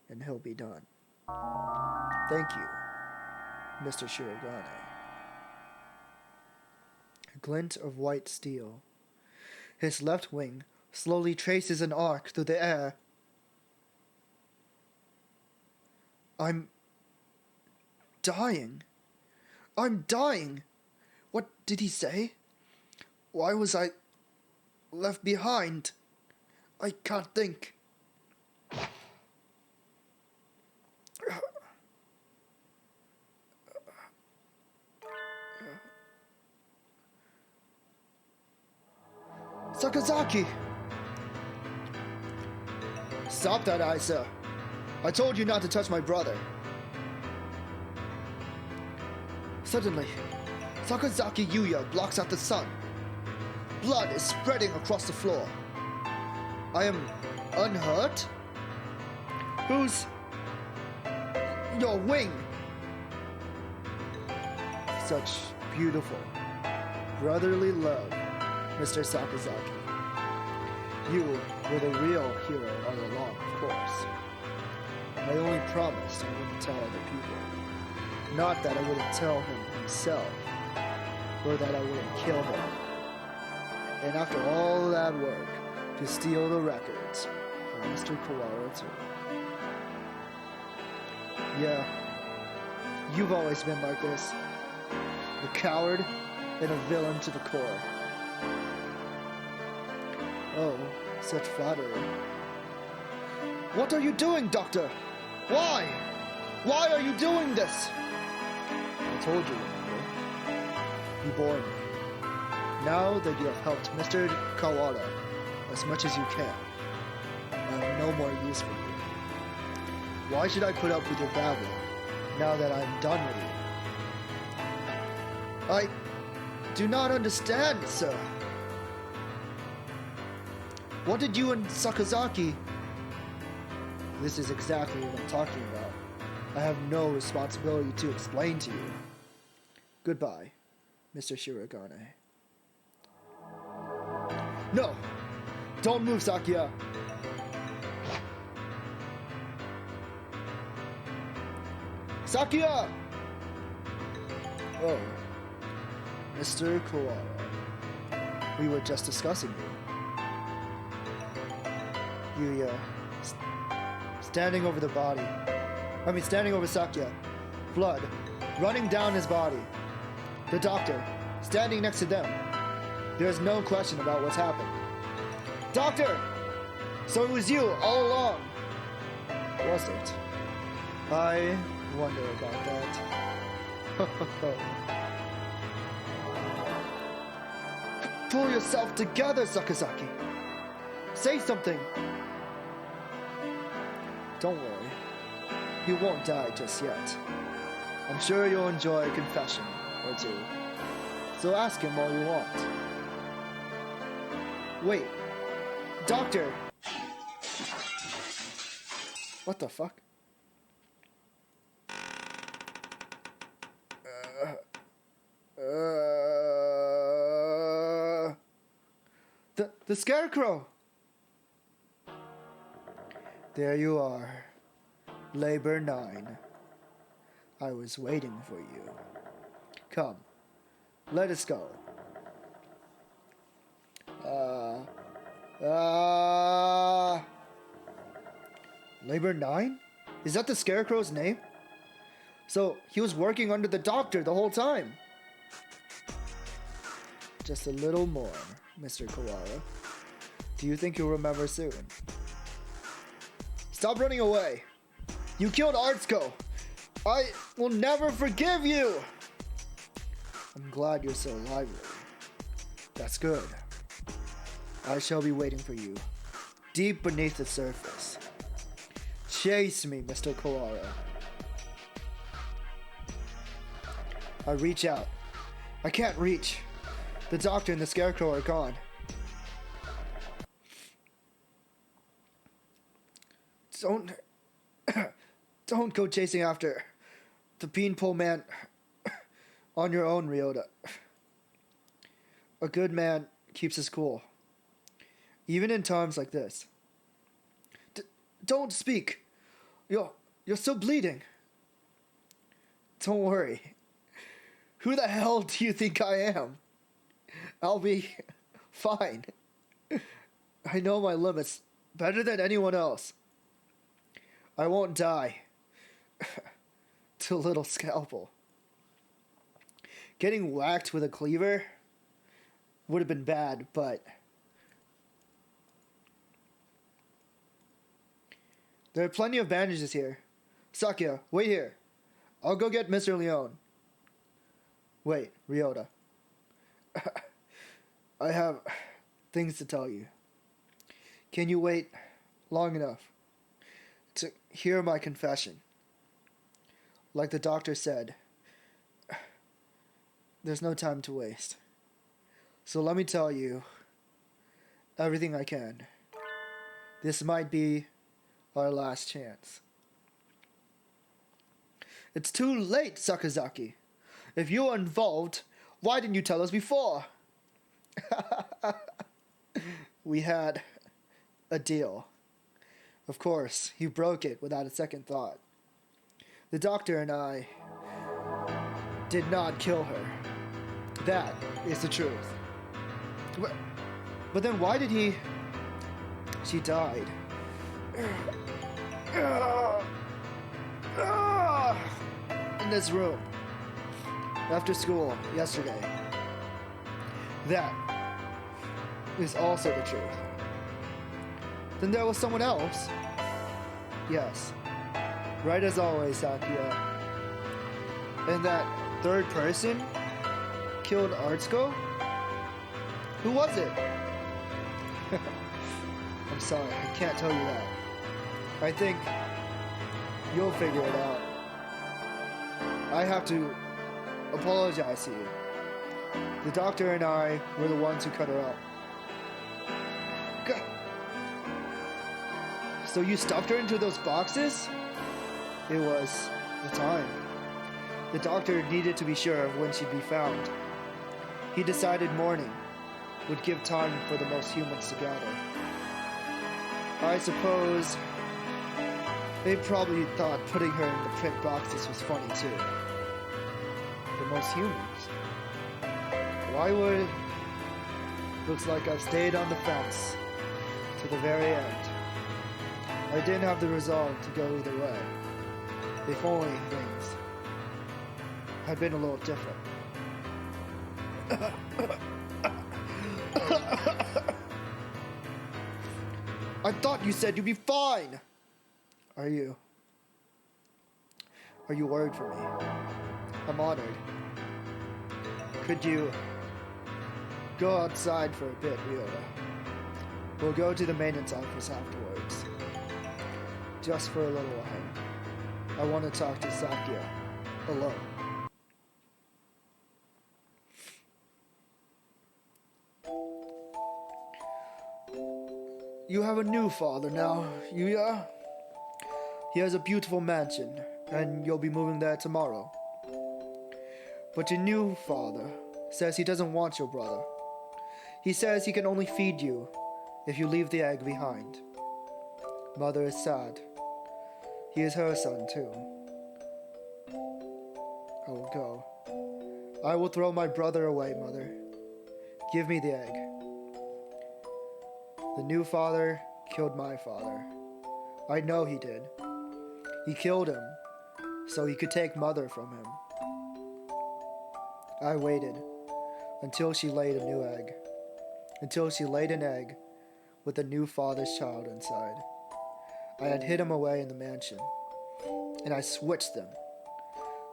and he'll be done. Thank you, Mr. Shirogane. A glint of white steel. His left wing slowly traces an arc through the air. I'm dying. I'm dying. What did he say? Why was I left behind? I can't think. Sakazaki! Stop that, Isa. I told you not to touch my brother. Suddenly, Sakazaki Yuya blocks out the sun. Blood is spreading across the floor. I am unhurt? your wing! Such beautiful, brotherly love, Mr. Sakazaki. You were the real hero all along, of course. I only promised I wouldn't tell other people. Not that I wouldn't tell him himself, or that I wouldn't kill him. And after all that work, to steal the records from Mr. Kawara too. Yeah, you've always been like this. A coward and a villain to the core. Oh, such flattery. What are you doing, Doctor? Why? Why are you doing this? I told you, remember? You bore me. Now that you have helped Mr. Kawara as much as you can, I have no more use for you. Why should I put up with your babbling now that I'm done with you? I do not understand, sir. What did you and Sakazaki... This is exactly what I'm talking about. I have no responsibility to explain to you. Goodbye, Mr. Shirogane. No! Don't move, Sakia! Sakia! Oh. Mr. Kawara. We were just discussing you. Yuya. Standing over the body. Standing over Sakya. Blood running down his body. The doctor standing next to them. There's no question about what's happened. Doctor! So it was you all along. Was it? I wonder about that. Pull yourself together, Sakazaki. Say something. Don't worry. You won't die just yet. I'm sure you'll enjoy a confession or two. So ask him all you want. Wait. Doctor! What the fuck? The Scarecrow! There you are. Labor 9. I was waiting for you. Come, let us go. Labor 9? Is that the Scarecrow's name? So, he was working under the doctor the whole time. Just a little more, Mr. Kawara. Do you think you'll remember soon? Stop running away. You killed Artsuko. I will never forgive you. I'm glad you're so lively. That's good. I shall be waiting for you, deep beneath the surface. Chase me, Mr. Kawara. I reach out. I can't reach. The doctor and the Scarecrow are gone. Don't go chasing after the beanpole man on your own, Ryota. A good man keeps his cool, even in times like this. Don't speak. You're still bleeding. Don't worry. Who the hell do you think I am? I'll be fine. I know my limits better than anyone else. I won't die. To a little scalpel. Getting whacked with a cleaver would have been bad, but there are plenty of bandages here. Sakya, wait here. I'll go get Mr. Leone. Wait, Ryota. I have things to tell you. Can you wait long enough to hear my confession? Like the doctor said, there's no time to waste. So let me tell you everything I can. This might be our last chance. It's too late, Sakazaki. If you were involved, why didn't you tell us before? We had a deal. Of course, he broke it without a second thought. The doctor and I did not kill her. That is the truth. But then why did he... She died. In this room. After school, yesterday. That is also the truth. Then there was someone else. Yes. Right as always, Sakia. And that third person killed Artsuko? Who was it? I'm sorry, I can't tell you that. I think you'll figure it out. I have to apologize to you. The doctor and I were the ones who cut her up. God. So you stuffed her into those boxes? It was the time. The doctor needed to be sure of when she'd be found. He decided morning would give time for the most humans to gather. I suppose they probably thought putting her in the print boxes was funny too. The most humans. Why would... Looks like I've stayed on the fence to the very end. I didn't have the resolve to go either way. If only things had been a little different. I thought you said you'd be fine! Are you worried for me? I'm honored. Could you go outside for a bit, Ryota? We'll go to the maintenance office afterwards. Just for a little while. I want to talk to Sakia alone. You have a new father now, Yuya. He has a beautiful mansion, and you'll be moving there tomorrow. But your new father says he doesn't want your brother. He says he can only feed you if you leave the egg behind. Mother is sad. He is her son too. I will go. I will throw my brother away, Mother. Give me the egg. The new father killed my father. I know he did. He killed him so he could take Mother from him. I waited until she laid a new egg. Until she laid an egg with the new father's child inside. I had hid him away in the mansion, and I switched them,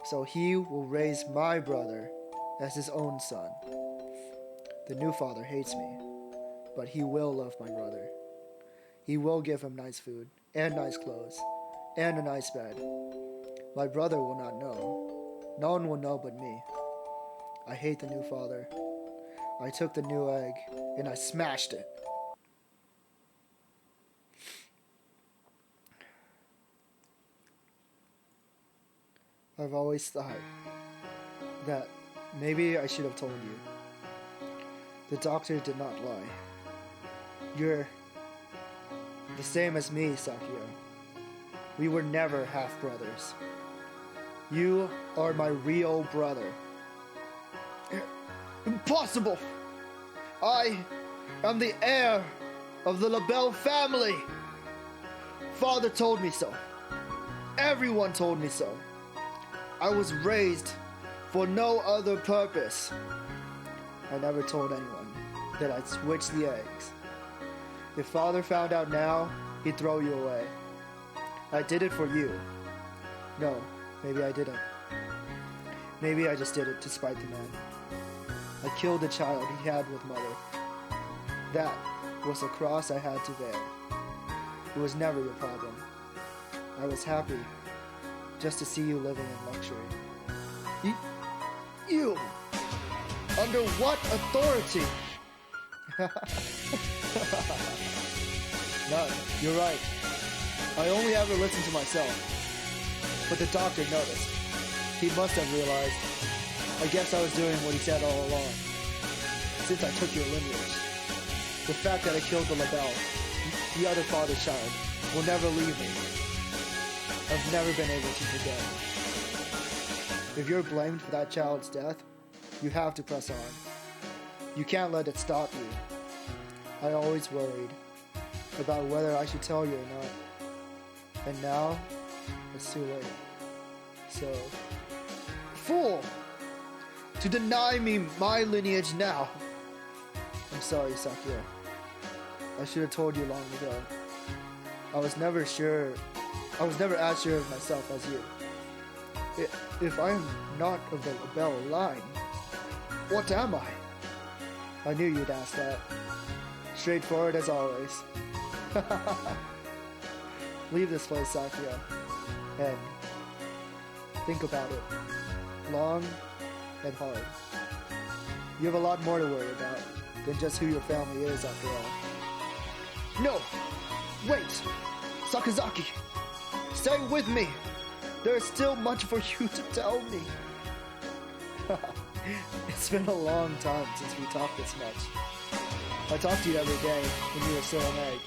so he will raise my brother as his own son. The new father hates me, but he will love my brother. He will give him nice food, and nice clothes, and a nice bed. My brother will not know. No one will know but me. I hate the new father. I took the new egg, and I smashed it. I've always thought that maybe I should have told you. The doctor did not lie. You're the same as me, Sakia. We were never half-brothers. You are my real brother. Impossible! I am the heir of the LaBelle family! Father told me so. Everyone told me so. I was raised for no other purpose. I never told anyone that I'd switch the eggs. If Father found out now, he'd throw you away. I did it for you. No, maybe I didn't. Maybe I just did it to spite the man. I killed the child he had with Mother. That was the cross I had to bear. It was never your problem. I was happy just to see you living in luxury. You! Under what authority? None. You're right. I only ever listened to myself. But the doctor noticed. He must have realized. I guess I was doing what he said all along. Since I took your lineage. The fact that I killed the Labelle, the other father's child, will never leave me. I've never been able to forget. If you're blamed for that child's death, you have to press on. You can't let it stop you. I always worried about whether I should tell you or not. And now, it's too late. So, fool! To deny me my lineage now! I'm sorry, Sakura. I should have told you long ago. I was never as sure of myself as you. If I am not of the Labelle line, what am I? I knew you'd ask that. Straightforward as always. Leave this place, Sakura, and think about it. Long and hard. You have a lot more to worry about than just who your family is, after all. No! Wait! Sakazaki! Stay with me! There is still much for you to tell me. It's been a long time since we talked this much. I talk to you every day when you were still an egg.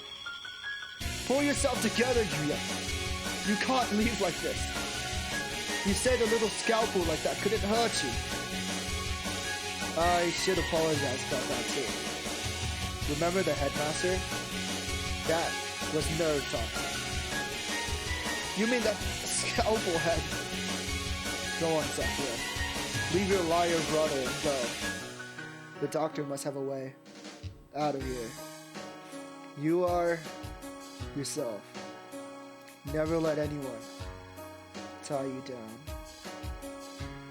Pull yourself together, Yuya! You can't leave like this. You said a little scalpel like that couldn't hurt you. I should apologize about that too. Remember the headmaster? That was nerd talk. You mean that scalpel head? Go on, Sakura. Leave your liar brother and go. The doctor must have a way out of here. You are yourself. Never let anyone tie you down.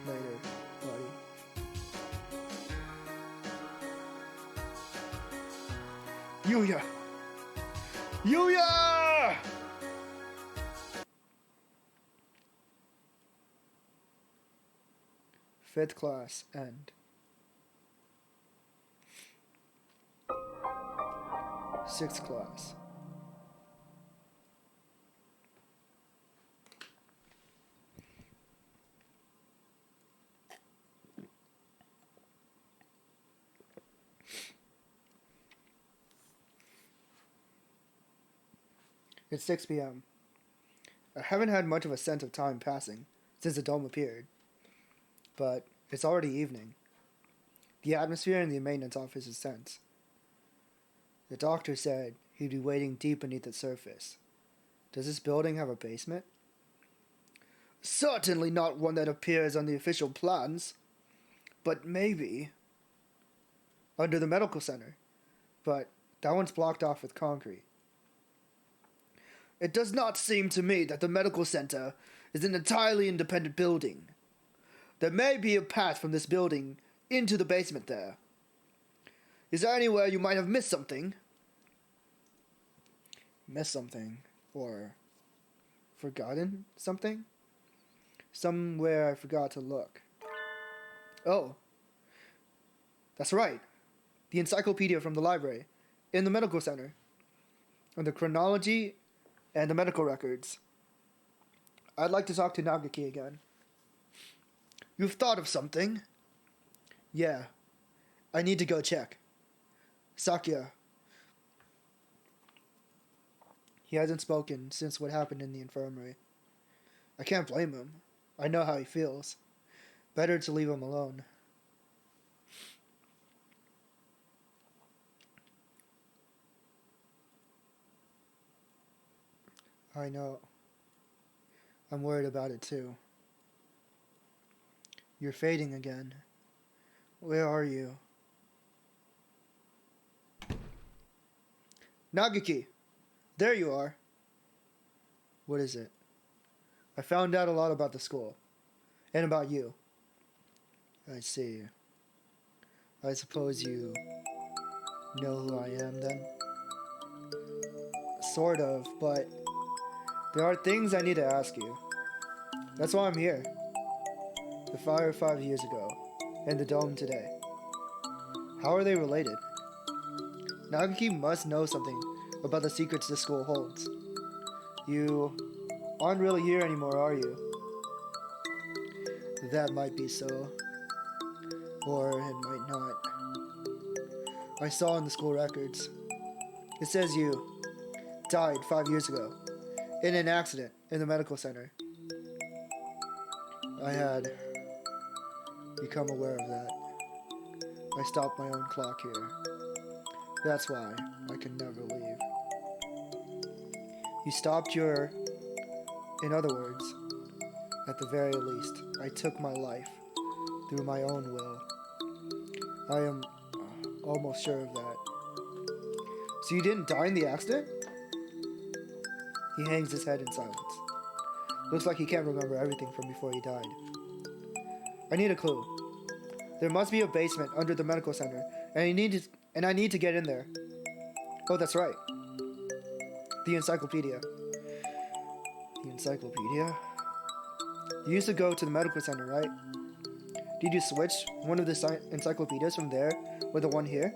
Later, buddy. Yuya! Yuya! Fifth class, end. Sixth class. It's 6 p.m. I haven't had much of a sense of time passing since the dome appeared, but it's already evening. The atmosphere in the maintenance office is tense. The doctor said he'd be waiting deep beneath the surface. Does this building have a basement? Certainly not one that appears on the official plans, but maybe under the medical center, but that one's blocked off with concrete. It does not seem to me that the medical center is an entirely independent building. There may be a path from this building into the basement there. Is there anywhere you might have missed something? Missed something? Or forgotten something? Somewhere I forgot to look. Oh. That's right. The encyclopedia from the library. In the medical center. And the chronology and the medical records. I'd like to talk to Nagaki again. You've thought of something? Yeah. I need to go check. Sakura. He hasn't spoken since what happened in the infirmary. I can't blame him. I know how he feels. Better to leave him alone. I know. I'm worried about it too. You're fading again. Where are you? Nagaki! There you are. What is it? I found out a lot about the school. And about you. I see. I suppose you know who I am then? Sort of, but there are things I need to ask you. That's why I'm here. The fire 5 years ago, and the dome today. How are they related? Nagaki must know something about the secrets the school holds. You aren't really here anymore, are you? That might be so. Or it might not. I saw in the school records. It says you died 5 years ago in an accident in the medical center. I had become aware of that. I stopped my own clock here. That's why I can never leave. You stopped your... In other words, at the very least, I took my life through my own will. I am almost sure of that. So you didn't die in the accident? He hangs his head in silence. Looks like he can't remember everything from before he died. I need a clue. There must be a basement under the medical center, and I need to get in there. Oh, that's right. The encyclopedia. The encyclopedia? You used to go to the medical center, right? Did you switch one of the encyclopedias from there with the one here?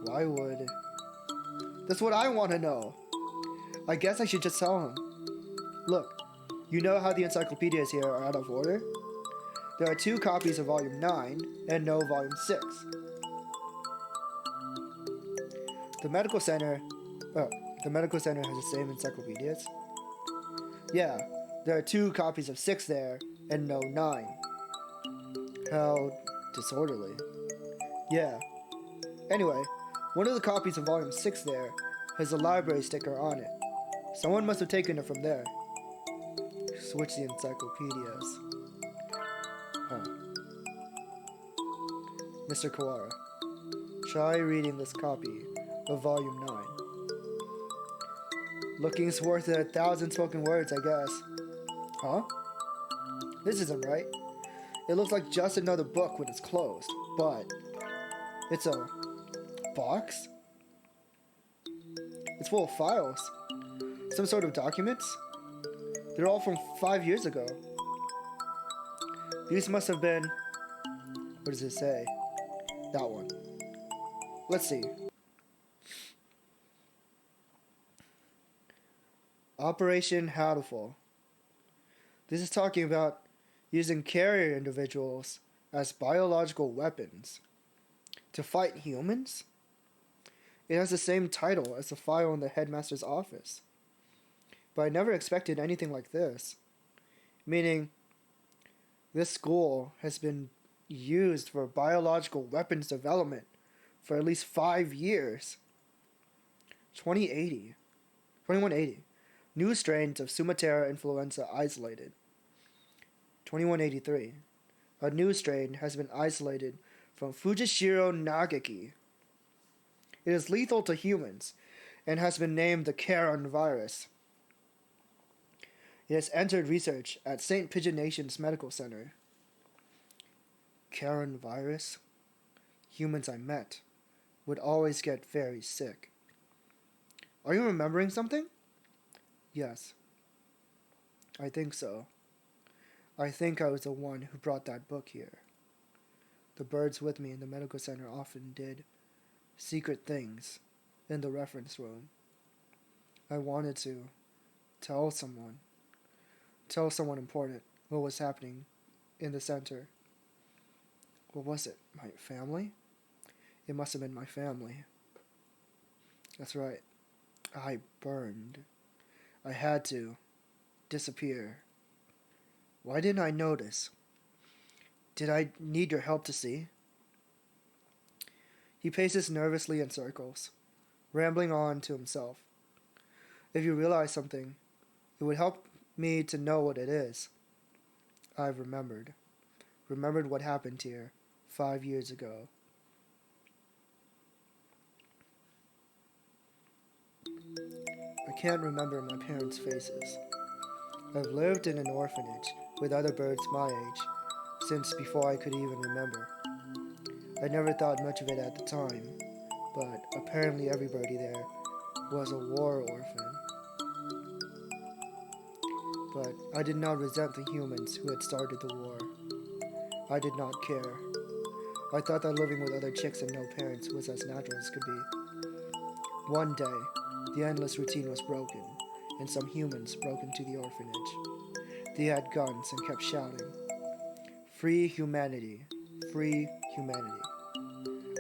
Why would... That's what I want to know. I guess I should just tell him. Look, you know how the encyclopedias here are out of order? There are 2 copies of Volume 9 and no Volume 6. The medical center has the same encyclopedias? Yeah, there are 2 copies of 6 there and no 9. How disorderly. Yeah. Anyway, one of the copies of Volume 6 there has a library sticker on it. Someone must have taken it from there. Switch the encyclopedias. Huh. Mr. Kawara, try reading this copy of Volume 9. Looking's worth 1,000 spoken words, I guess. Huh? This isn't right. It looks like just another book when it's closed, but it's a box? It's full of files. Some sort of documents? They're all from 5 years ago. These must have been... What does it say? That one. Let's see. Operation Hatoful. This is talking about using carrier individuals as biological weapons to fight humans? It has the same title as the file in the headmaster's office. But I never expected anything like this. Meaning, this school has been used for biological weapons development for at least 5 years. 2180. New strains of Sumatera influenza isolated. 2183. A new strain has been isolated from Fujishiro Nagaki. It is lethal to humans and has been named the Karen virus. It has entered research at St. Pigeonation's Medical Center. Karen virus? Humans I met would always get very sick. Are you remembering something? Yes. I think so. I think I was the one who brought that book here. The birds with me in the medical center often did secret things in the reference room. I wanted to tell someone important what was happening in the center. What was it? My family? It must have been my family. That's right. I burned. I had to disappear. Why didn't I notice? Did I need your help to see? He paces nervously in circles, rambling on to himself. If you realize something, it would help me to know what it is. I've remembered what happened here 5 years ago. I can't remember my parents' faces. I've lived in an orphanage with other birds my age since before I could even remember. I never thought much of it at the time, but apparently everybody there was a war orphan. But I did not resent the humans who had started the war. I did not care. I thought that living with other chicks and no parents was as natural as could be. One day, the endless routine was broken, and some humans broke into the orphanage. They had guns and kept shouting. Free humanity. Free humanity.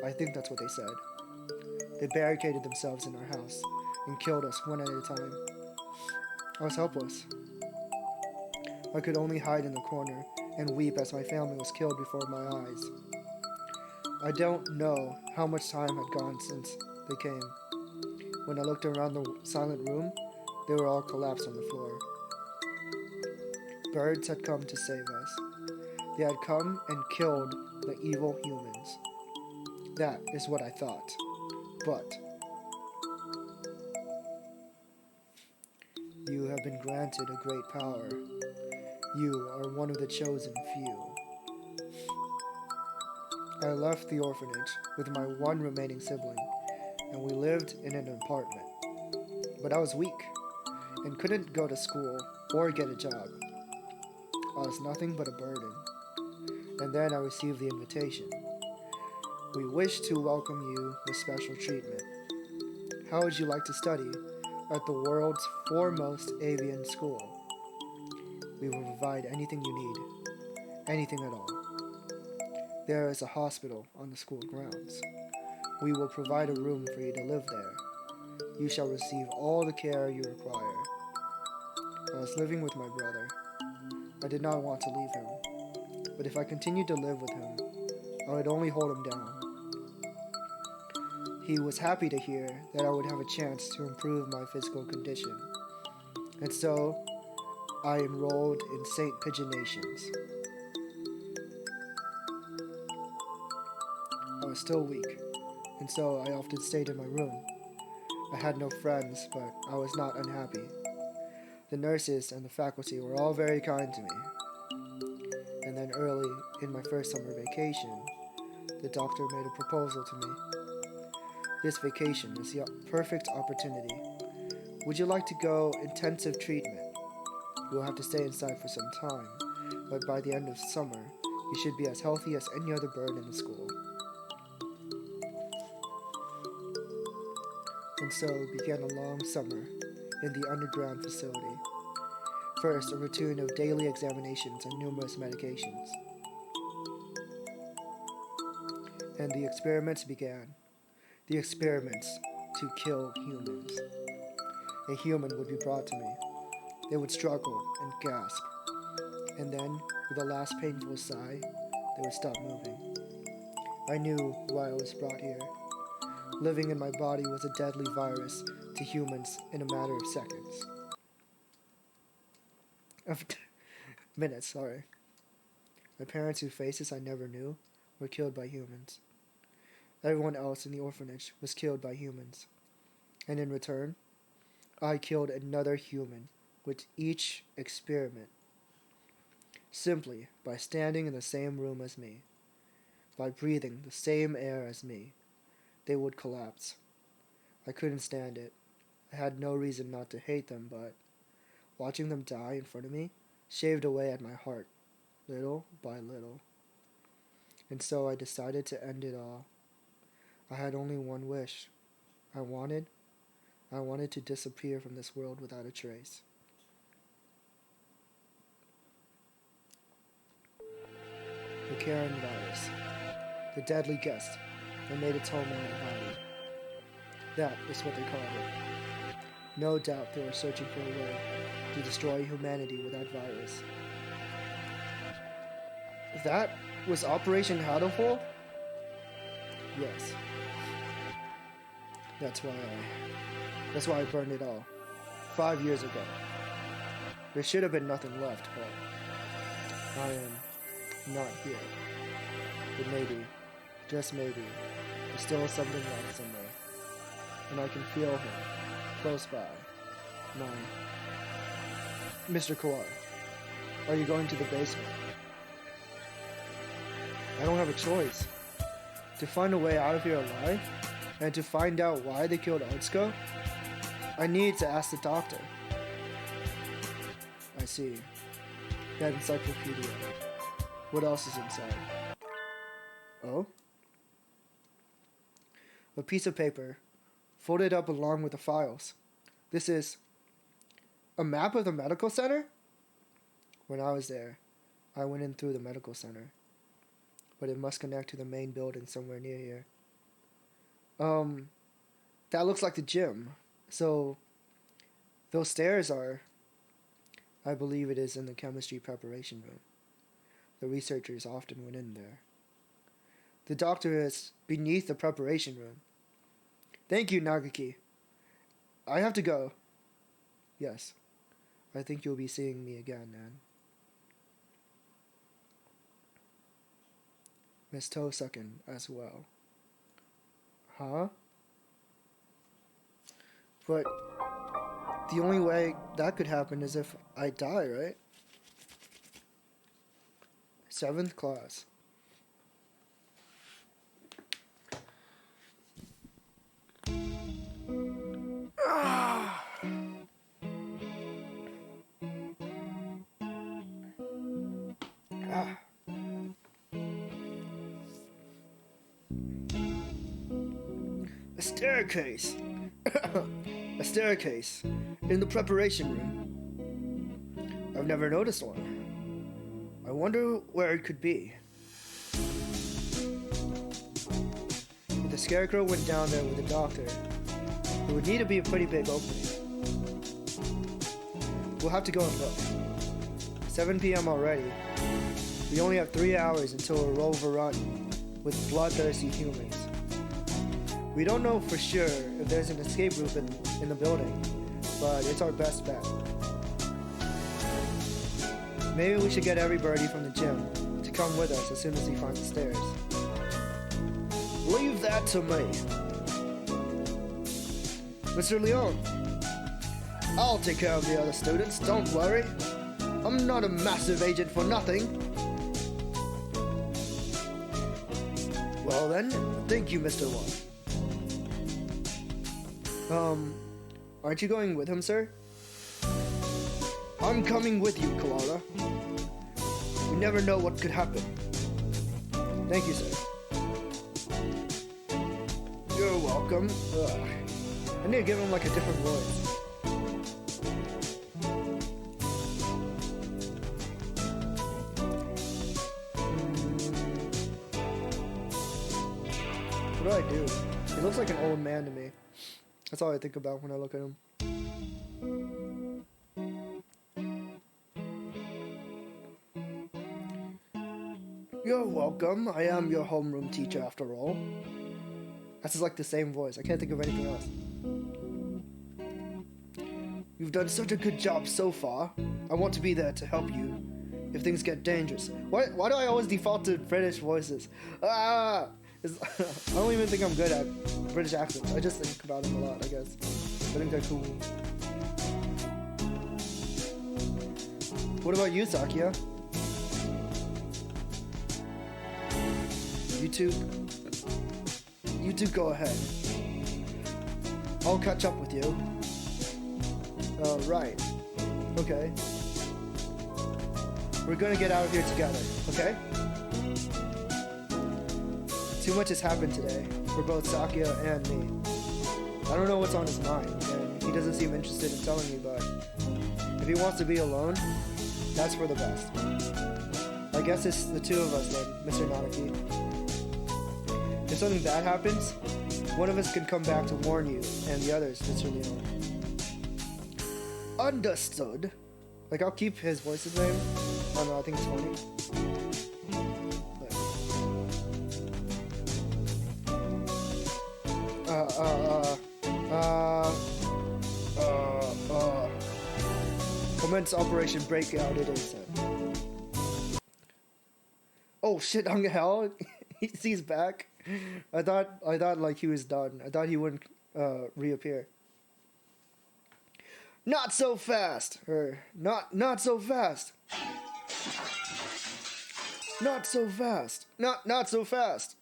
I think that's what they said. They barricaded themselves in our house and killed us one at a time. I was helpless. I could only hide in the corner and weep as my family was killed before my eyes. I don't know how much time had gone since they came. When I looked around the silent room, they were all collapsed on the floor. Birds had come to save us. They had come and killed the evil humans. That is what I thought. But you have been granted a great power. You are one of the chosen few. I left the orphanage with my one remaining sibling, and we lived in an apartment. But I was weak, and couldn't go to school or get a job. I was nothing but a burden. And then I received the invitation. We wish to welcome you with special treatment. How would you like to study at the world's foremost avian school? We will provide anything you need, anything at all. There is a hospital on the school grounds. We will provide a room for you to live there. You shall receive all the care you require. I was living with my brother. I did not want to leave him, but if I continued to live with him, I would only hold him down. He was happy to hear that I would have a chance to improve my physical condition, and so I enrolled in St. Pigeonations. I was still weak, and so I often stayed in my room. I had no friends, but I was not unhappy. The nurses and the faculty were all very kind to me. And then early in my first summer vacation, the doctor made a proposal to me. This vacation is the perfect opportunity. Would you like to go intensive treatment? You will have to stay inside for some time, but by the end of summer, you should be as healthy as any other bird in the school. And so began a long summer in the underground facility. First, a routine of daily examinations and numerous medications. And the experiments began. The experiments to kill humans. A human would be brought to me. They would struggle and gasp. And then, with a last painful sigh, they would stop moving. I knew why I was brought here. Living in my body was a deadly virus to humans in a matter of seconds. Minutes, sorry. My parents, whose faces I never knew, were killed by humans. Everyone else in the orphanage was killed by humans. And in return, I killed another human with each experiment. Simply by standing in the same room as me, by breathing the same air as me, they would collapse. I couldn't stand it. I had no reason not to hate them, but watching them die in front of me shaved away at my heart, little by little. And so I decided to end it all. I had only one wish. I wanted to disappear from this world without a trace. The coronavirus, the deadly guest that made its home in my body. That is what they called it. No doubt they were searching for a way to destroy humanity with that virus. That was Operation Hatoful? Yes. That's why I burned it all. 5 years ago. There should have been nothing left, but I am not here. But maybe, just maybe, there's still something left somewhere. And I can feel him, close by. Mr. Kawhi, are you going to the basement? I don't have a choice. To find a way out of here alive, and to find out why they killed Otsuko, I need to ask the doctor. I see. That encyclopedia. What else is inside? Oh? A piece of paper, folded up along with the files. This is a map of the medical center? When I was there, I went in through the medical center, but it must connect to the main building somewhere near here. That looks like the gym. So, those stairs are... I believe it is in the chemistry preparation room. The researchers often went in there. The doctor is beneath the preparation room. Thank you, Nagaki. I have to go. Yes. I think you'll be seeing me again, Nan. Miss Tosuken as well. Huh? But the only way that could happen is if I die, right? 7th class. A staircase. A staircase in the preparation room. I've never noticed one. I wonder where it could be. If the scarecrow went down there with the doctor, it would need to be a pretty big opening. We'll have to go and look. 7 p.m. already. We only have 3 hours until we're overrun with bloodthirsty humans. We don't know for sure if there's an escape route in the building, but it's our best bet. Maybe we should get everybody from the gym to come with us as soon as we find the stairs. Leave that to me. Mr. Leon, I'll take care of the other students, don't worry. I'm not a massive agent for nothing. Well then, thank you, Mr. Wong. Aren't you going with him, sir? I'm coming with you, Koala. You never know what could happen. Thank you, sir. You're welcome. Ugh. I need to give him like a different voice. What do I do? He looks like an old man to me. That's all I think about when I look at him. You're welcome. I am your homeroom teacher after all. That's just like the same voice. I can't think of anything else. You've done such a good job so far. I want to be there to help you if things get dangerous. Why do I always default to British voices? I don't even think I'm good at British accents. I just think about them a lot, I guess. I think they're cool. What about you, Sakia? You two go ahead. I'll catch up with you. Right. Okay. We're gonna get out of here together, okay? Too much has happened today for both Sakia and me. I don't know what's on his mind, and he doesn't seem interested in telling me, but if he wants to be alone, that's for the best. I guess it's the two of us then, Mr. Nanaki. If something bad happens, one of us can come back to warn you, and the others, Mr. Leon. Understood. Like, I'll keep his voice's name. Oh no, I think it's funny. Commence Operation Breakout, it is. Oh shit, Angel! He's back. I thought like he was done. I thought he wouldn't reappear. Not so fast! Or, not so fast! Not so fast! Not so fast!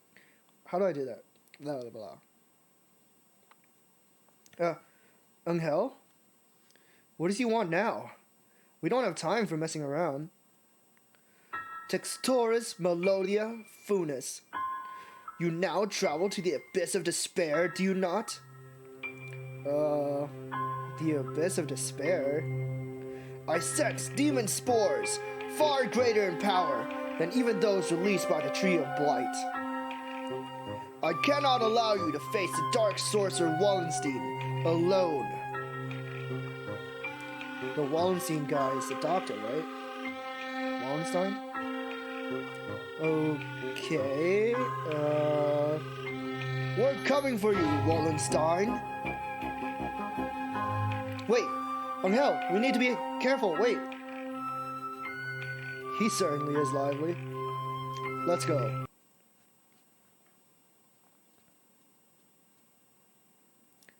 How do I do that? Blah, blah, blah. Angel? What does he want now? We don't have time for messing around. Textoris Melodia Funis. You now travel to the Abyss of Despair, do you not? The Abyss of Despair? I sense demon spores! far greater in power than even those released by the Tree of Blight. I cannot allow you to face the dark sorcerer Wallenstein alone. The Wallenstein guy is the doctor, right? Wallenstein? Okay, we're coming for you, Wallenstein. Wait, Angel, we need to be careful, wait. He certainly is lively. Let's go.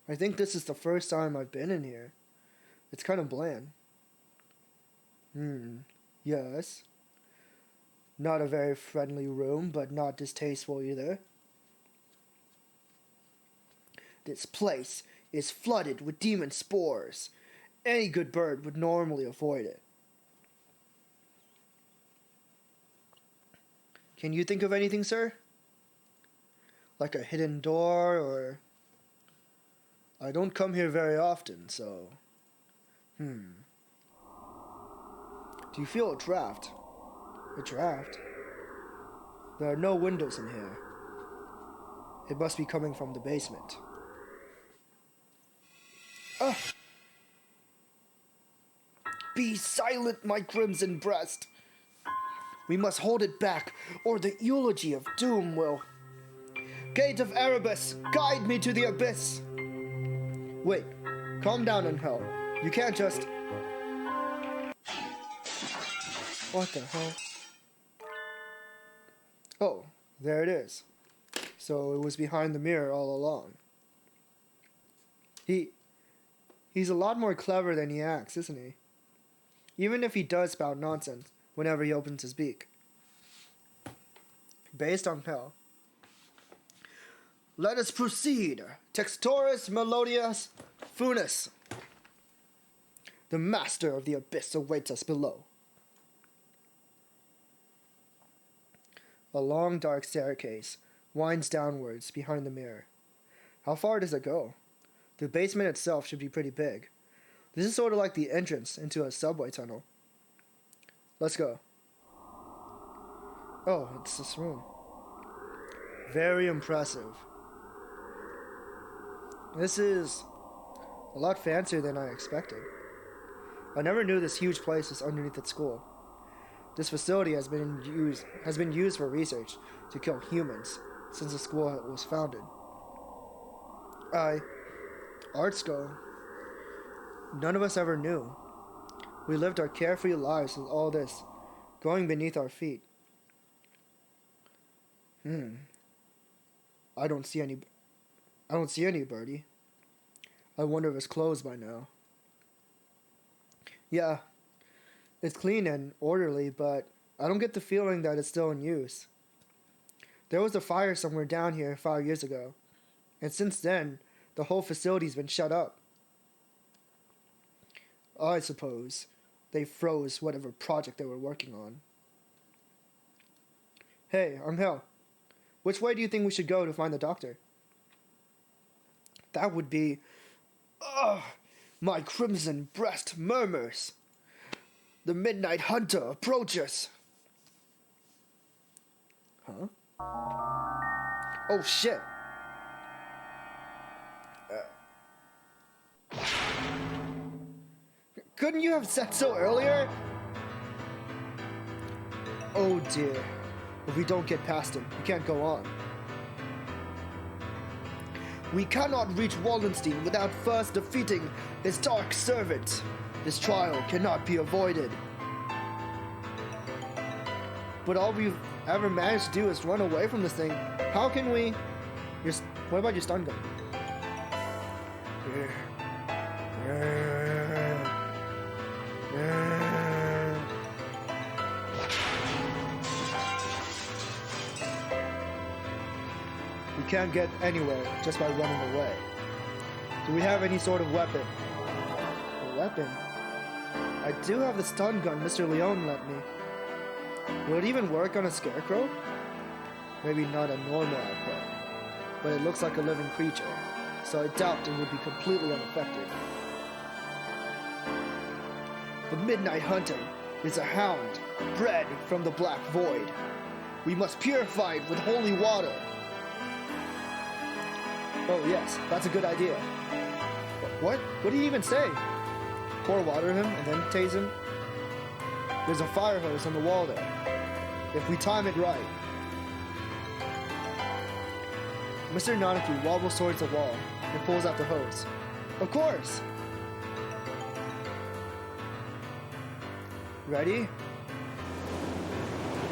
I think this is the first time I've been in here. It's kind of bland. Yes. Not a very friendly room, but not distasteful either. This place is flooded with demon spores. Any good bird would normally avoid it. Can you think of anything, sir? Like a hidden door, or... I don't come here very often, so... Do you feel a draft? A draft? There are no windows in here. It must be coming from the basement. Ah! Be silent, my crimson breast! We must hold it back, or the eulogy of doom will... Gate of Erebus, guide me to the abyss! Wait, calm down, Angel. You can't just... What the hell? Oh, there it is. So it was behind the mirror all along. He's a lot more clever than he acts, isn't he? Even if he does spout nonsense whenever he opens his beak. Based on Hell. Let us proceed. Textoris Melodius Funis. The master of the abyss awaits us below. A long dark staircase winds downwards behind the mirror. How far does it go? The basement itself should be pretty big. This is sort of like the entrance into a subway tunnel. Let's go. Oh, it's this room. Very impressive. This is a lot fancier than I expected. I never knew this huge place was underneath its school. This facility has been used for research to kill humans since the school was founded. Art school. None of us ever knew. We lived our carefree lives with all this going beneath our feet. I don't see any birdie. I wonder if it's closed by now. Yeah, it's clean and orderly, but I don't get the feeling that it's still in use. There was a fire somewhere down here 5 years ago, and since then, the whole facility's been shut up. I suppose they froze whatever project they were working on. Hey, Angel, which way do you think we should go to find the doctor? That would be... my crimson breast murmurs. The midnight hunter approaches. Huh? Oh shit. Couldn't you have said so earlier? Oh dear. If we don't get past him, we can't go on. We cannot reach Wallenstein without first defeating his dark servant. This trial cannot be avoided. But all we've ever managed to do is run away from this thing. How can we... What about your stun gun? We can't get anywhere just by running away. Do we have any sort of weapon? A weapon? I do have the stun gun Mr. Leon lent me. Will it even work on a scarecrow? Maybe not a normal output, but it looks like a living creature, so I doubt it would be completely unaffected. The Midnight Hunter, is a hound, bred from the black void. We must purify it with holy water. Oh yes, that's a good idea. What? What did he even say? Pour water him and then tase him? There's a fire hose on the wall there. If we time it right. Mr. Nanaki wobbles towards the wall and pulls out the hose. Of course! Ready?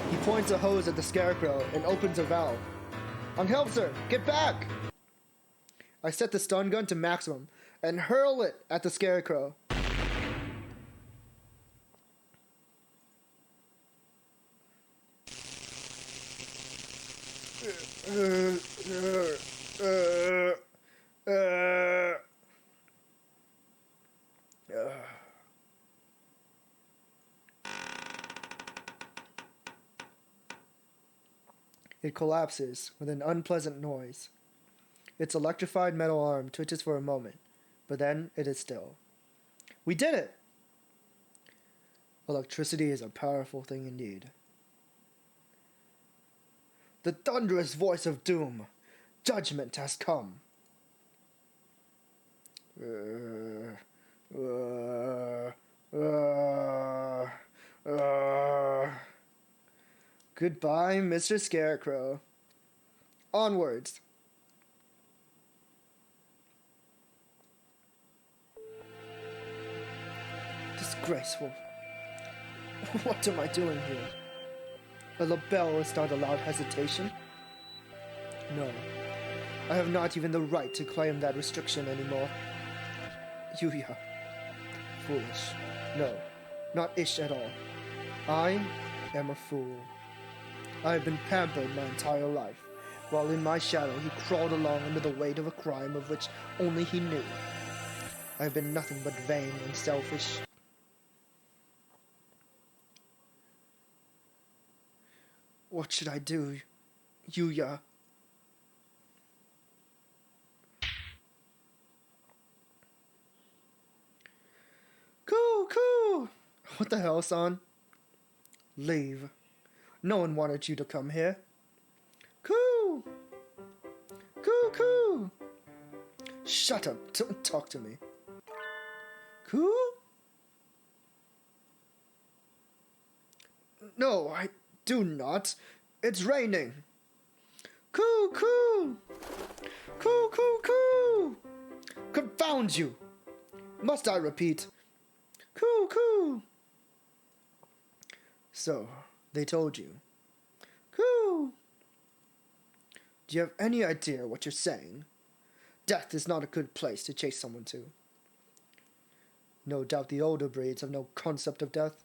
He points a hose at the scarecrow and opens a valve. Anghelzer, get back! I set the stun gun to maximum and hurl it at the scarecrow. It collapses with an unpleasant noise. Its electrified metal arm twitches for a moment, but then it is still. We did it! Electricity is a powerful thing indeed. The thunderous voice of doom. Judgment has come. Goodbye, Mr. Scarecrow. Onwards. Disgraceful. What am I doing here? A label is not allowed hesitation? No. I have not even the right to claim that restriction anymore. Yuya. Foolish. No. Not ish at all. I am a fool. I have been pampered my entire life, while in my shadow he crawled along under the weight of a crime of which only he knew. I have been nothing but vain and selfish. What should I do, Yuya? Cool. What the hell, son? Leave. No one wanted you to come here. Cool. Shut up. Don't talk to me. Cool? No, I do not. It's raining. Cool. Confound you. Must I repeat? Cool. So, they told you. Cool. Do you have any idea what you're saying? Death is not a good place to chase someone to. No doubt the older breeds have no concept of death.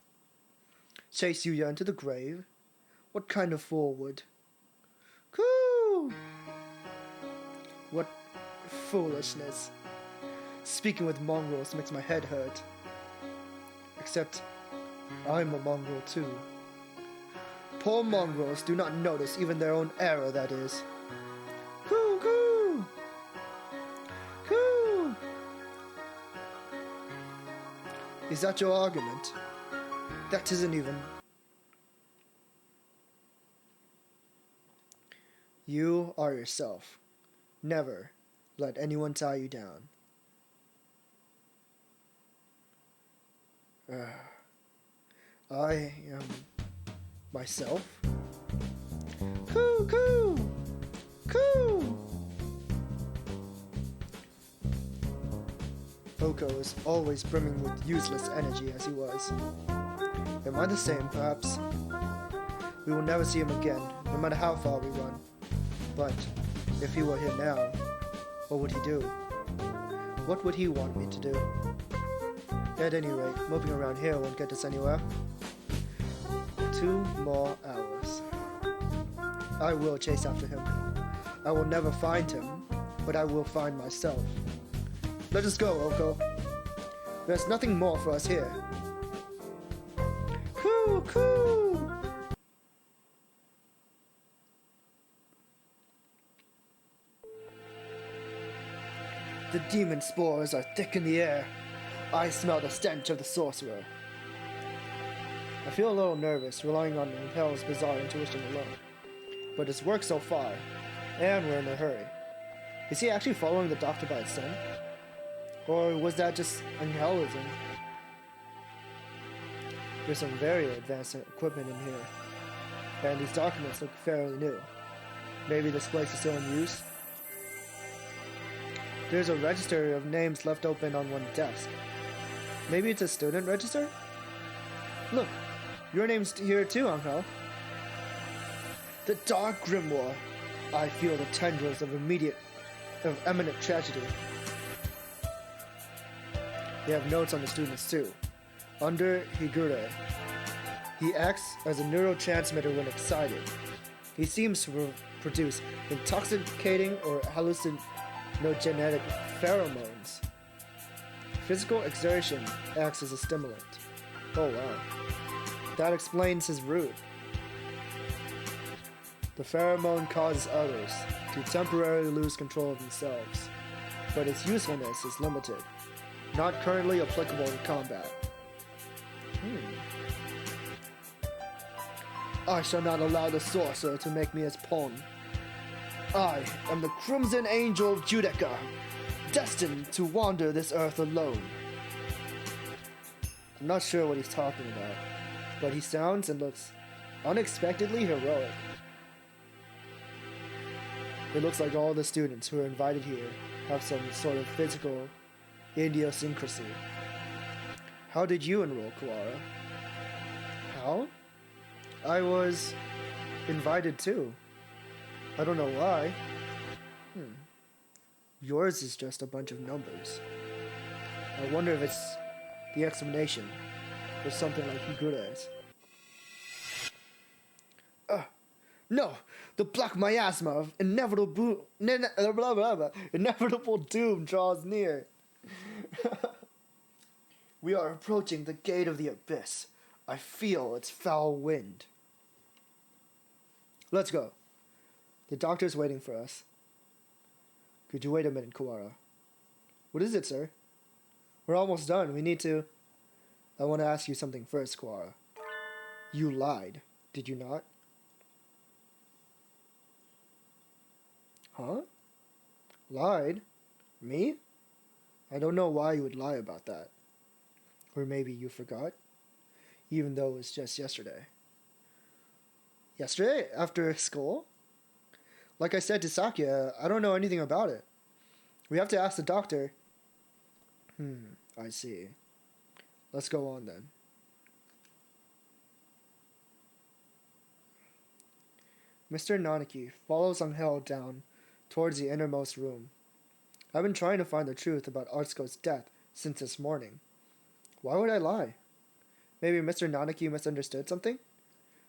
Chase Yuya into the grave? What kind of fool would? Cool! What foolishness. Speaking with mongrels makes my head hurt. Except, I'm a mongrel too. Poor mongrels do not notice even their own error, that is. Cool! Is that your argument? That isn't even... You are yourself. Never let anyone tie you down. I am myself. Cool. Oko is always brimming with useless energy as he was. Am I the same, perhaps? We will never see him again, no matter how far we run. But if he were here now, what would he do? What would he want me to do? At any rate, moping around here won't get us anywhere. 2 more hours. I will chase after him. I will never find him, but I will find myself. Let us go, Oko. There's nothing more for us here. Cool. The demon spores are thick in the air. I smell the stench of the sorcerer. I feel a little nervous, relying on Angel's bizarre intuition alone. But it's worked so far, and we're in a hurry. Is he actually following the doctor by his son? Or was that just Angelism? There's some very advanced equipment in here, and these documents look fairly new. Maybe this place is still in use? There's a register of names left open on one desk. Maybe it's a student register? Look, your name's here too, Angel. The Dark Grimoire. I feel the tendrils of imminent tragedy. They have notes on the students too. Under Higure. He acts as a neurotransmitter when excited. He seems to produce intoxicating or hallucinogenic pheromones. Physical exertion acts as a stimulant. Oh wow. That explains his route. The pheromone causes others to temporarily lose control of themselves, but its usefulness is limited, not currently applicable in combat. I shall not allow the sorcerer to make me his pawn. I am the Crimson Angel of Judica, destined to wander this earth alone. I'm not sure what he's talking about, but he sounds and looks unexpectedly heroic. It looks like all the students who are invited here have some sort of physical idiosyncrasy. How did you enroll, Kawara? How? I was invited too. I don't know why. Yours is just a bunch of numbers. I wonder if it's the explanation for something like Higure's. No! The black miasma of inevitable doom draws near. We are approaching the gate of the abyss. I feel its foul wind. Let's go. The doctor's waiting for us. Could you wait a minute, Kawara? What is it, sir? We're almost done. I want to ask you something first, Kawara. You lied, did you not? Huh? Lied? Me? I don't know why you would lie about that. Or maybe you forgot? Even though it was just yesterday. Yesterday? After school? Like I said to Sakia, I don't know anything about it. We have to ask the doctor. I see. Let's go on then. Mr. Nanaki follows Angel down towards the innermost room. I've been trying to find the truth about Atsuko's death since this morning. Why would I lie? Maybe Mr. Nanaki misunderstood something?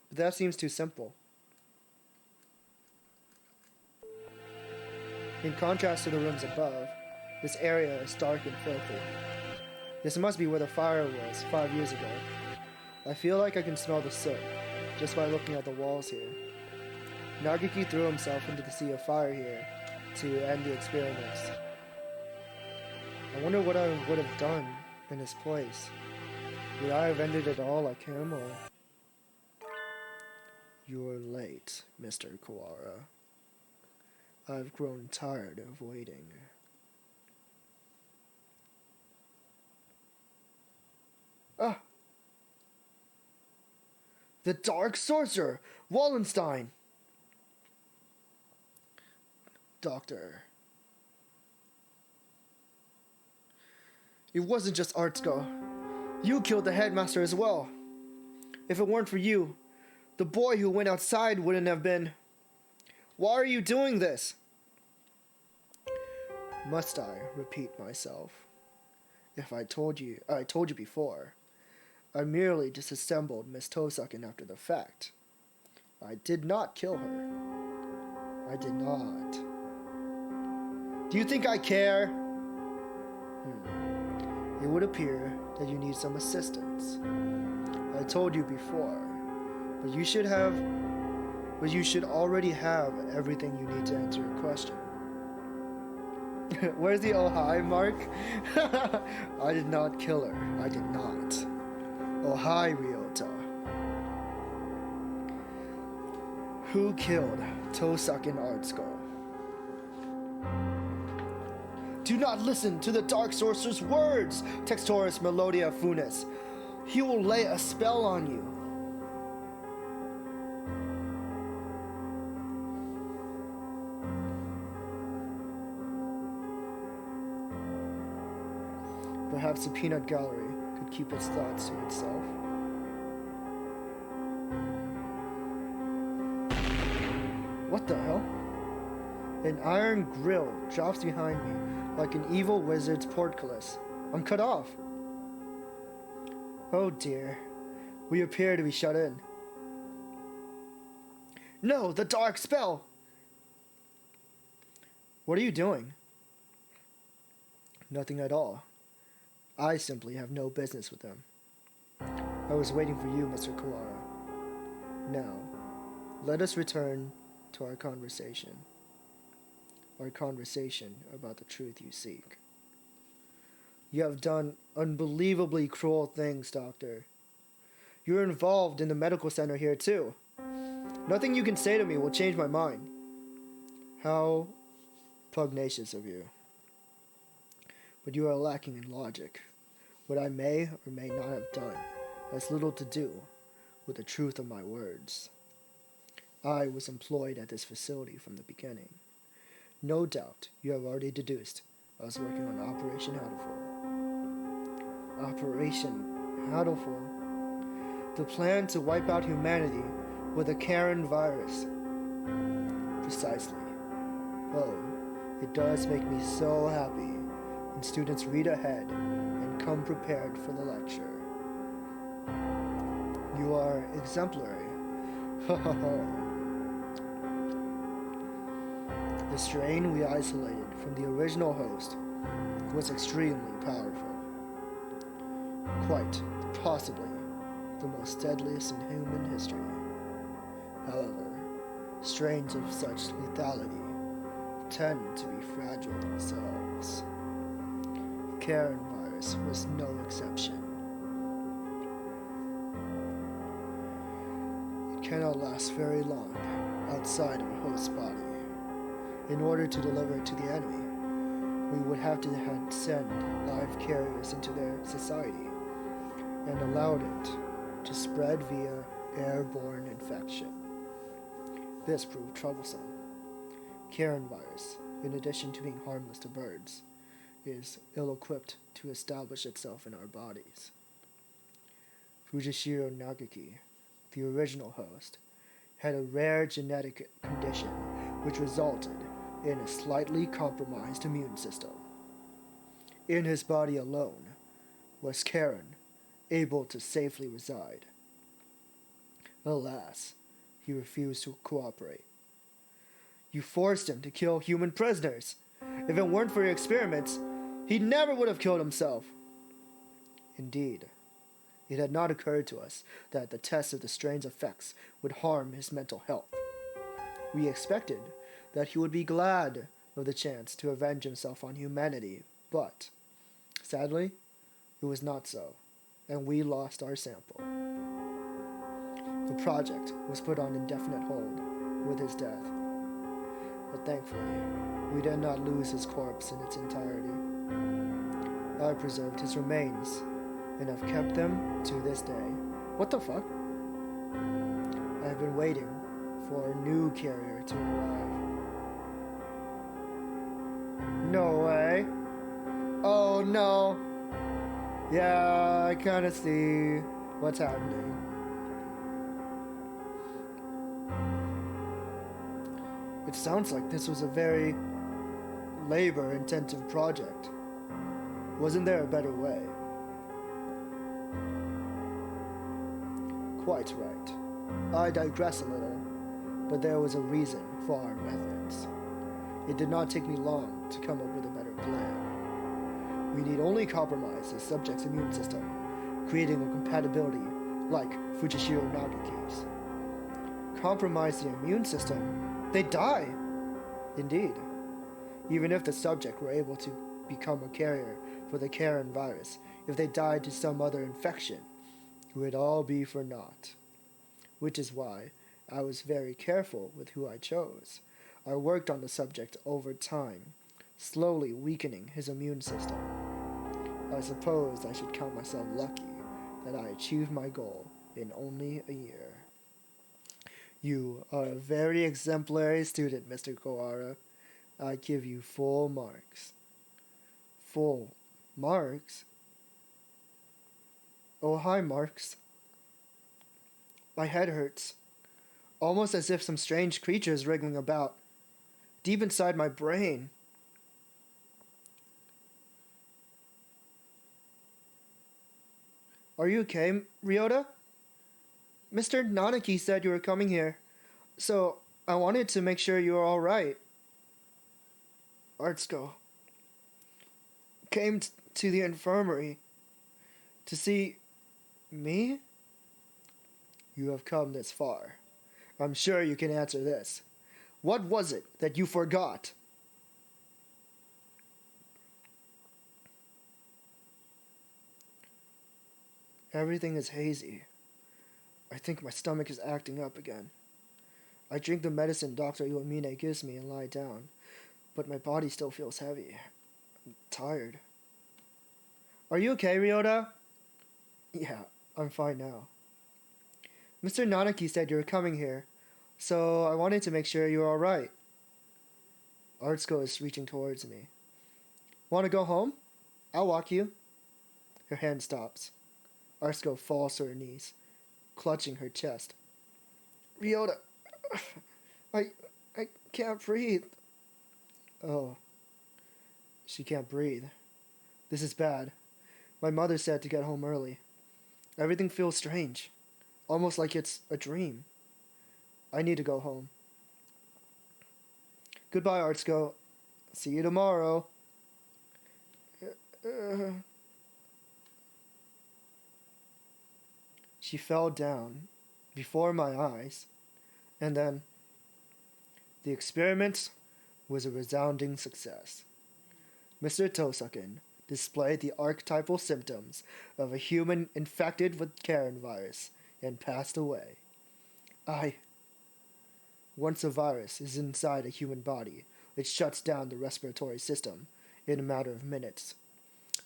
But that seems too simple. In contrast to the rooms above, this area is dark and filthy. This must be where the fire was 5 years ago. I feel like I can smell the soot just by looking at the walls here. Nagiki threw himself into the sea of fire here to end the experiments. I wonder what I would have done in his place. Would I have ended it all like him, or... You're late, Mr. Kawara. I've grown tired of waiting. The Dark Sorcerer! Wallenstein! Doctor. It wasn't just Atsuko. You killed the headmaster as well. If it weren't for you, the boy who went outside wouldn't have been... Why are you doing this? Must I repeat myself? If I told you before. I merely disassembled Miss Tosakin after the fact. I did not kill her. I did not. Do you think I care? It would appear that you need some assistance. I told you before, but you should already have everything you need to answer your question. Where's the oh hi mark? I did not kill her. I did not. Oh hi, Ryota. Who killed Tosakin Art Skull? Do not listen to the Dark Sorcerer's words, Textoris Melodia Funes. He will lay a spell on you. Perhaps the Peanut Gallery could keep its thoughts to itself. What the hell? An iron grill drops behind me like an evil wizard's portcullis. I'm cut off. Oh dear. We appear to be shut in. No, the dark spell! What are you doing? Nothing at all. I simply have no business with them. I was waiting for you, Mr. Kawara. Now, let us return to our conversation. Our conversation about the truth you seek. You have done unbelievably cruel things, Doctor. You're involved in the medical center here, too. Nothing you can say to me will change my mind. How pugnacious of you. But you are lacking in logic. What I may or may not have done has little to do with the truth of my words. I was employed at this facility from the beginning. No doubt you have already deduced I was working on Operation Hatoful. Operation Hatoful? The plan to wipe out humanity with a Karen virus. Precisely. Oh, it does make me so happy when students read ahead and come prepared for the lecture. You are exemplary. Ho ho ho. The strain we isolated from the original host was extremely powerful. Quite possibly the most deadliest in human history. However, strains of such lethality tend to be fragile themselves. Karen virus was no exception. It cannot last very long outside of a host body. In order to deliver it to the enemy, we would have to send live carriers into their society and allowed it to spread via airborne infection. This proved troublesome. Karen virus, in addition to being harmless to birds, is ill-equipped to establish itself in our bodies. Fujishiro Nagaki, the original host, had a rare genetic condition which resulted in a slightly compromised immune system. In his body alone was Karen able to safely reside. Alas, he refused to cooperate. You forced him to kill human prisoners. If it weren't for your experiments, he never would have killed himself. Indeed, it had not occurred to us that the test of the strain's effects would harm his mental health. We expected that he would be glad of the chance to avenge himself on humanity, but, sadly, it was not so, and we lost our sample. The project was put on indefinite hold with his death, but thankfully, we did not lose his corpse in its entirety. I preserved his remains, and have kept them to this day. What the fuck? I have been waiting for a new carrier to arrive. No way. Oh no. Yeah, I kinda see what's happening. It sounds like this was a very labor-intensive project. Wasn't there a better way? Quite right. I digress a little, but there was a reason for our methods. It did not take me long to come up with a better plan. We need only compromise the subject's immune system, creating a compatibility like Fujishiro Nagaki's. Compromise the immune system, they die! Indeed. Even if the subject were able to become a carrier for the Karen virus, if they died to some other infection, it would all be for naught. Which is why, I was very careful with who I chose. I worked on the subject over time, slowly weakening his immune system. I suppose I should count myself lucky that I achieved my goal in only a year. You are a very exemplary student, Mr. Koara. I give you full marks. Full marks? Oh, hi, Marks. My head hurts, almost as if some strange creature is wriggling about, deep inside my brain. Are you okay, Ryota? Mr. Nanaki said you were coming here, so I wanted to make sure you were all right. Artsuko came to the infirmary to see me? You have come this far. I'm sure you can answer this. What was it that you forgot? Everything is hazy. I think my stomach is acting up again. I drink the medicine Dr. Iwamine gives me and lie down, but my body still feels heavy. I'm tired. Are you okay, Ryota? Yeah, I'm fine now. Mr. Nanaki said you were coming here, so I wanted to make sure you were all right. Artsuko is reaching towards me. Want to go home? I'll walk you. Her hand stops. Artsuko falls to her knees, clutching her chest. Ryota, I can't breathe. Oh, she can't breathe. This is bad. My mother said to get home early. Everything feels strange, almost like it's a dream. I need to go home. Goodbye, Artsuko. See you tomorrow. She fell down before my eyes, and then the experiment was a resounding success. Mr. Tosakin displayed the archetypal symptoms of a human infected with Karen virus and passed away. Once a virus is inside a human body, it shuts down the respiratory system in a matter of minutes.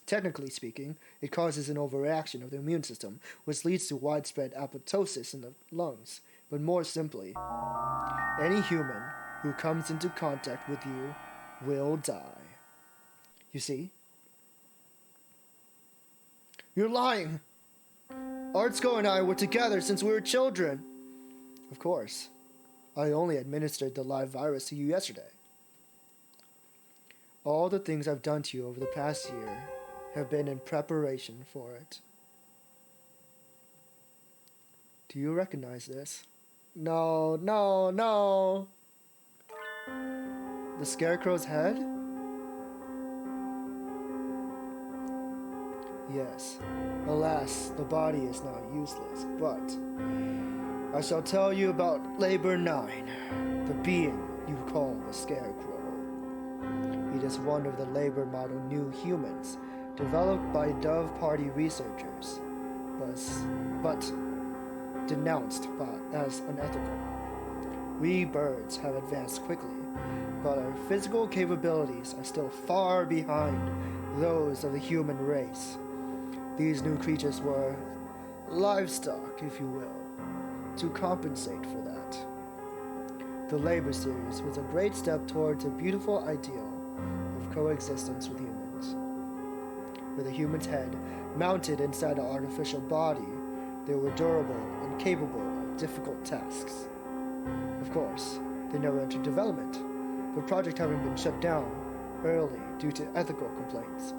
Technically speaking, it causes an overreaction of the immune system, which leads to widespread apoptosis in the lungs. But more simply, any human who comes into contact with you will die. You see? You're lying! Artsuko and I were together since we were children. Of course. I only administered the live virus to you yesterday. All the things I've done to you over the past year have been in preparation for it. Do you recognize this? No, no, no! The scarecrow's head? Yes. Alas, the body is now useless, but I shall tell you about Labor 9, the being you call the Scarecrow. It is one of the Labor model new humans, developed by Dove Party researchers, but denounced as unethical. We birds have advanced quickly, but our physical capabilities are still far behind those of the human race. These new creatures were livestock, if you will, to compensate for that. The Labor series was a great step towards a beautiful ideal of coexistence with humans. With a human's head mounted inside an artificial body, they were durable and capable of difficult tasks. Of course, they never entered development, the project having been shut down early due to ethical complaints.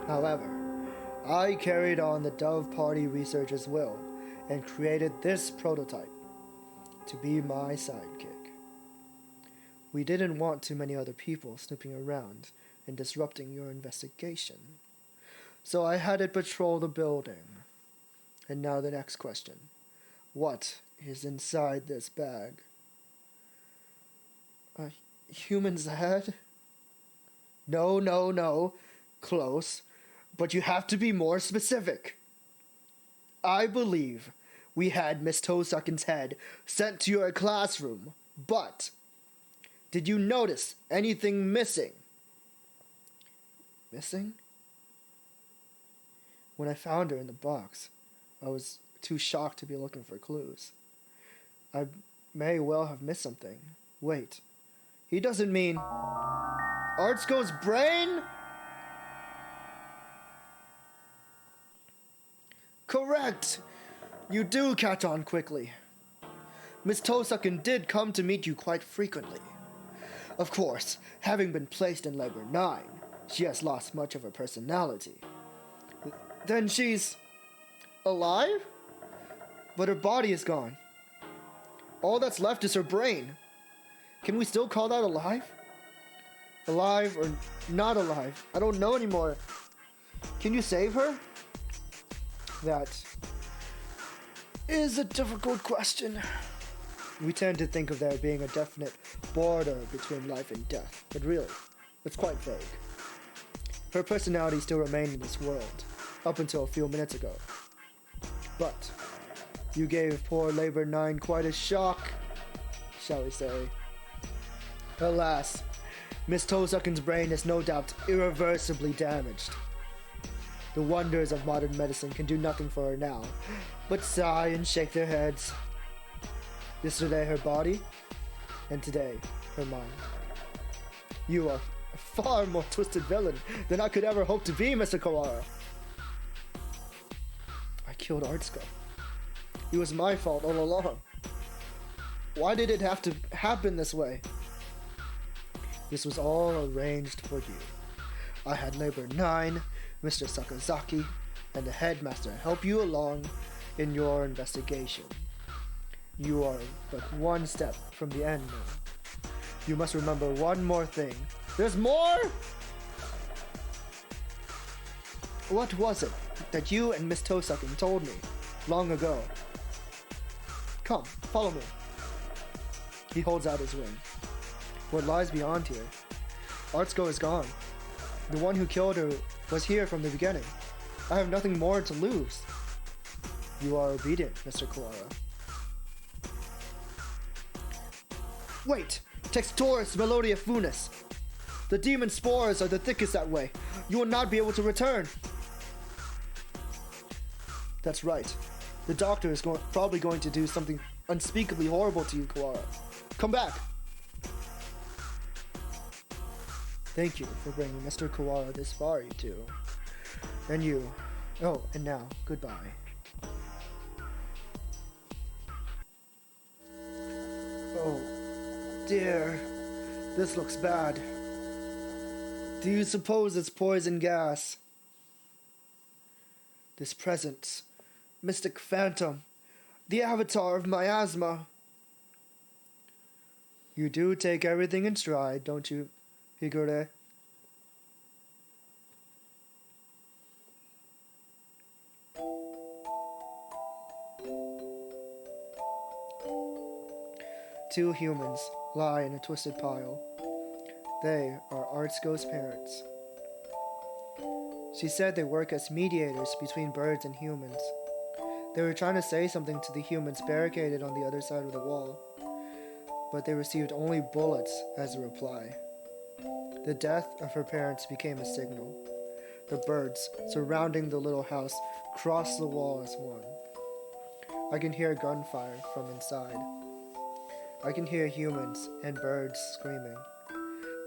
However, I carried on the Dove Party researchers' will and created this prototype to be my sidekick. We didn't want too many other people snooping around and disrupting your investigation, so I had it patrol the building. And now the next question. What is inside this bag? A human's head? No. Close. But you have to be more specific. I believe we had Miss Toesucken's head sent to your classroom, but did you notice anything missing? Missing? When I found her in the box, I was too shocked to be looking for clues. I may well have missed something. Wait, he doesn't mean Artsuko's brain? Correct! You do catch on quickly. Miss Toesucken did come to meet you quite frequently. Of course, having been placed in Labor 9, she has lost much of her personality. Then she's alive? But her body is gone. All that's left is her brain. Can we still call that alive? Alive or not alive? I don't know anymore. Can you save her? That is a difficult question. We tend to think of there being a definite border between life and death, but really, it's quite vague. Her personality still remained in this world, up until a few minutes ago. But you gave poor Labor 9 quite a shock, shall we say. Alas, Miss Toesucken's brain is no doubt irreversibly damaged. The wonders of modern medicine can do nothing for her now, but sigh and shake their heads. Yesterday her body, and today her mind. You are a far more twisted villain than I could ever hope to be, Mr. Kawara. I killed Artsuko. It was my fault all along. Why did it have to happen this way? This was all arranged for you. I had Labor 9, Mr. Sakazaki, and the headmaster help you along in your investigation. You are but one step from the end now. You must remember one more thing. There's more? What was it that you and Miss Toesucken told me long ago? Come, follow me. He holds out his wing. What lies beyond here? Artsuko is gone. The one who killed her was here from the beginning. I have nothing more to lose. You are obedient, Mr. Kawara. Wait! Textoris Melodia Funis! The demon spores are the thickest that way. You will not be able to return. That's right. The doctor is probably going to do something unspeakably horrible to you, Kawara. Come back! Thank you for bringing Mr. Kawara this far, you two. And you. Oh, and now, goodbye. Oh, dear. This looks bad. Do you suppose it's poison gas? This presence, mystic phantom, the avatar of miasma. You do take everything in stride, don't you, Higure? Two humans lie in a twisted pile. They are Artsuko's parents. She said they work as mediators between birds and humans. They were trying to say something to the humans barricaded on the other side of the wall, but they received only bullets as a reply. The death of her parents became a signal. The birds surrounding the little house crossed the wall as one. I can hear gunfire from inside. I can hear humans and birds screaming.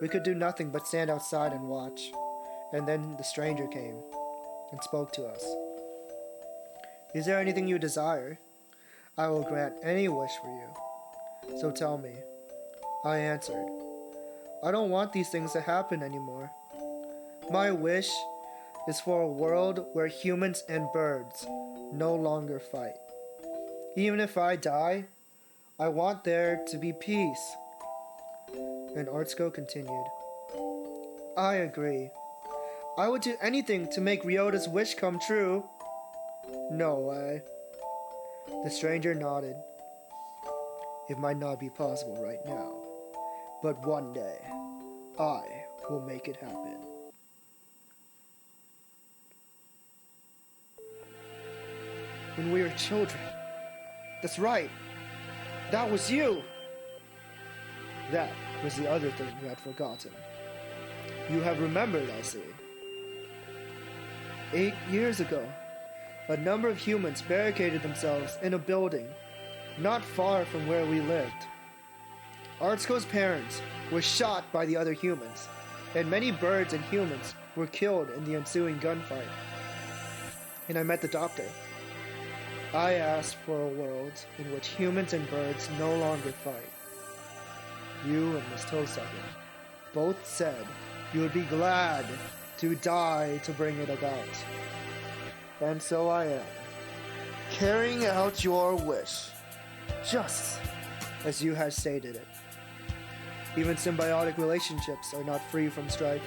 We could do nothing but stand outside and watch. And then the stranger came and spoke to us. Is there anything you desire? I will grant any wish for you. So tell me. I answered. I don't want these things to happen anymore. My wish is for a world where humans and birds no longer fight. Even if I die, I want there to be peace. And Artsuko continued. I agree. I would do anything to make Ryota's wish come true. No way. The stranger nodded. It might not be possible right now, but one day, I will make it happen. When we were children, That's right. That was you. That was the other thing you had forgotten. You have remembered, I see. 8 years ago, a number of humans barricaded themselves in a building not far from where we lived. Artsuko's parents were shot by the other humans, and many birds and humans were killed in the ensuing gunfight. And I met the doctor. I asked for a world in which humans and birds no longer fight. You and Miss Tosaka both said you would be glad to die to bring it about. And so I am, carrying out your wish, just as you had stated it. Even symbiotic relationships are not free from strife.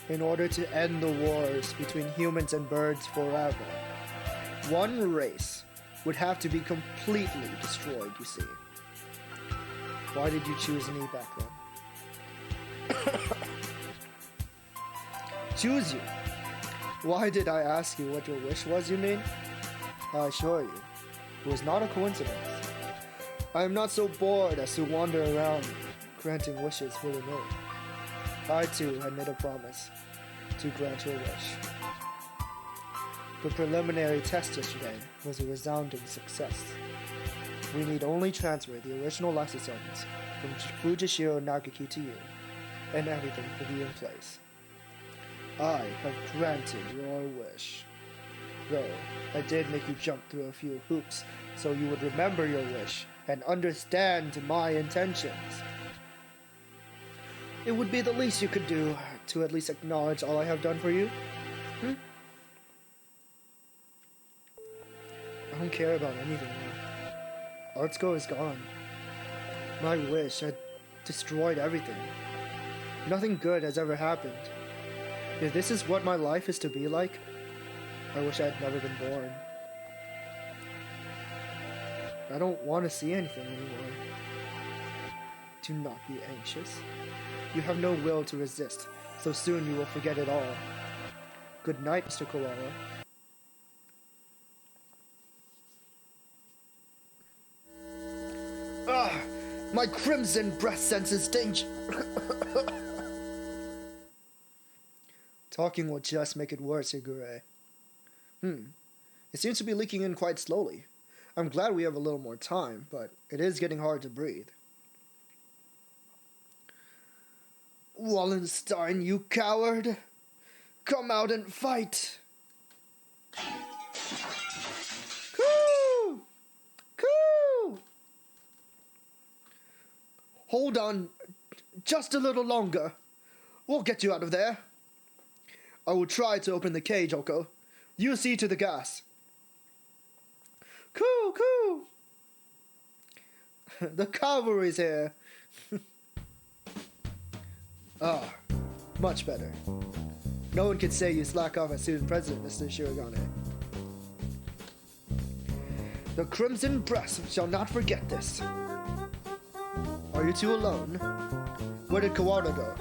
In order to end the wars between humans and birds forever, one race would have to be completely destroyed, you see. Why did you choose me back then? Choose you? Why did I ask you what your wish was, you mean? I assure you, it was not a coincidence. I am not so bored as to wander around granting wishes willy-nilly. I too had made a promise to grant your wish. The preliminary test yesterday was a resounding success. We need only transfer the original lysosomes from Fujishiro Nagaki to you, and everything will be in place. I have granted your wish. Though, I did make you jump through a few hoops so you would remember your wish and understand my intentions. It would be the least you could do to at least acknowledge all I have done for you. I don't care about anything now. Artsuko is gone. My wish had destroyed everything. Nothing good has ever happened. If this is what my life is to be like, I wish I had never been born. I don't want to see anything anymore. Do not be anxious. You have no will to resist, so soon you will forget it all. Good night, Mr. Koala. Ah! My crimson breath senses danger! Talking will just make it worse, Higure. It seems to be leaking in quite slowly. I'm glad we have a little more time, but it is getting hard to breathe. Wallenstein, you coward! Come out and fight! Coo! Coo! Hold on just a little longer. We'll get you out of there. I will try to open the cage, Oko. You see to the gas. Coo! Coo! The cavalry's here. Ah, much better. No one can say you slack off as student president, Mr. Shirogane. The Crimson Breast shall not forget this. Are you two alone? Where did Kawada go?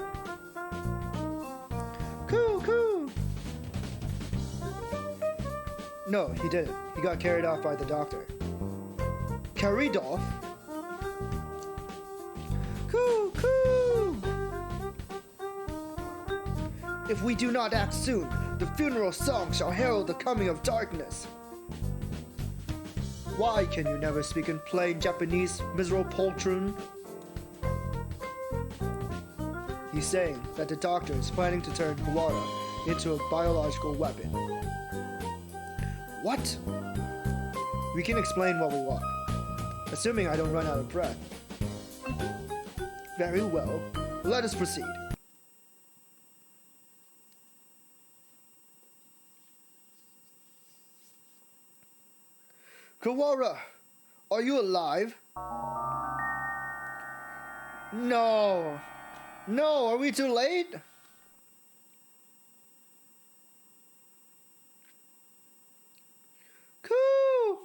Coo! Coo! No, he didn't. He got carried off by the doctor. Carried off? Coo! Coo! If we do not act soon, the funeral song shall herald the coming of darkness. Why can you never speak in plain Japanese, miserable poltroon? He's saying that the doctor is planning to turn Kawara into a biological weapon. What? We can explain while we walk, assuming I don't run out of breath. Very well, let us proceed. Kawara, are you alive? No. No, are we too late? Coo!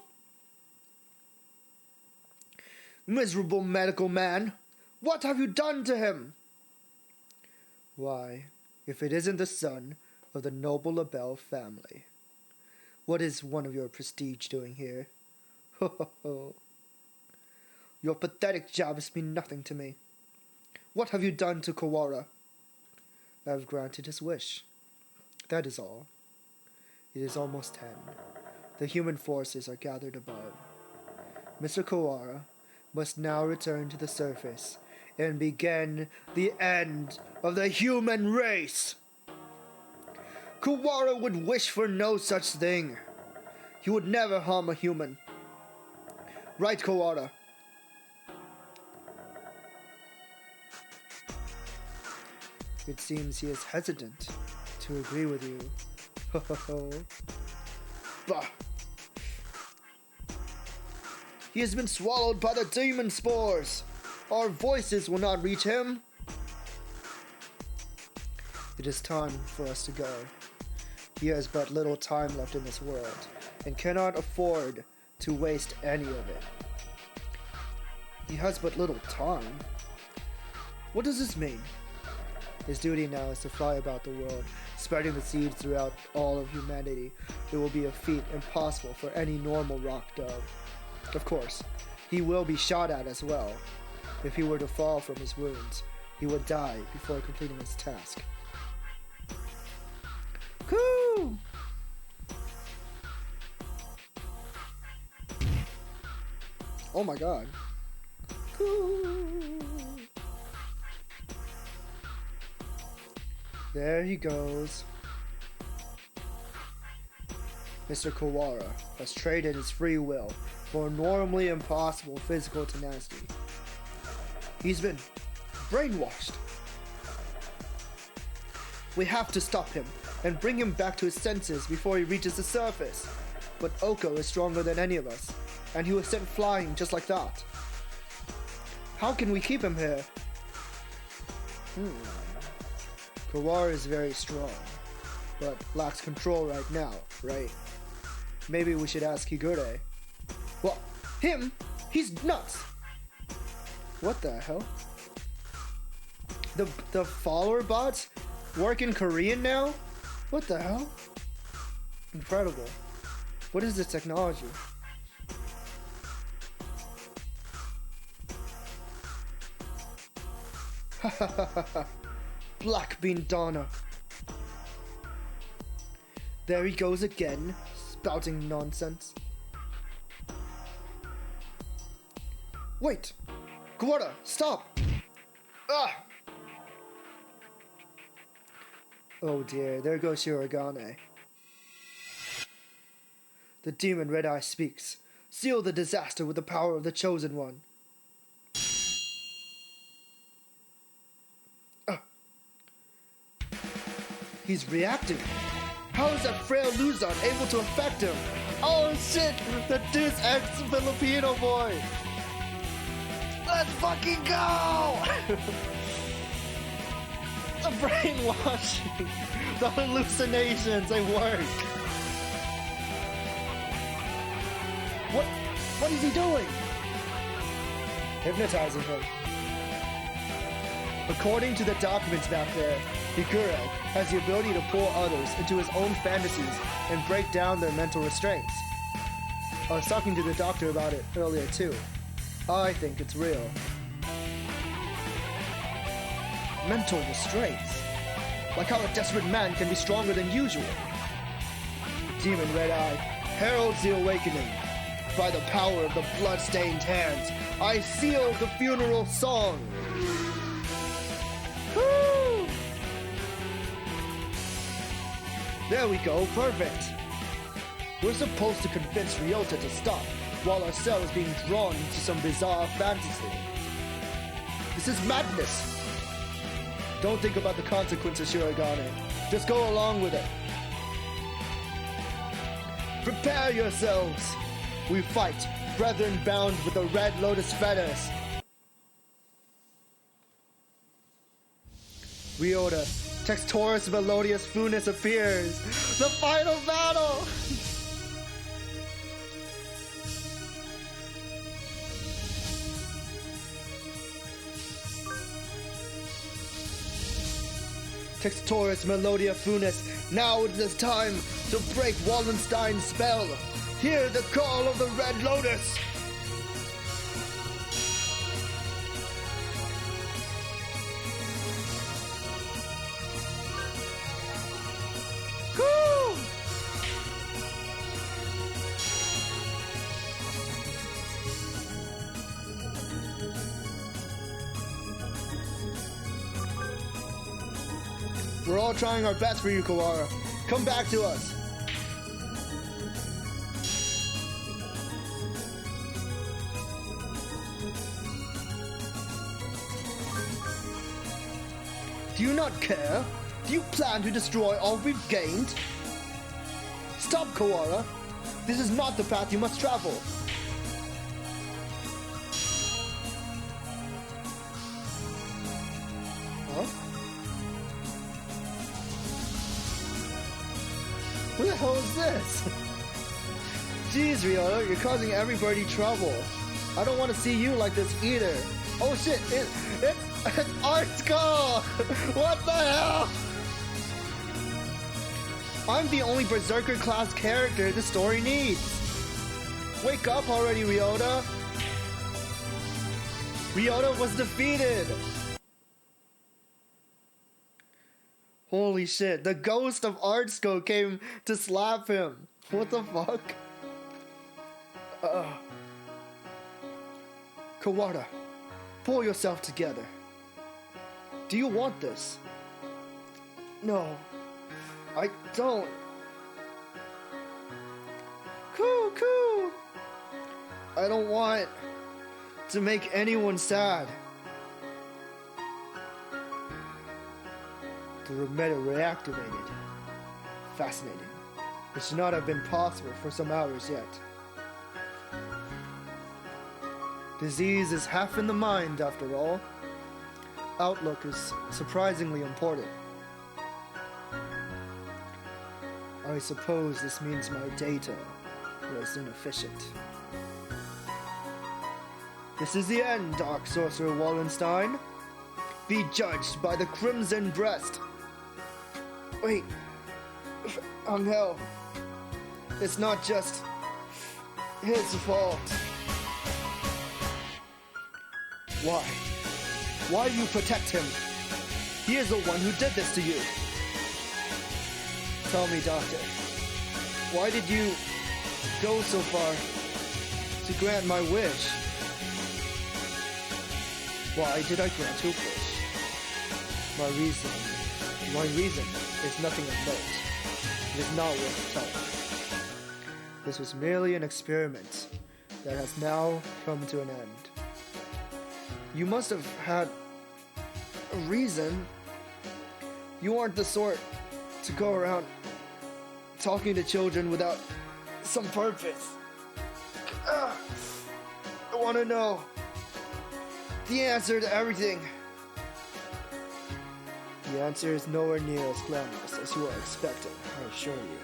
Miserable medical man, what have you done to him? Why, if it isn't the son of the noble Labelle family, what is one of your prestige doing here? Your pathetic jabs mean nothing to me. What have you done to Kawara? I have granted his wish. That is all. It is almost 10. The human forces are gathered above. Mr. Kawara must now return to the surface and begin the end of the human race. Kawara would wish for no such thing. He would never harm a human. Right, Kawara? It seems he is hesitant to agree with you. Bah! He has been swallowed by the demon spores. Our voices will not reach him. It is time for us to go. He has but little time left in this world and cannot afford to waste any of it. He has but little time? What does this mean? His duty now is to fly about the world, spreading the seeds throughout all of humanity. It will be a feat impossible for any normal rock dove. Of course, he will be shot at as well. If he were to fall from his wounds, he would die before completing his task. Woo! Oh my god. There he goes. Mr. Kawara has traded his free will for normally impossible physical tenacity. He's been brainwashed. We have to stop him and bring him back to his senses before he reaches the surface. But Oko is stronger than any of us, and he was sent flying just like that. How can we keep him here? Kawara is very strong, but lacks control right now, right? Maybe we should ask Higure. What? Him? He's nuts! What the hell? The follower bots work in Korean now? What the hell? Incredible. What is this technology? Black Bean Donna. There he goes again, spouting nonsense. Wait! Kawara, stop! Ah! Oh dear, there goes Shirogane. The demon Red Eye speaks. Seal the disaster with the power of the Chosen One. He's reacting. How is that frail Luzon able to affect him? Oh shit! The Deuce X Filipino boy! Let's fucking go! The brainwashing! The hallucinations, they work! What is he doing? Hypnotizing him. According to the documents back there, Higure has the ability to pull others into his own fantasies and break down their mental restraints. I was talking to the doctor about it earlier too. I think it's real. Mental restraints? Like how a desperate man can be stronger than usual. Demon Red Eye heralds the awakening. By the power of the blood-stained hands, I seal the funeral song. Woo! There we go, perfect. We're supposed to convince Ryota to stop, while ourselves being drawn into some bizarre fantasy. This is madness. Don't think about the consequences, Shirogane. Just go along with it. Prepare yourselves. We fight, brethren bound with the red lotus feathers. Ryota, Textorus Melodious Funes appears. The final battle! Textorus Melodia Funes, now it is time to break Wallenstein's spell. Hear the call of the Red Lotus! Woo! We're all trying our best for you, Kawara. Come back to us. Do you not care? Do you plan to destroy all we've gained? Stop, Kawara. This is not the path you must travel. Huh? Who the hell is this? Jeez, Ryota, you're causing everybody trouble. I don't want to see you like this either. Oh shit, it's Artsko! What the hell? I'm the only Berserker class character the story needs. Wake up already, Ryota. Ryota was defeated. Holy shit, the ghost of Artsko came to slap him. What the fuck? Kawara, pull yourself together. Do you want this? No, I don't. Coo. I don't want to make anyone sad. The Remeta reactivated. Fascinating. It should not have been possible for some hours yet. Disease is half in the mind, after all. Outlook is surprisingly important. I suppose this means my data was inefficient. This is the end, Dark Sorcerer Wallenstein. Be judged by the Crimson Breast. Wait, Angel, it's not just his fault. Why? Why do you protect him? He is the one who did this to you. Tell me, Doctor, why did you go so far to grant my wish? Why did I grant your wish? My reason is nothing of note. It is not worth telling. This was merely an experiment that has now come to an end. You must have had a reason. You aren't the sort to go around talking to children without some purpose. I want to know the answer to everything. The answer is nowhere near as glamorous as you are expecting, I assure you.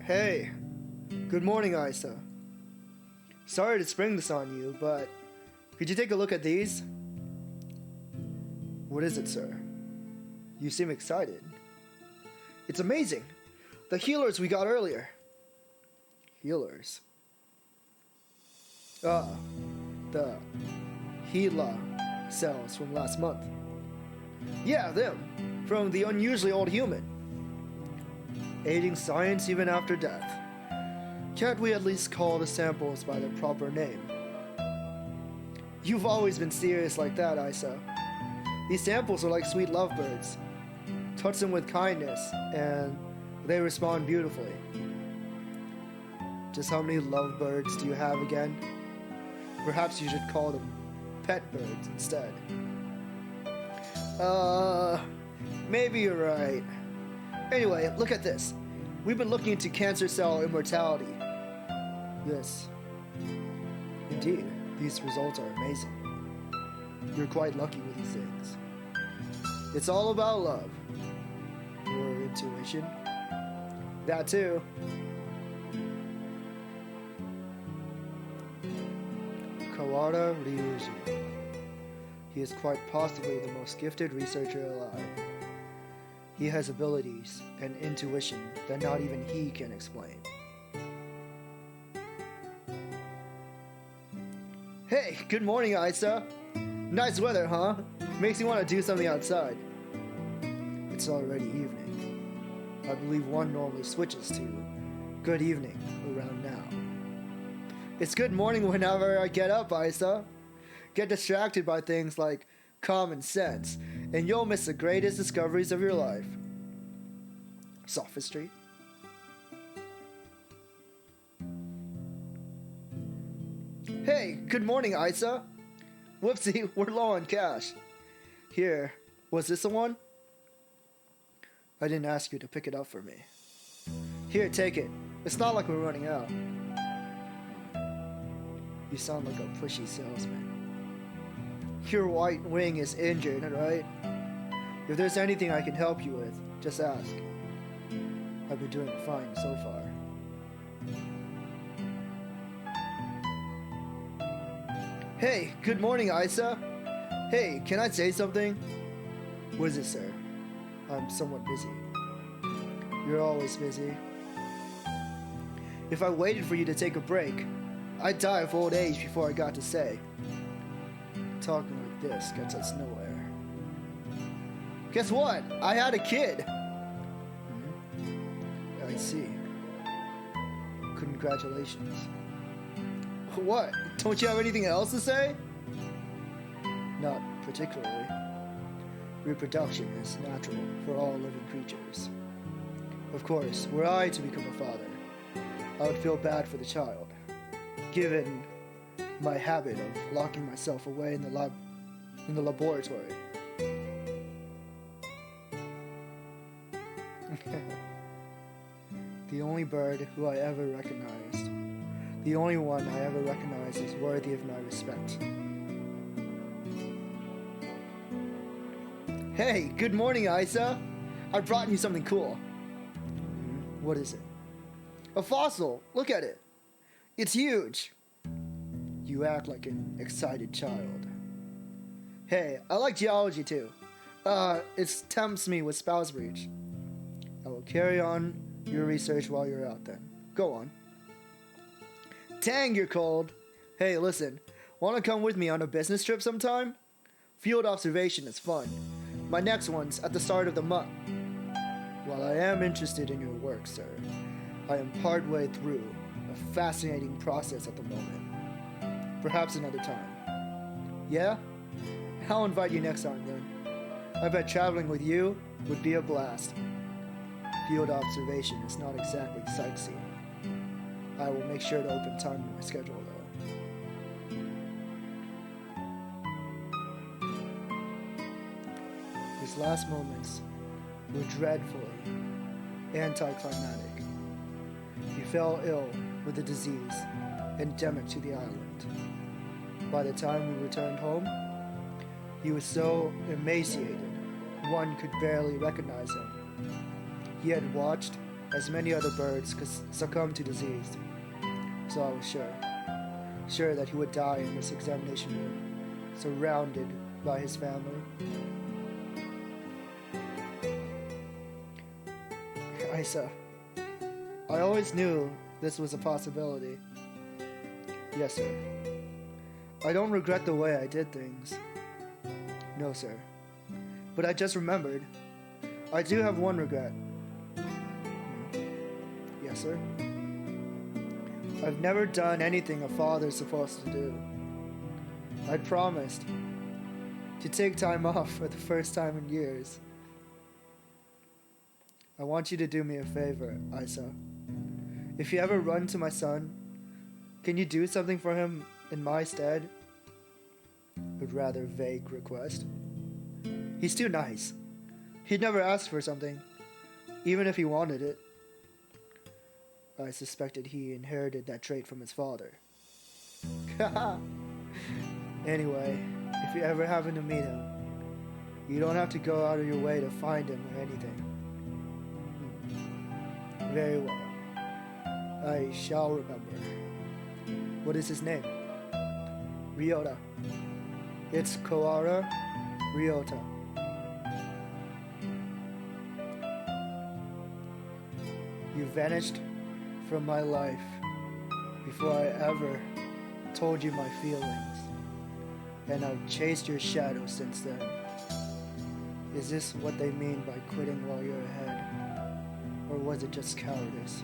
Hey, good morning, Isa. Sorry to spring this on you, but could you take a look at these? What is it, sir? You seem excited. It's amazing. The healers we got earlier. Healers? The Gila cells from last month. Yeah, them. From the unusually old human. Aiding science even after death. Can't we at least call the samples by their proper name? You've always been serious like that, Isa. These samples are like sweet lovebirds. Touch them with kindness, and they respond beautifully. Just how many lovebirds do you have again? Perhaps you should call them pet birds instead. Maybe you're right. Anyway, look at this. We've been looking into cancer cell immortality. Yes. Indeed, these results are amazing. You're quite lucky with these things. It's all about love. Or intuition. That too. Kawara Ryuji. He is quite possibly the most gifted researcher alive. He has abilities and intuition that not even he can explain. Hey, good morning, Isa. Nice weather, huh? Makes you want to do something outside. It's already evening. I believe one normally switches to good evening around now. It's good morning whenever I get up, Isa. Get distracted by things like common sense, and you'll miss the greatest discoveries of your life. Sophistry. Hey, good morning, Isa. Whoopsie, we're low on cash. Here, was this the one? I didn't ask you to pick it up for me. Here, take it. It's not like we're running out. You sound like a pushy salesman. Your white wing is injured, right? If there's anything I can help you with, just ask. I've been doing fine so far. Hey, good morning, Isa. Hey, can I say something? What is it, sir? I'm somewhat busy. You're always busy. If I waited for you to take a break, I'd die of old age before I got to say. Talking like this gets us nowhere. Guess what? I had a kid! I see. Congratulations. What? Don't you have anything else to say? Not particularly. Reproduction is natural for all living creatures. Of course, were I to become a father, I would feel bad for the child, given my habit of locking myself away in the laboratory. The only bird who I ever recognized, the only one I ever recognized as worthy of my respect. Hey, good morning, Isa. I brought you something cool. What is it? A fossil. Look at it. It's huge. You act like an excited child. Hey, I like geology too. It tempts me with spouse breach. I will carry on your research while you're out then. Go on. Dang, you're cold. Hey, listen. Want to come with me on a business trip sometime? Field observation is fun. My next one's at the start of the month. While I am interested in your work, sir, I am partway through a fascinating process at the moment. Perhaps another time. Yeah? I'll invite you next time then. I bet traveling with you would be a blast. Field observation is not exactly sightseeing. I will make sure to open time in my schedule though. His last moments were dreadfully anticlimactic. He fell ill with a disease endemic to the island. By the time we returned home, he was so emaciated one could barely recognize him. He had watched as many other birds succumb to disease, so I was sure that he would die in this examination room, surrounded by his family. Isa, I always knew this was a possibility. Yes, sir. I don't regret the way I did things. No, sir. But I just remembered. I do have one regret. Yes, sir. I've never done anything a father's supposed to do. I promised to take time off for the first time in years. I want you to do me a favor, Isa. If you ever run to my son, can you do something for him in my stead? A rather vague request. He's too nice. He'd never ask for something, even if he wanted it. I suspected he inherited that trait from his father. Anyway, if you ever happen to meet him, you don't have to go out of your way to find him or anything. Very well. I shall remember. What is his name? Ryota. It's Koara Ryota. You vanished from my life before I ever told you my feelings, and I've chased your shadow since then. Is this what they mean by quitting while you're ahead? Or was it just cowardice?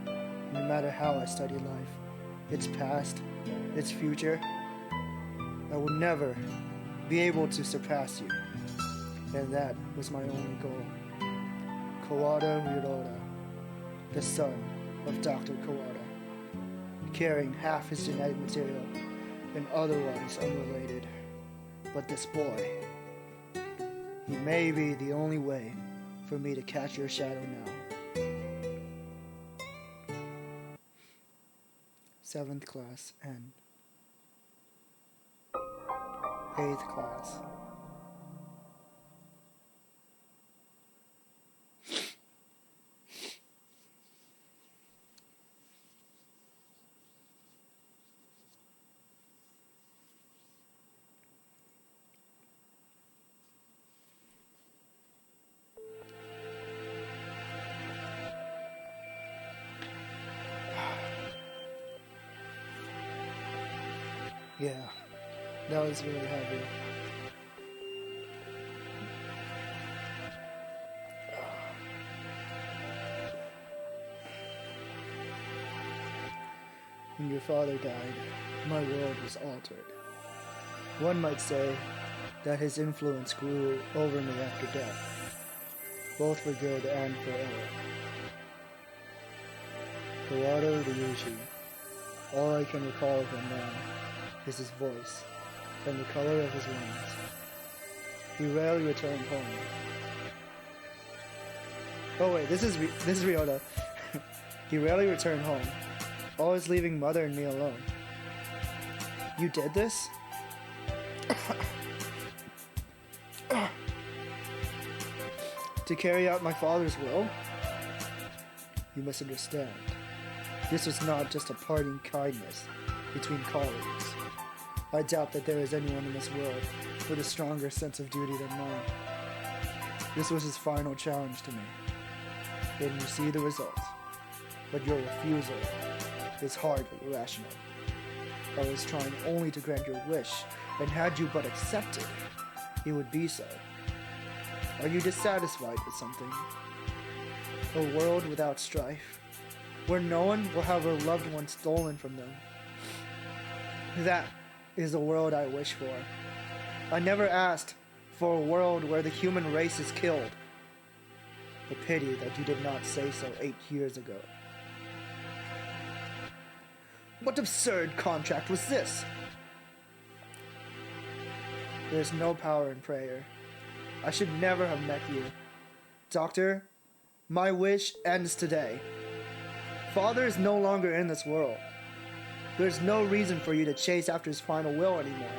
No matter how I study life, its past, its future, I will never be able to surpass you. And that was my only goal. Kawada Ryota, the son of Dr. Kawada, carrying half his genetic material and otherwise unrelated. But this boy, he may be the only way for me to catch your shadow now. 7th class and 8th class. Yeah, that was really heavy. When your father died, my world was altered. One might say that his influence grew over me after death, both for good and for ill. Kawada Ryuji, all I can recall of him now is his voice and the color of his wings. He rarely returned home. Oh wait, this is Ryota. He rarely returned home, always leaving mother and me alone. You did this? To carry out my father's will? You must understand. This was not just a parting kindness between colleagues. I doubt that there is anyone in this world with a stronger sense of duty than mine. This was his final challenge to me. And you see the result. But your refusal is hardly rational. I was trying only to grant your wish, and had you but accepted, it would be so. Are you dissatisfied with something? A world without strife, where no one will have their loved one stolen from them. That is the world I wish for. I never asked for a world where the human race is killed. A pity that you did not say so 8 years ago. What absurd contract was this? There's no power in prayer. I should never have met you. Doctor, my wish ends today. Father is no longer in this world. There's no reason for you to chase after his final will anymore.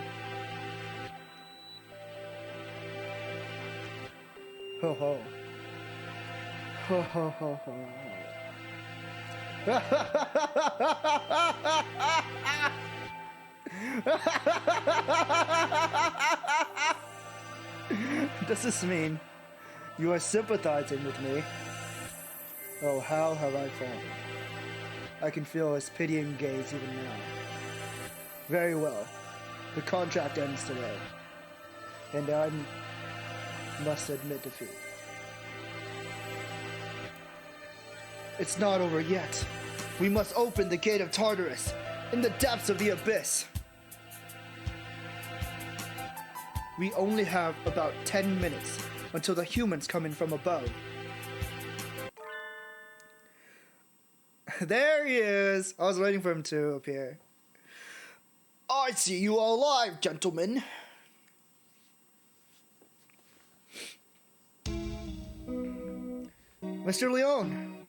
Ho ho. Ho ho ho ho. Does this mean you are sympathizing with me? Oh, how have I fallen? I can feel his pitying gaze even now. Very well. The contract ends today. And I must admit defeat. It's not over yet. We must open the gate of Tartarus in the depths of the abyss. We only have about 10 minutes until the humans come in from above. There he is! I was waiting for him to appear. I see you all alive, gentlemen. Mr. Leon,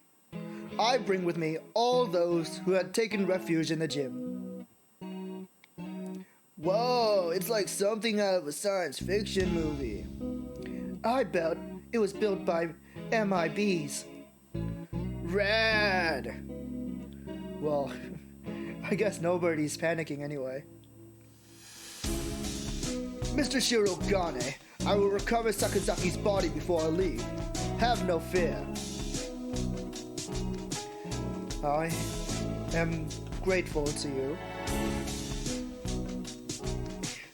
I bring with me all those who had taken refuge in the gym. Whoa, it's like something out of a science fiction movie. I bet it was built by MIBs. Rad! Well, I guess nobody's panicking anyway. Mr. Shirogane, I will recover Sakazaki's body before I leave. Have no fear. I am grateful to you.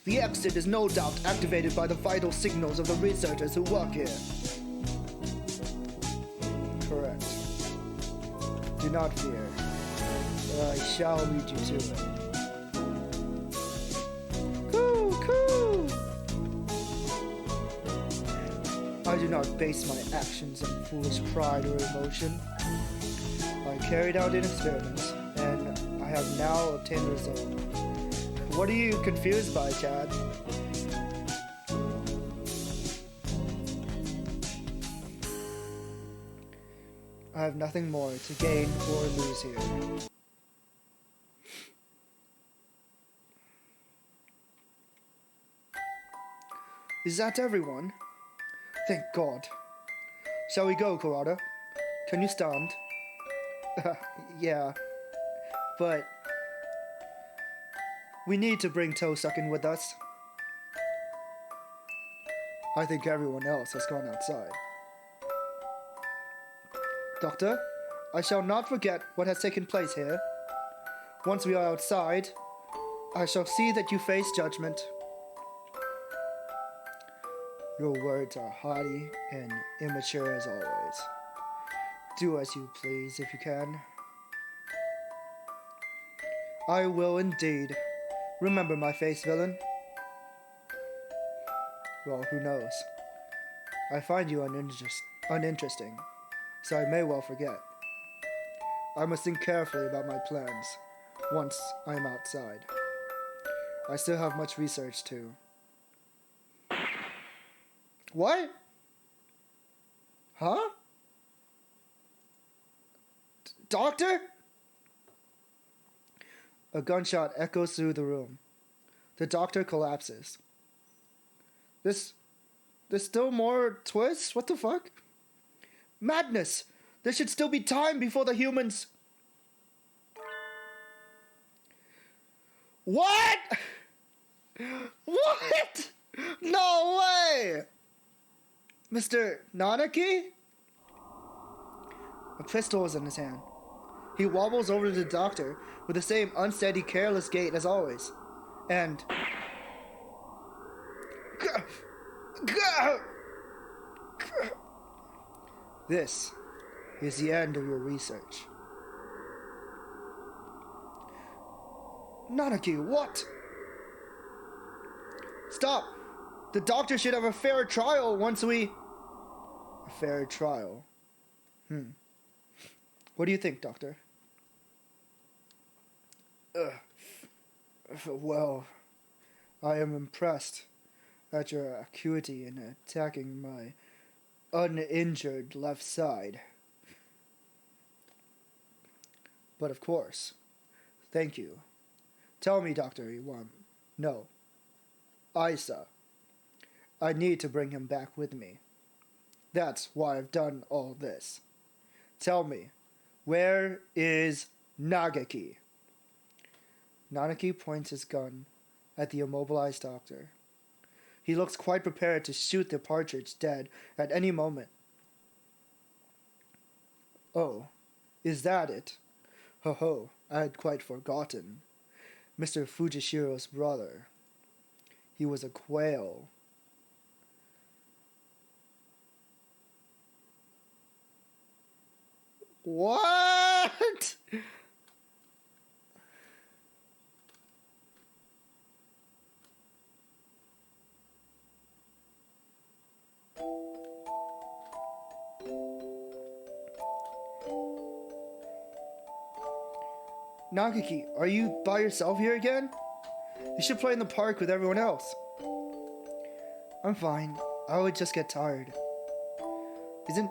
The exit is no doubt activated by the vital signals of the researchers who work here. Correct. Do not fear. I shall lead you to it. Cool. I do not base my actions on foolish pride or emotion. I carried out an experiment, and I have now obtained the result. What are you confused by, Chad? I have nothing more to gain or lose here. Is that everyone? Thank God. Shall we go, Kurata? Can you stand? Yeah. But we need to bring Tosuken with us. I think everyone else has gone outside. Doctor, I shall not forget what has taken place here. Once we are outside, I shall see that you face judgment. Your words are haughty and immature as always. Do as you please if you can. I will indeed. Remember my face, villain. Well, who knows? I find you uninteresting, so I may well forget. I must think carefully about my plans once I am outside. I still have much research to. What? Huh? Doctor? A gunshot echoes through the room. The doctor collapses. There's still more twists? What the fuck? Madness! There should still be time before the humans... What? What? No way! Mr. Nanaki? A pistol is in his hand. He wobbles over to the doctor with the same unsteady, careless gait as always. And... This is the end of your research. Nanaki, what? Stop! The doctor should have a fair trial once we... A fair trial? What do you think, Doctor? Well, I am impressed at your acuity in attacking my uninjured left side. But of course, thank you. Tell me, Dr. Iwan. No. Isa. I need to bring him back with me. That's why I've done all this. Tell me, where is Nagaki? Nanaki points his gun at the immobilized doctor. He looks quite prepared to shoot the partridge dead at any moment. Oh, is that it? Ho ho, I had quite forgotten. Mr. Fujishiro's brother. He was a quail. What? Nagaki, are you by yourself here again? You should play in the park with everyone else. I'm fine. I would just get tired. Isn't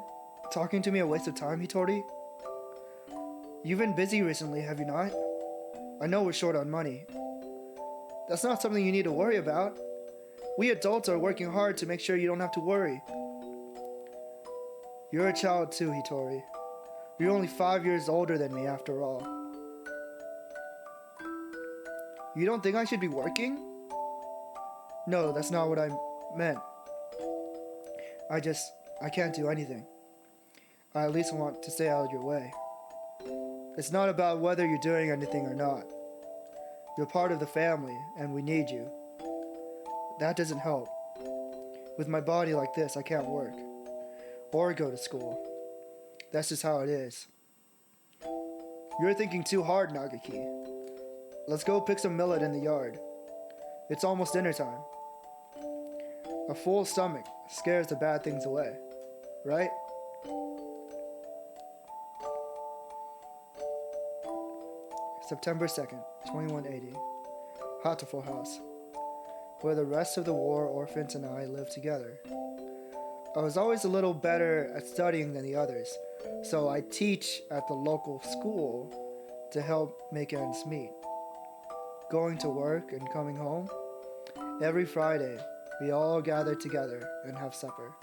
talking to me a waste of time, Hitori? You've been busy recently, have you not? I know we're short on money. That's not something you need to worry about. We adults are working hard to make sure you don't have to worry. You're a child too, Hitori. You're only 5 years older than me after all. You don't think I should be working? No, that's not what I meant. I can't do anything. I at least want to stay out of your way. It's not about whether you're doing anything or not. You're part of the family, and we need you. That doesn't help. With my body like this, I can't work. Or go to school. That's just how it is. You're thinking too hard, Nagaki. Let's go pick some millet in the yard. It's almost dinner time. A full stomach scares the bad things away, right? September 2nd, 2180. Hatoful house, where the rest of the war orphans and I lived together. I was always a little better at studying than the others, so I teach at the local school to help make ends meet. Going to work and coming home, every Friday we all gather together and have supper.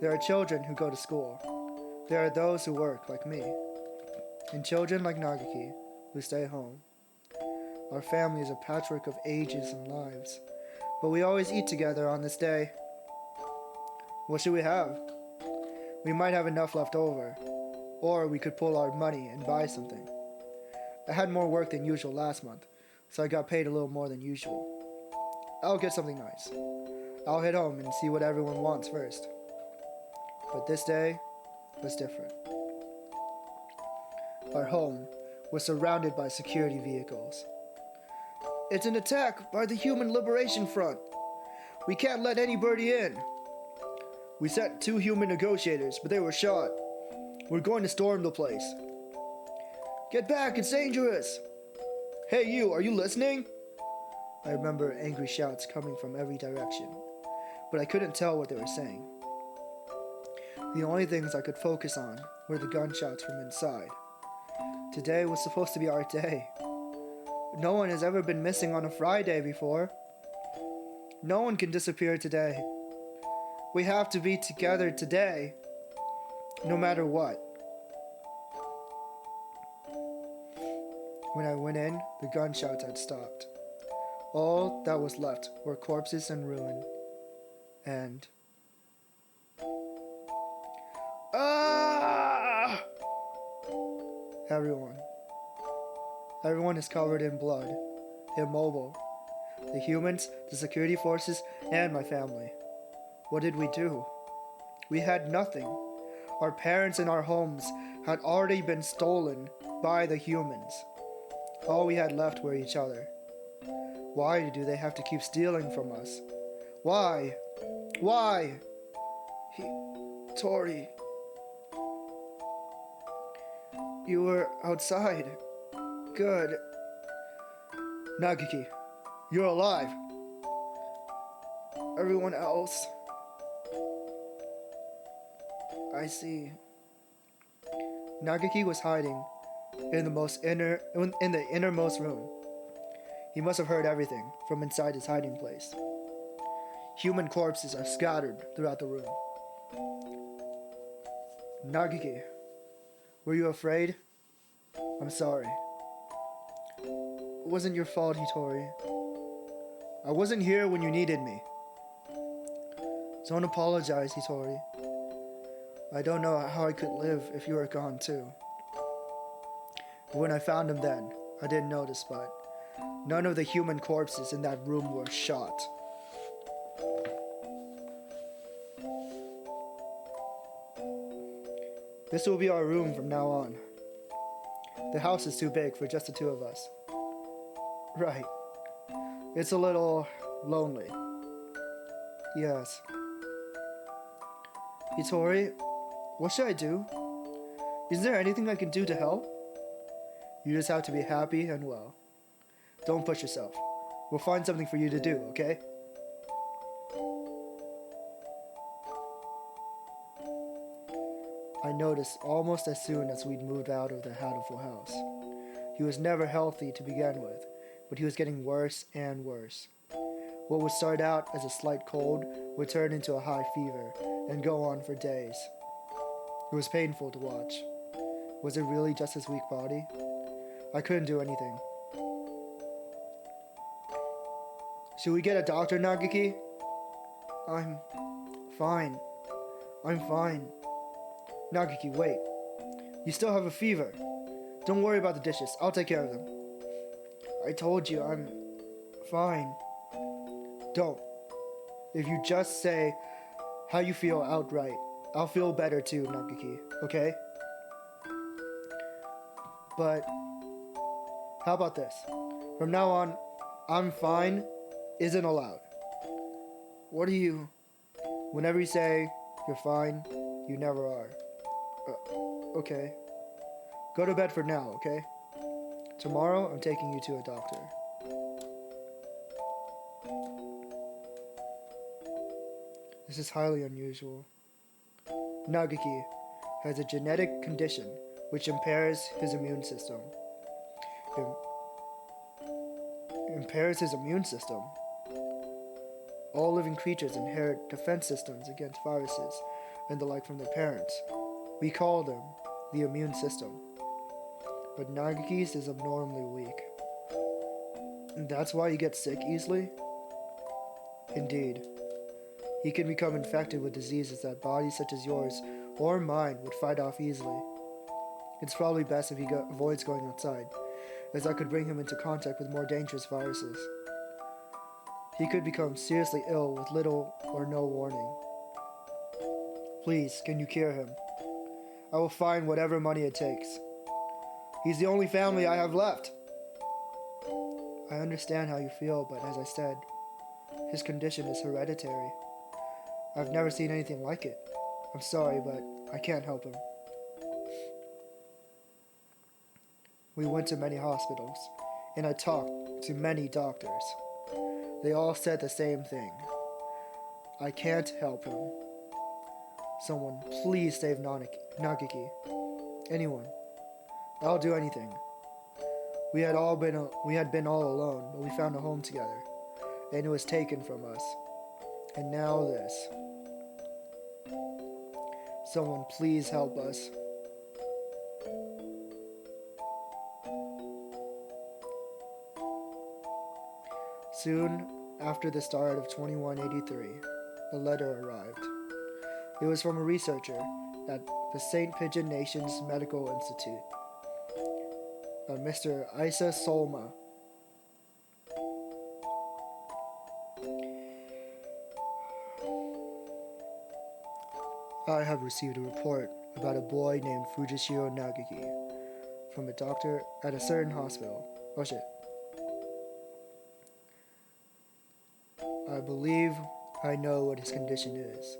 There are children who go to school. There are those who work like me, and children like Nagaki who stay home. Our family is a patchwork of ages and lives, but we always eat together on this day. What should we have? We might have enough left over, or we could pull our money and buy something. I had more work than usual last month, so I got paid a little more than usual. I'll get something nice. I'll head home and see what everyone wants first. But this day was different. Our home was surrounded by security vehicles. It's an attack by the Human Liberation Front. We can't let anybody in. We sent 2 human negotiators, but they were shot. We're going to storm the place. Get back, it's dangerous. Hey you, are you listening? I remember angry shouts coming from every direction, but I couldn't tell what they were saying. The only things I could focus on were the gunshots from inside. Today was supposed to be our day. No one has ever been missing on a Friday before. No one can disappear today. We have to be together today, no matter what. When I went in, the gunshots had stopped. All that was left were corpses and ruin. And... Ah! Everyone is covered in blood, immobile. The humans, the security forces, and my family. What did we do? We had nothing. Our parents and our homes had already been stolen by the humans. All we had left were each other. Why do they have to keep stealing from us? Why? Why? Tori. You were outside. Good. Nagaki, you're alive. Everyone else. I see. Nagaki was hiding in the innermost room. He must have heard everything from inside his hiding place. Human corpses are scattered throughout the room. Nagaki, were you afraid? I'm sorry. It wasn't your fault, Hitori. I wasn't here when you needed me. Don't apologize, Hitori. I don't know how I could live if you were gone too. But when I found him then, I didn't notice, but none of the human corpses in that room were shot. This will be our room from now on. The house is too big for just the 2 of us. Right. It's a little lonely. Yes. Hitori, what should I do? Is there anything I can do to help? You just have to be happy and well. Don't push yourself. We'll find something for you to do, okay? I noticed almost as soon as we'd moved out of the Hatoful house. He was never healthy to begin with, but he was getting worse and worse. What would start out as a slight cold would turn into a high fever and go on for days. It was painful to watch. Was it really just his weak body? I couldn't do anything. Should we get a doctor, Nagiki? I'm fine. I'm fine. Nagiki, wait. You still have a fever. Don't worry about the dishes. I'll take care of them. I told you I'm fine. Don't. If you just say how you feel outright, I'll feel better too, Nagiki, okay? But how about this? From now on, I'm fine isn't allowed. What do you... Whenever you say you're fine, you never are. Okay. Go to bed for now, okay? Tomorrow, I'm taking you to a doctor. This is highly unusual. Nagiki has a genetic condition which impairs his immune system. Impairs his immune system. All living creatures inherit defense systems against viruses and the like from their parents. We call them the immune system. But Nagiki's is abnormally weak. And that's why he gets sick easily? Indeed. He can become infected with diseases that bodies such as yours or mine would fight off easily. It's probably best if he avoids going outside, as that could bring him into contact with more dangerous viruses. He could become seriously ill with little or no warning. Please, can you cure him? I will find whatever money it takes. He's the only family I have left. I understand how you feel, but as I said, his condition is hereditary. I've never seen anything like it. I'm sorry, but I can't help him. We went to many hospitals, and I talked to many doctors. They all said the same thing. I can't help him. Someone, please save Nagiki. Anyone. I'll do anything. We had been all alone, but we found a home together, and it was taken from us. And now this. Someone, please help us. Soon after the start of 2183, a letter arrived. It was from a researcher at the St. Pigeon Nations Medical Institute, Mr. Isa Solma. I have received a report about a boy named Fujishiro Nagiki from a doctor at a certain hospital. Oh shit. I believe I know what his condition is.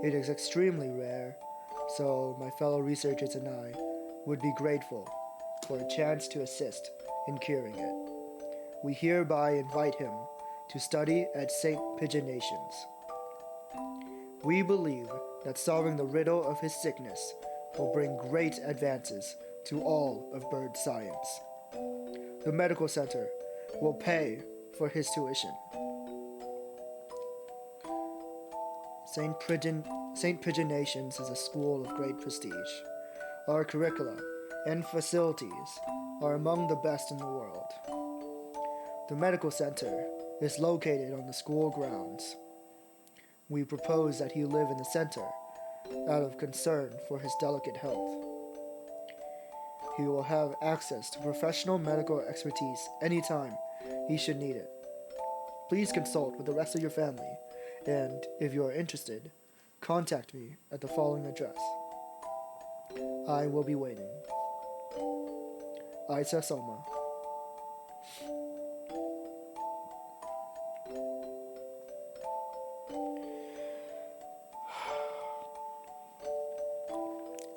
It is extremely rare, so my fellow researchers and I would be grateful for a chance to assist in curing it. We hereby invite him to study at St. Pigeon Nations. We believe that solving the riddle of his sickness will bring great advances to all of bird science. The medical center will pay for his tuition. St. Pigeon Nations is a school of great prestige. Our curricula and facilities are among the best in the world. The medical center is located on the school grounds. We propose that he live in the center out of concern for his delicate health. He will have access to professional medical expertise anytime he should need it. Please consult with the rest of your family, and if you are interested, contact me at the following address. I will be waiting. Isa Soma.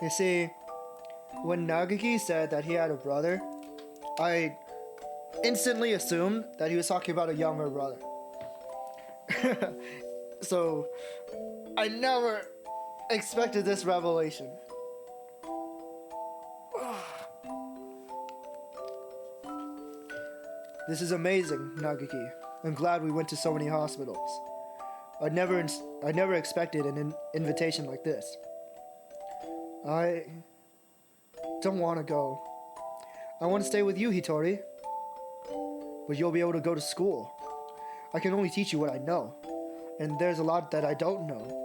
You see, when Nagiki said that he had a brother, I instantly assumed that he was talking about a younger brother. So, I never expected this revelation. This is amazing, Nagiki. I'm glad we went to so many hospitals. I never expected an invitation like this. I don't want to go. I want to stay with you, Hitori. But you'll be able to go to school. I can only teach you what I know. And there's a lot that I don't know.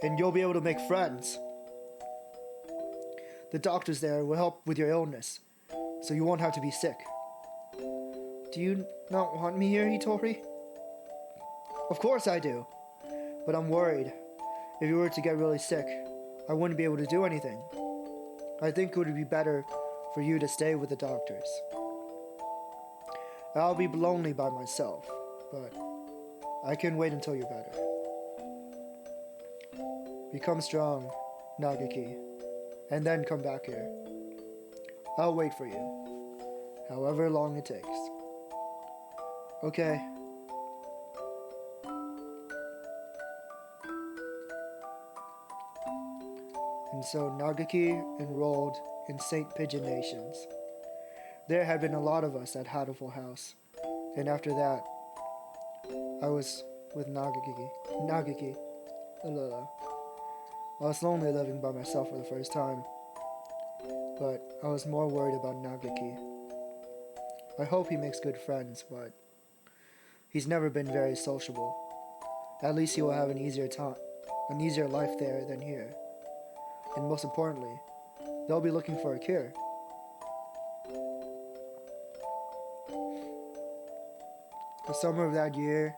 And you'll be able to make friends. The doctors there will help with your illness, so you won't have to be sick. Do you not want me here, Hitori? Of course I do. But I'm worried. If you were to get really sick, I wouldn't be able to do anything. I think it would be better for you to stay with the doctors. I'll be lonely by myself, but I can wait until you're better. Become strong, Nagaki, and then come back here. I'll wait for you, however long it takes. Okay. And so Nagaki enrolled in St. Pigeon Nations. There had been a lot of us at Hatoful House, and after that, I was with Nagaki. I was lonely living by myself for the first time, but I was more worried about Nagaki. I hope he makes good friends, but he's never been very sociable. At least he will have an easier life there than here. And most importantly, they'll be looking for a cure. The summer of that year,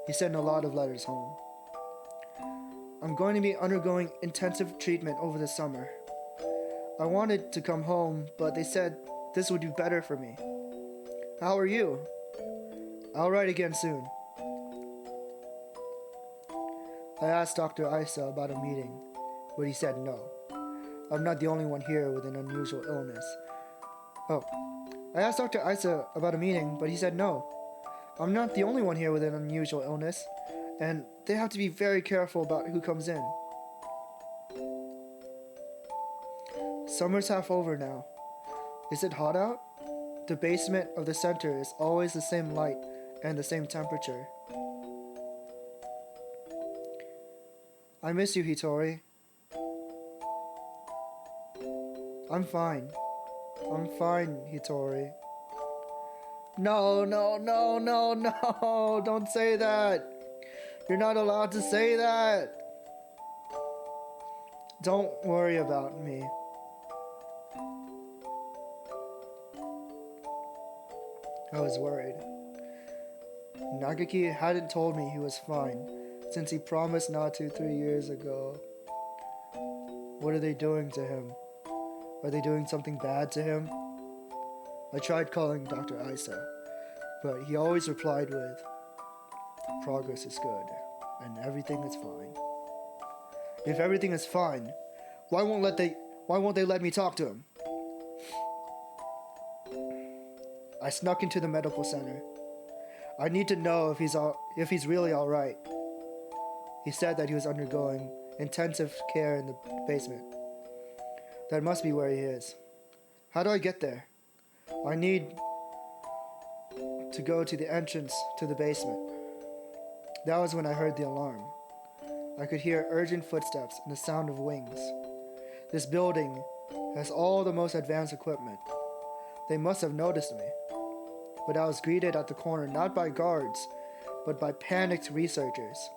he sent a lot of letters home. I'm going to be undergoing intensive treatment over the summer. I wanted to come home, but they said this would be better for me. How are you? I'll write again soon. I asked Dr. Isa about a meeting, but he said no. I'm not the only one here with an unusual illness. I asked Dr. Isa about a meeting, but he said no. I'm not the only one here with an unusual illness, and they have to be very careful about who comes in. Summer's half over now. Is it hot out? The basement of the center is always the same light and the same temperature. I miss you, Hitori. I'm fine. I'm fine, Hitori. No, don't say that. You're not allowed to say that. Don't worry about me. I was worried. Nagaki hadn't told me he was fine since he promised not to 3 years ago. What are they doing to him? Are they doing something bad to him? I tried calling Dr. Isa, but he always replied with, "Progress is good, and everything is fine." If everything is fine, why won't they let me talk to him? I snuck into the medical center. I need to know if he's really all right. He said that he was undergoing intensive care in the basement. That must be where he is. How do I get there? I need to go to the entrance to the basement. That was when I heard the alarm. I could hear urgent footsteps and the sound of wings. This building has all the most advanced equipment. They must have noticed me. But I was greeted at the corner not by guards, but by panicked researchers.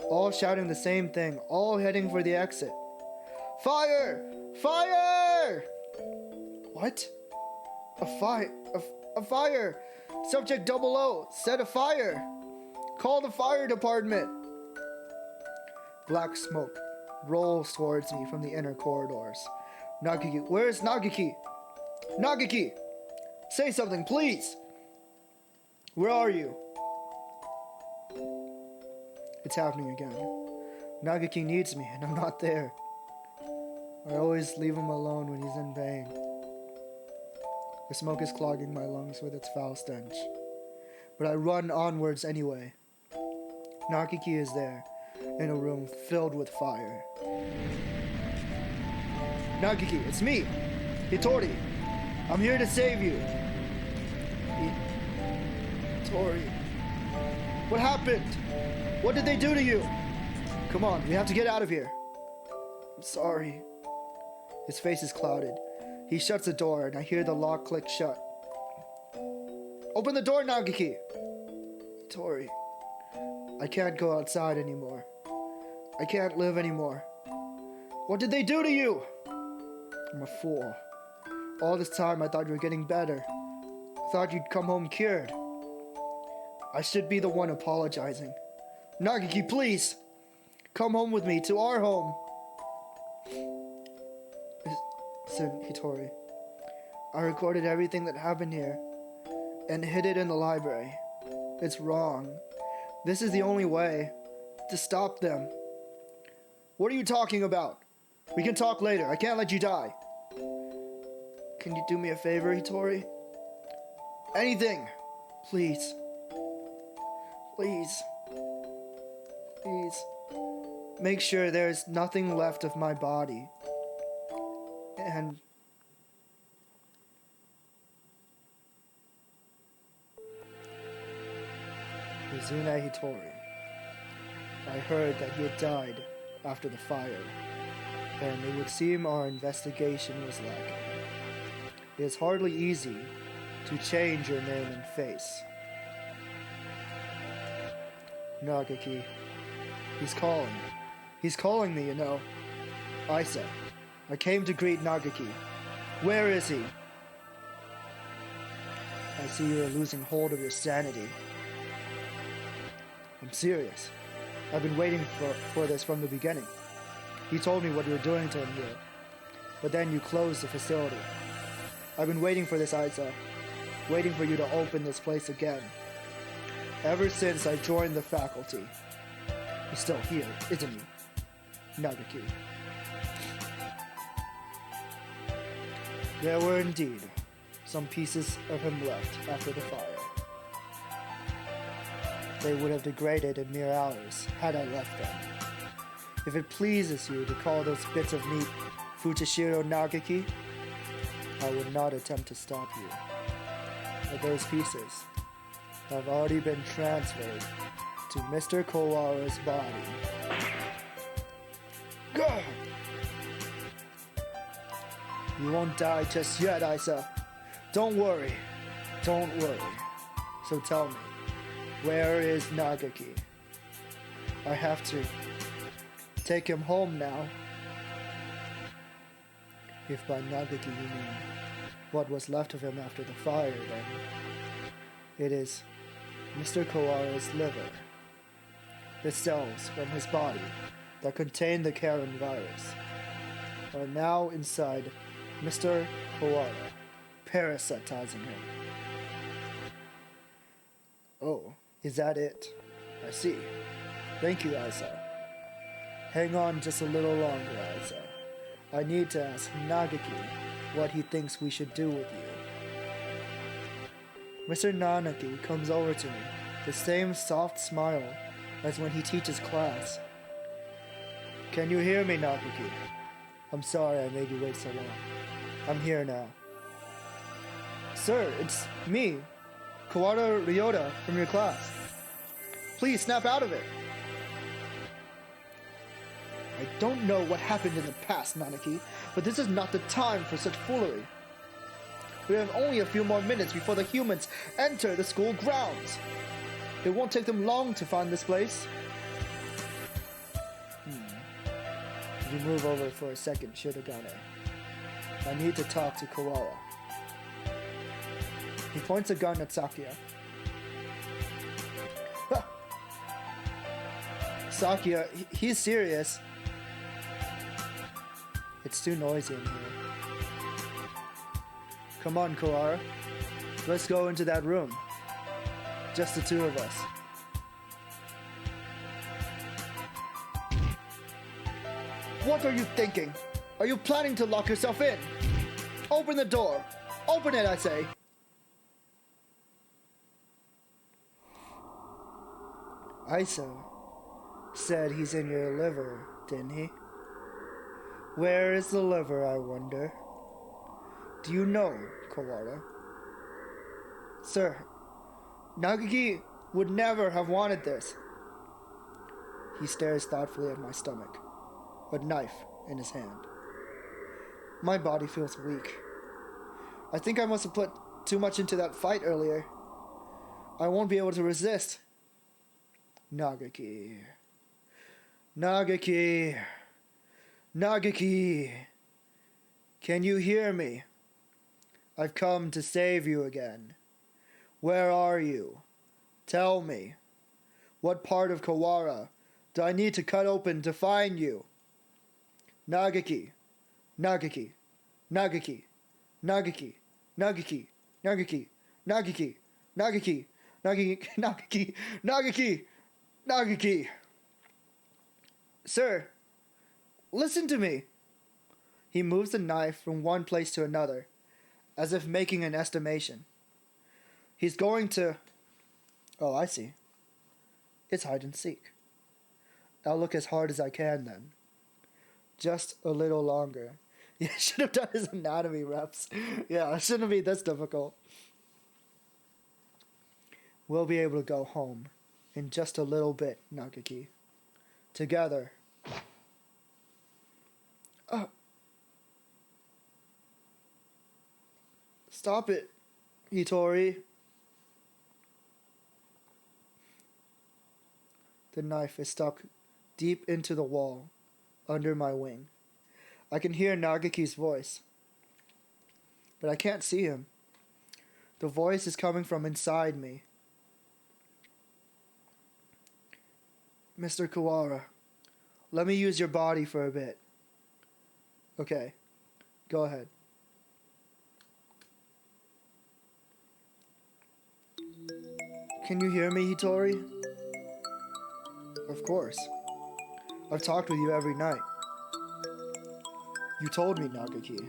All shouting the same thing, all heading for the exit. Fire! Fire! What? A fire! Subject 00, set a fire! Call the fire department! Black smoke rolls towards me from the inner corridors. Nagaki, where's Nagaki? Nagaki! Say something, please! Where are you? It's happening again. Nagaki needs me and I'm not there. I always leave him alone when he's in pain. The smoke is clogging my lungs with its foul stench. But I run onwards anyway. Nagaki is there, in a room filled with fire. Nagaki, it's me! Hitori! I'm here to save you! Hitori... What happened? What did they do to you? Come on, we have to get out of here. I'm sorry. His face is clouded. He shuts the door and I hear the lock click shut. Open the door, Nagaki! Tori, I can't go outside anymore. I can't live anymore. What did they do to you? I'm a fool. All this time I thought you were getting better. I thought you'd come home cured. I should be the one apologizing. Nagaki, please! Come home with me to our home! Listen, Hitori. I recorded everything that happened here and hid it in the library. It's wrong. This is the only way to stop them. What are you talking about? We can talk later. I can't let you die. Can you do me a favor, Hitori? Anything. Please. Please. Please. Make sure there's nothing left of my body. And... Izune Hitori, I heard that you had died after the fire, and it would seem our investigation was lacking. It is hardly easy to change your name and face. Nagaki, he's calling. He's calling me, you know. Isa, I came to greet Nagaki. Where is he? I see you are losing hold of your sanity. I'm serious. I've been waiting for this from the beginning. You told me what you were doing to him here, but then you closed the facility. I've been waiting for this, Isa. Waiting for you to open this place again. Ever since I joined the faculty. He's still here, isn't he? Nagaki. There were indeed some pieces of him left after the fire. They would have degraded in mere hours had I left them. If it pleases you to call those bits of meat Futoshiro Nagaki, I would not attempt to stop you. But those pieces have already been transferred to Mr. Kowara's body. Gah! You won't die just yet, Isa. Don't worry. Don't worry. So tell me, where is Nagaki? I have to take him home now. If by Nagaki you mean what was left of him after the fire, then it is Mr. Kowara's liver. The cells from his body that contain the Karen virus are now inside Mr. Kowara, parasitizing him. Oh, is that it? I see. Thank you, Isa. Hang on just a little longer, Isa. I need to ask Nagaki what he thinks we should do with you. Mr. Nanaki comes over to me, the same soft smile as when he teaches class. Can you hear me, Nagaki? I'm sorry I made you wait so long. I'm here now. Sir, it's me, Kawada Ryota from your class. Please snap out of it. I don't know what happened in the past, Nanaki, but this is not the time for such foolery. We have only a few more minutes before the humans enter the school grounds. It won't take them long to find this place. If you move over for a second, Shirogane. I need to talk to Kawara. He points a gun at Sakia. Ah! Sakia, he's serious. It's too noisy in here. Come on, Kawara. Let's go into that room. Just the two of us. What are you thinking? Are you planning to lock yourself in? Open the door. Open it, I say. Isa said he's in your liver, didn't he? Where is the liver, I wonder? Do you know, Kawara? Sir, Nagaki would never have wanted this. He stares thoughtfully at my stomach, a knife in his hand. My body feels weak. I think I must have put too much into that fight earlier. I won't be able to resist. Nagaki. Nagaki. Nagaki. Can you hear me? I've come to save you again. Where are you? Tell me. What part of Kawara do I need to cut open to find you? Nagaki. Nagaki. Nagaki. Nagaki. Nagaki. Nagaki. Nagaki. Nagaki. Nagaki. Nagaki. Nagaki. Nagaki. Sir, listen to me. He moves the knife from one place to another, as if making an estimation. He's going to... Oh, I see. It's hide and seek. I'll look as hard as I can then. Just a little longer. Yeah, I should have done his anatomy reps. Yeah, it shouldn't be this difficult. We'll be able to go home in just a little bit, Nagaki. Together. Stop it, Hitori. The knife is stuck deep into the wall, under my wing. I can hear Nagaki's voice, but I can't see him. The voice is coming from inside me. Mr. Kawara, let me use your body for a bit. Okay, go ahead. Can you hear me, Hitori? Of course. I've talked with you every night. You told me, Nagaki.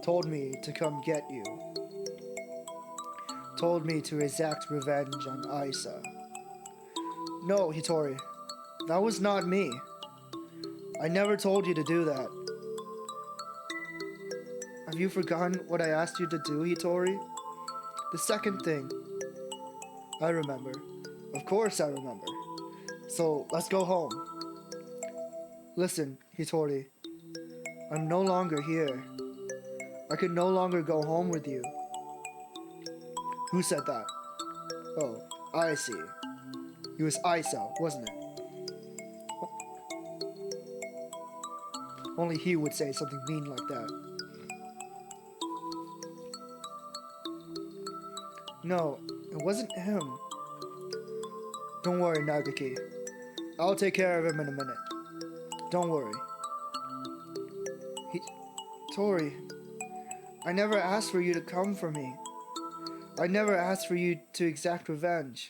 Told me to come get you. Told me to exact revenge on Aisa. No, Hitori. That was not me. I never told you to do that. Have you forgotten what I asked you to do, Hitori? The second thing. I remember. Of course I remember. So, let's go home. Listen, Hitori. I'm no longer here. I can no longer go home with you. Who said that? Oh, I see. It was Aisa, wasn't it? Only he would say something mean like that. No, it wasn't him. Don't worry, Nagaki. I'll take care of him in a minute. Don't worry. Tori, I never asked for you to come for me. I never asked for you to exact revenge.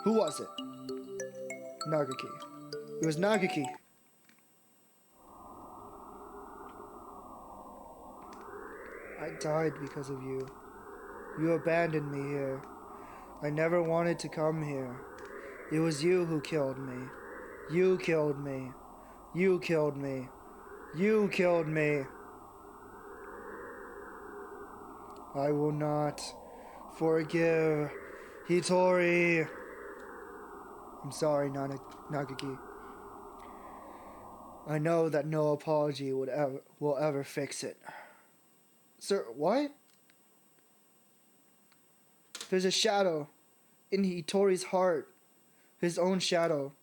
Who was it? Nagaki. It was Nagaki. I died because of you. You abandoned me here. I never wanted to come here. It was you who killed me. You killed me. You killed me. You killed me. I will not forgive Hitori. I'm sorry, Nagaki. I know that no apology will ever fix it. Sir, what? There's a shadow in Hitori's heart. His own shadow,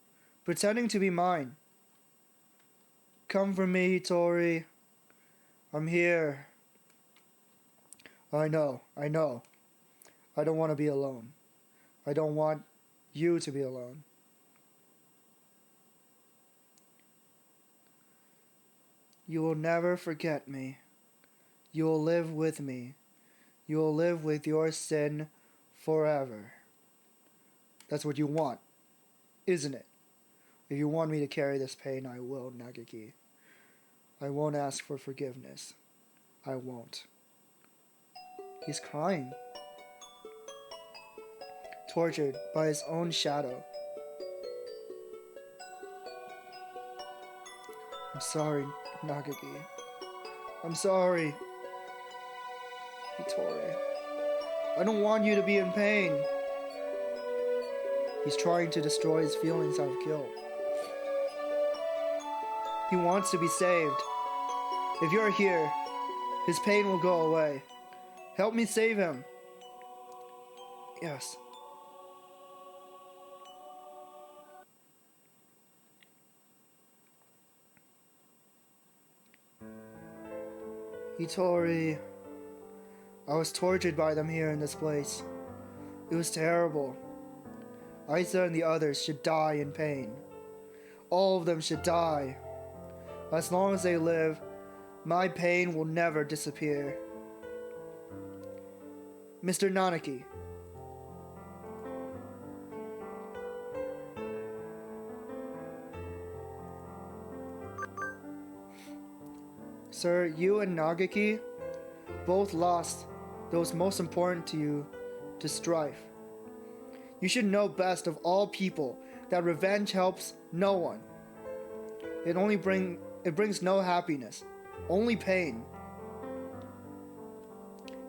pretending to be mine. Come for me, Hitori. I'm here. I know. I don't want to be alone. I don't want you to be alone. You will never forget me. You will live with me. You will live with your sin forever. That's what you want, isn't it? If you want me to carry this pain, I will, Nagaki. I won't ask for forgiveness. I won't. He's crying. Tortured by his own shadow. I'm sorry, Nagaki. I'm sorry. Hitori. I don't want you to be in pain. He's trying to destroy his feelings of guilt. He wants to be saved. If you're here, his pain will go away. Help me save him. Yes. Hitori, I was tortured by them here in this place. It was terrible. Isa and the others should die in pain. All of them should die. As long as they live, my pain will never disappear. Mr. Nanaki. Sir, you and Nagaki both lost those most important to you to strife. You should know best of all people that revenge helps no one. It brings no happiness, only pain.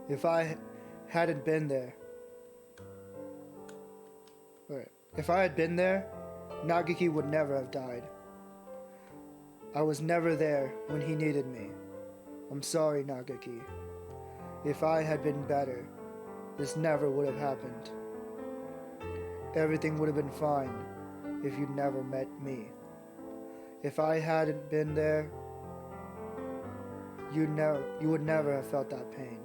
If I hadn't been there, Nagaki would never have died. I was never there when he needed me. I'm sorry, Nagaki. If I had been better, this never would have happened. Everything would have been fine if you'd never met me. If I hadn't been there, you would never have felt that pain.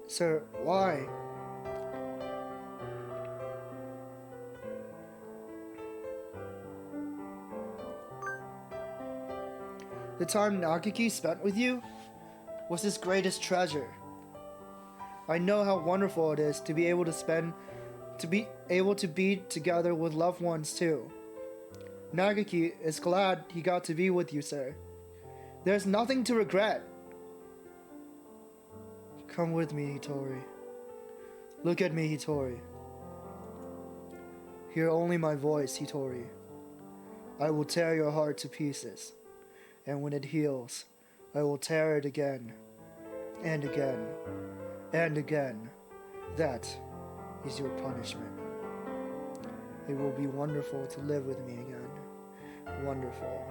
Sir, why? The time Nagaki spent with you was his greatest treasure. I know how wonderful it is to be able to be together with loved ones too. Nagaki is glad he got to be with you, sir. There's nothing to regret. Come with me, Hitori. Look at me, Hitori. Hear only my voice, Hitori. I will tear your heart to pieces. And when it heals, I will tear it again, and again, and again. That is your punishment. It will be wonderful to live with me again. Wonderful.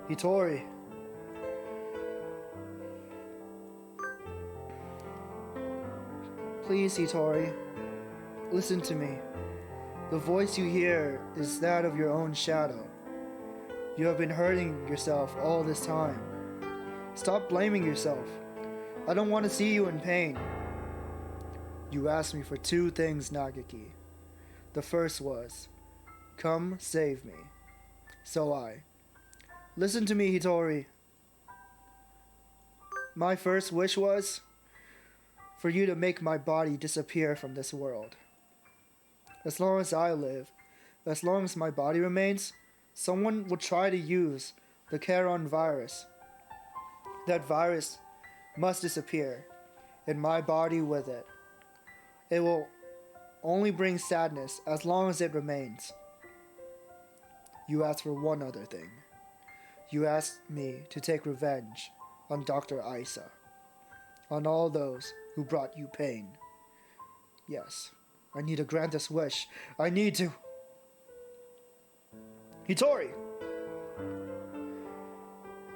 Hitori. Please, Hitori, listen to me. The voice you hear is that of your own shadow. You have been hurting yourself all this time. Stop blaming yourself. I don't want to see you in pain. You asked me for two things, Nagaki. The first was, come save me. So listen to me, Hitori. My first wish was for you to make my body disappear from this world. As long as I live, as long as my body remains, someone will try to use the Charon virus. That virus must disappear, and my body with it. It will only bring sadness as long as it remains. You asked for one other thing. You asked me to take revenge on Dr. Isa, on all those who brought you pain. Yes, I need to grant this wish. I need to. Hitori!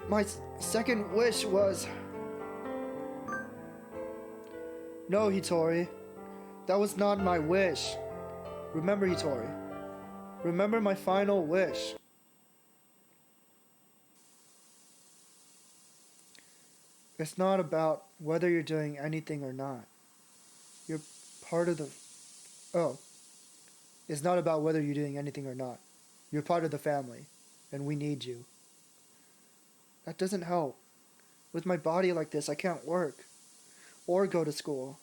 My second wish was... No, Hitori. That was not my wish. Remember, Hitori. Remember my final wish. It's not about whether you're doing anything or not. You're part of the... Oh. It's not about whether you're doing anything or not. You're part of the family, and we need you. That doesn't help. With my body like this, I can't work. Or go to school.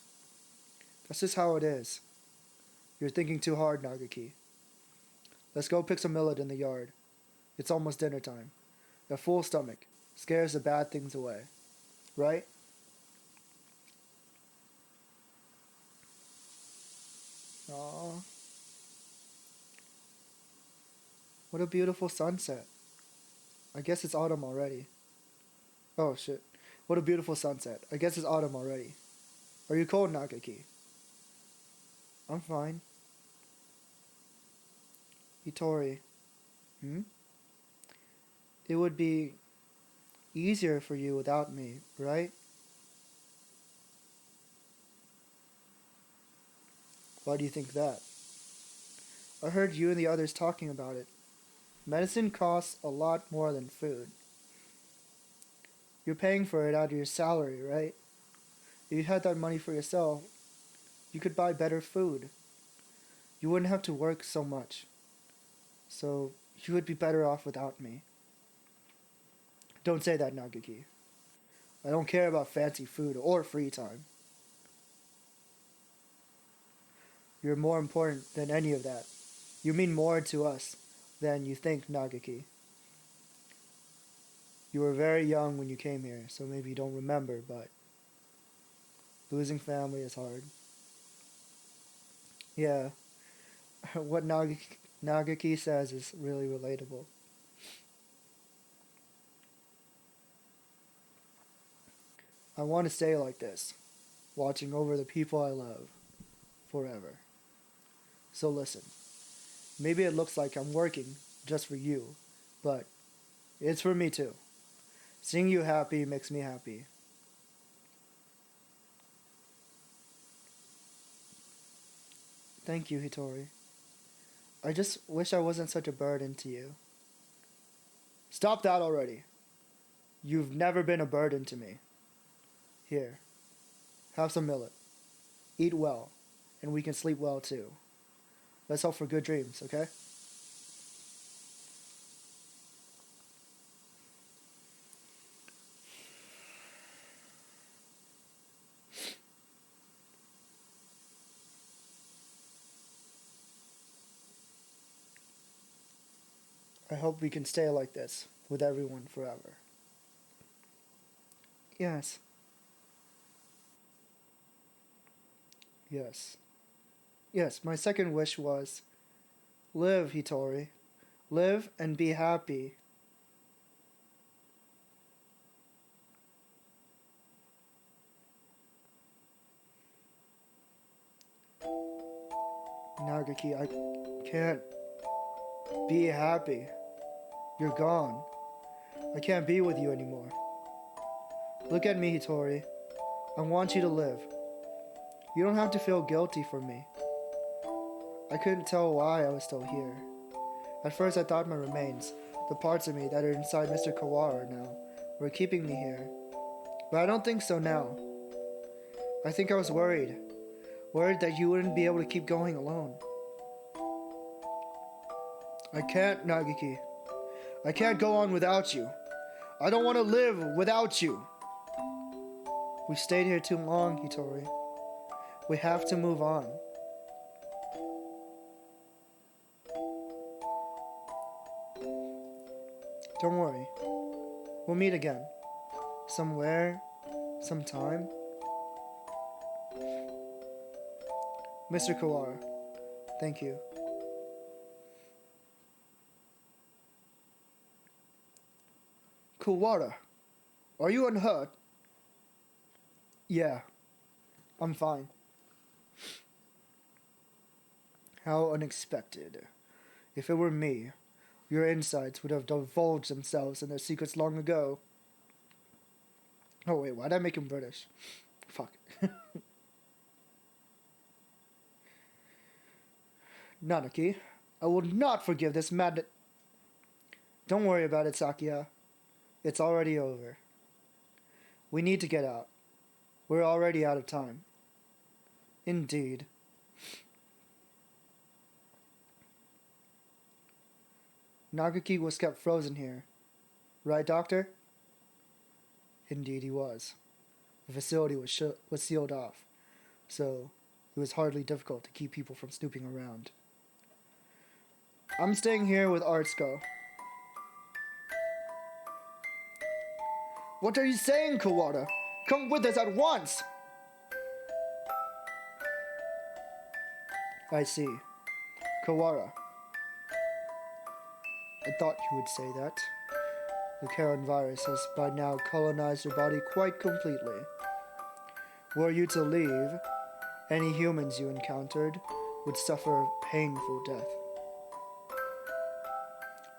That's just how it is. You're thinking too hard, Nagaki. Let's go pick some millet in the yard. It's almost dinner time. A full stomach scares the bad things away. Right? Aww. What a beautiful sunset. I guess it's autumn already. Oh shit. What a beautiful sunset. I guess it's autumn already. Are you cold, Nagaki? I'm fine. Hitori. It would be easier for you without me, right? Why do you think that? I heard you and the others talking about it. Medicine costs a lot more than food. You're paying for it out of your salary, right? If you had that money for yourself, you could buy better food. You wouldn't have to work so much. So you would be better off without me. Don't say that, Nagaki. I don't care about fancy food or free time. You're more important than any of that. You mean more to us than you think, Nagaki. You were very young when you came here, so maybe you don't remember, but losing family is hard. Yeah, what Nagaki says is really relatable. I want to stay like this, watching over the people I love, forever. So listen, maybe it looks like I'm working just for you, but it's for me too. Seeing you happy makes me happy. Thank you, Hitori. I just wish I wasn't such a burden to you. Stop that already. You've never been a burden to me. Here, have some millet. Eat well, and we can sleep well too. Let's hope for good dreams, okay? I hope we can stay like this with everyone forever. Yes. Yes. Yes, my second wish was live, Hitori. Live and be happy. Nagaki, I can't be happy. You're gone. I can't be with you anymore. Look at me, Hitori. I want you to live. You don't have to feel guilty for me. I couldn't tell why I was still here. At first I thought my remains, the parts of me that are inside Mr. Kawara now, were keeping me here. But I don't think so now. I think I was worried. Worried that you wouldn't be able to keep going alone. I can't, Nagaki. I can't go on without you. I don't want to live without you. We stayed here too long, Hitori. We have to move on. Don't worry. We'll meet again. Somewhere, sometime. Mr. Kawara, thank you. Kawara, are you unhurt? Yeah, I'm fine. How unexpected. If it were me, your insides would have divulged themselves and their secrets long ago. Oh wait, why'd I make him British? Fuck. Nanaki, I will not forgive this mad... Don't worry about it, Sakia. It's already over. We need to get out. We're already out of time. Indeed. Nagaki was kept frozen here. Right, Doctor? Indeed he was. The facility was sealed off, so it was hardly difficult to keep people from snooping around. I'm staying here with Artsuko. What are you saying, Kawara? Come with us at once! I see. Kawara. I thought you would say that. The Karen virus has by now colonized your body quite completely. Were you to leave, any humans you encountered would suffer a painful death.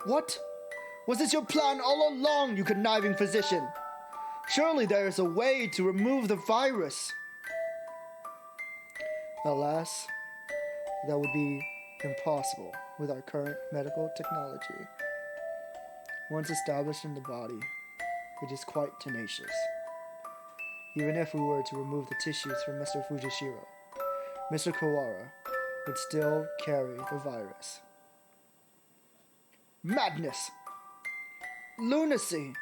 What? Was this your plan all along, you conniving physician? Surely there is a way to remove the virus. Alas, that would be impossible with our current medical technology. Once established in the body, which is quite tenacious. Even if we were to remove the tissues from Mr. Fujishiro, Mr. Kawara would still carry the virus. Madness! Lunacy!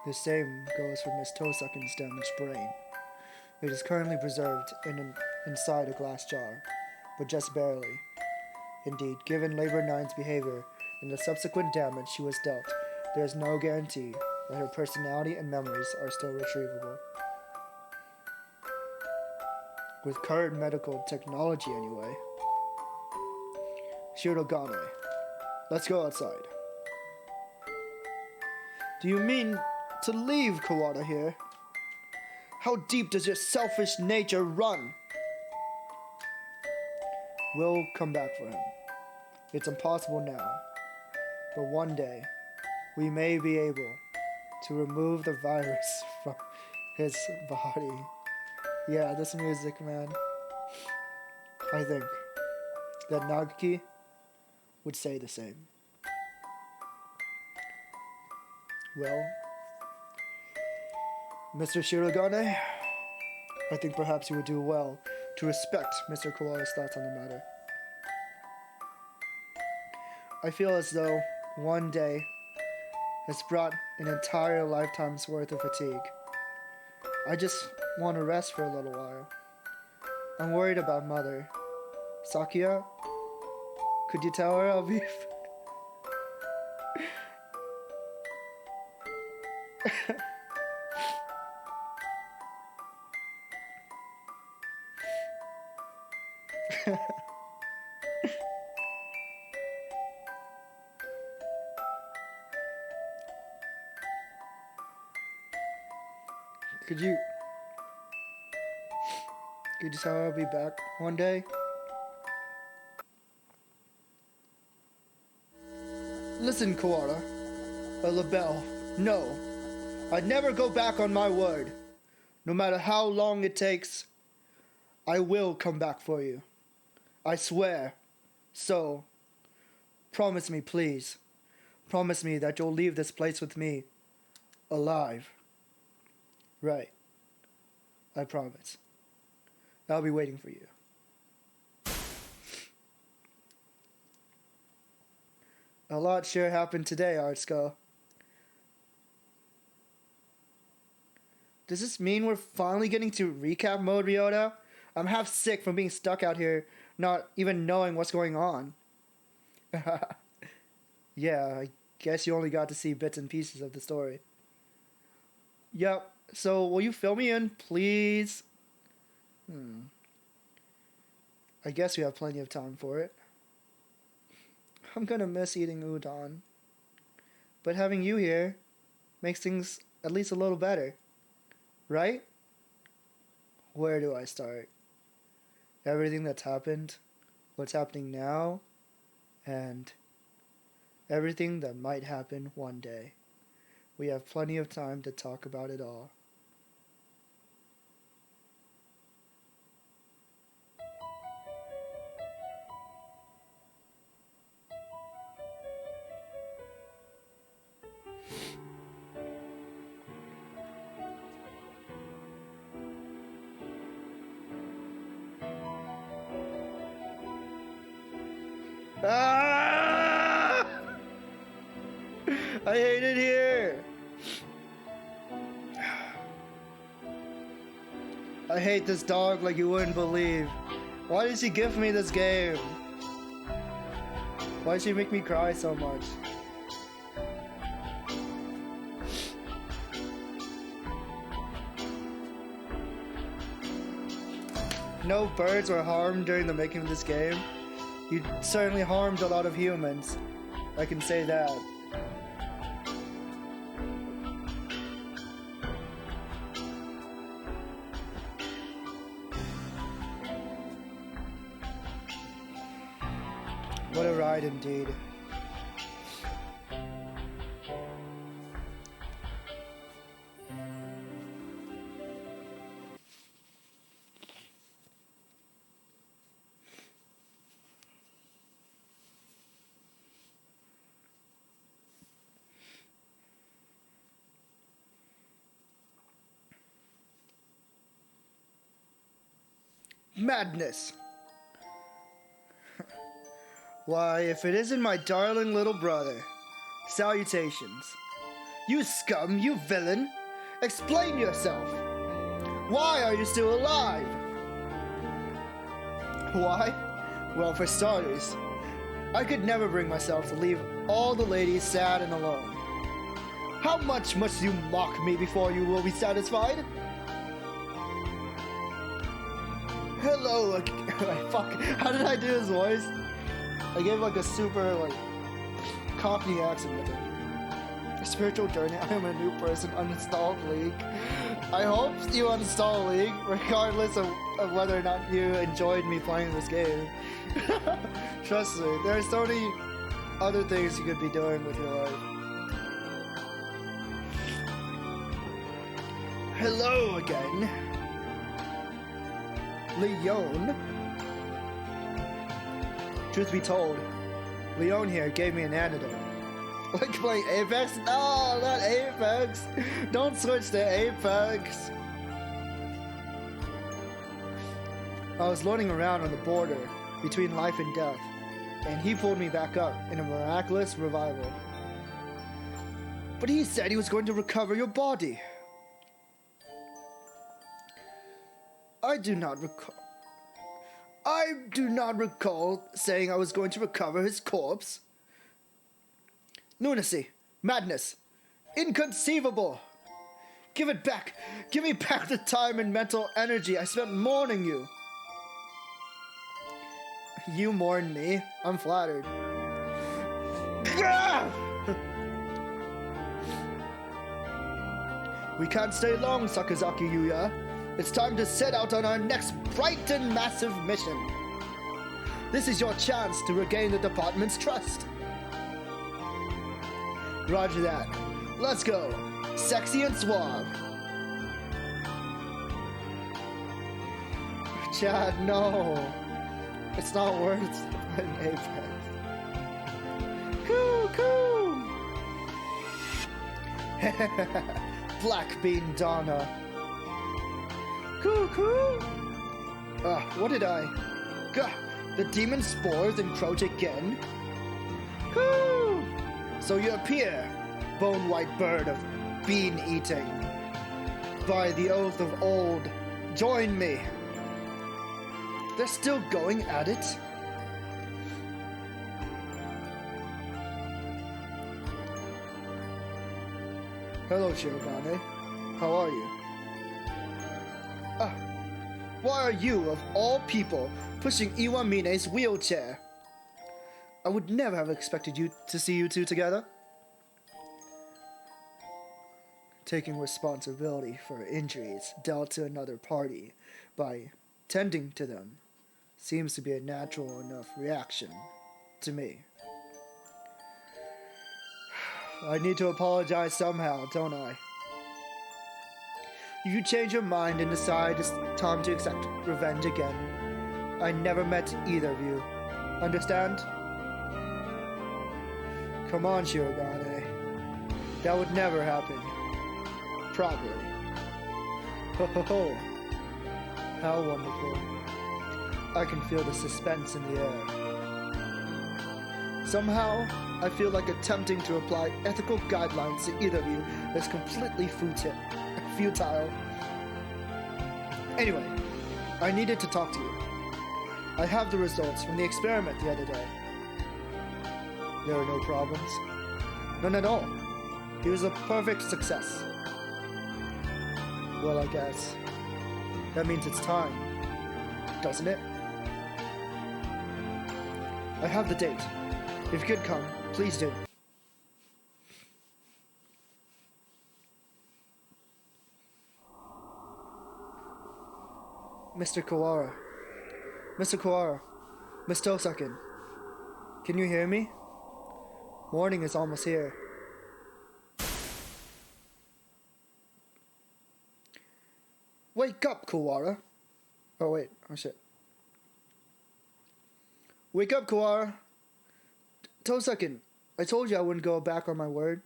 The same goes for Miss Tosakin's damaged brain. It is currently preserved inside a glass jar, but just barely. Indeed, given Labor 9's behavior and the subsequent damage she was dealt, there is no guarantee that her personality and memories are still retrievable. With current medical technology anyway. Shirogane, let's go outside. Do you mean to leave Kawada here? How deep does your selfish nature run? We'll come back for him. It's impossible now, but one day we may be able to remove the virus from his body. Yeah, this music, man. I think that Nagaki would say the same. Well, Mr. Shirogane, I think perhaps you would do well to respect Mr. Kawara's thoughts on the matter. I feel as though one day has brought an entire lifetime's worth of fatigue. I just want to rest for a little while. I'm worried about Mother. Sakia, could you tell her I'll be... Could you tell her I'll be back one day? Listen, Kawara. LaBelle, no. I'd never go back on my word. No matter how long it takes, I will come back for you. I swear. So, promise me, please. Promise me that you'll leave this place with me alive. Right. I promise. I'll be waiting for you. A lot sure happened today, Artsko. Does this mean we're finally getting to recap mode, Ryota? I'm half sick from being stuck out here, not even knowing what's going on. Yeah, I guess you only got to see bits and pieces of the story. Yep. So, will you fill me in, please? I guess we have plenty of time for it. I'm gonna miss eating udon. But having you here makes things at least a little better. Right? Where do I start? Everything that's happened, what's happening now, and everything that might happen one day. We have plenty of time to talk about it all. Ah! I hate it here. I hate this dog like you wouldn't believe. Why did she give me this game? Why did she make me cry so much? No birds were harmed during the making of this game. You certainly harmed a lot of humans. I can say that. What a ride indeed. Madness! Why, if it isn't my darling little brother. Salutations. You scum, you villain! Explain yourself! Why are you still alive? Why? Well, for starters, I could never bring myself to leave all the ladies sad and alone. How much must you mock me before you will be satisfied? Hello, fuck, how did I do his voice? I gave like a super, like, Cockney accent with it. Spiritual journey, I am a new person, uninstalled League. I hope you uninstall League, regardless of whether or not you enjoyed me playing this game. Trust me, there are so many other things you could be doing with your life. Hello again. Leon? Truth be told, Leon here gave me an antidote. Like playing Apex? No, not Apex! Don't switch to Apex! I was floating around on the border between life and death, and he pulled me back up in a miraculous revival. But he said he was going to recover your body. I do not recall saying I was going to recover his corpse. Lunacy, madness, inconceivable. Give it back. Give me back the time and mental energy I spent mourning you. You mourn me? I'm flattered. We can't stay long, Sakazaki Yuya. It's time to set out on our next bright and massive mission. This is your chance to regain the department's trust. Roger that. Let's go. Sexy and suave. Chad, no. It's not worth an Apex. Coo, coo. Black Bean Donna. Coo, coo. What did I? Gah, the demon spores encroach again? Coo. So you appear, bone white bird of bean eating. By the oath of old, join me. They're still going at it? Hello, Shirogane. How are you? Why are you, of all people, pushing Iwamine's wheelchair? I would never have expected to see you two together. Taking responsibility for injuries dealt to another party by tending to them seems to be a natural enough reaction to me. I need to apologize somehow, don't I? If you change your mind and decide it's time to accept revenge again, I never met either of you. Understand? Come on, Shirogane. That would never happen. Probably. Ho ho ho. How wonderful. I can feel the suspense in the air. Somehow, I feel like attempting to apply ethical guidelines to either of you is completely futile. Anyway, I needed to talk to you. I have the results from the experiment the other day. There are no problems. None at all. He was a perfect success. Well, I guess that means it's time, doesn't it? I have the date. If you could come, please do. Mr. Kawara. Mr. Kawara. Miss Tosakin. Can you hear me? Morning is almost here. Wake up, Kawara. Oh, wait. Oh, shit. Wake up, Kawara. Tosakin, I told you I wouldn't go back on my word.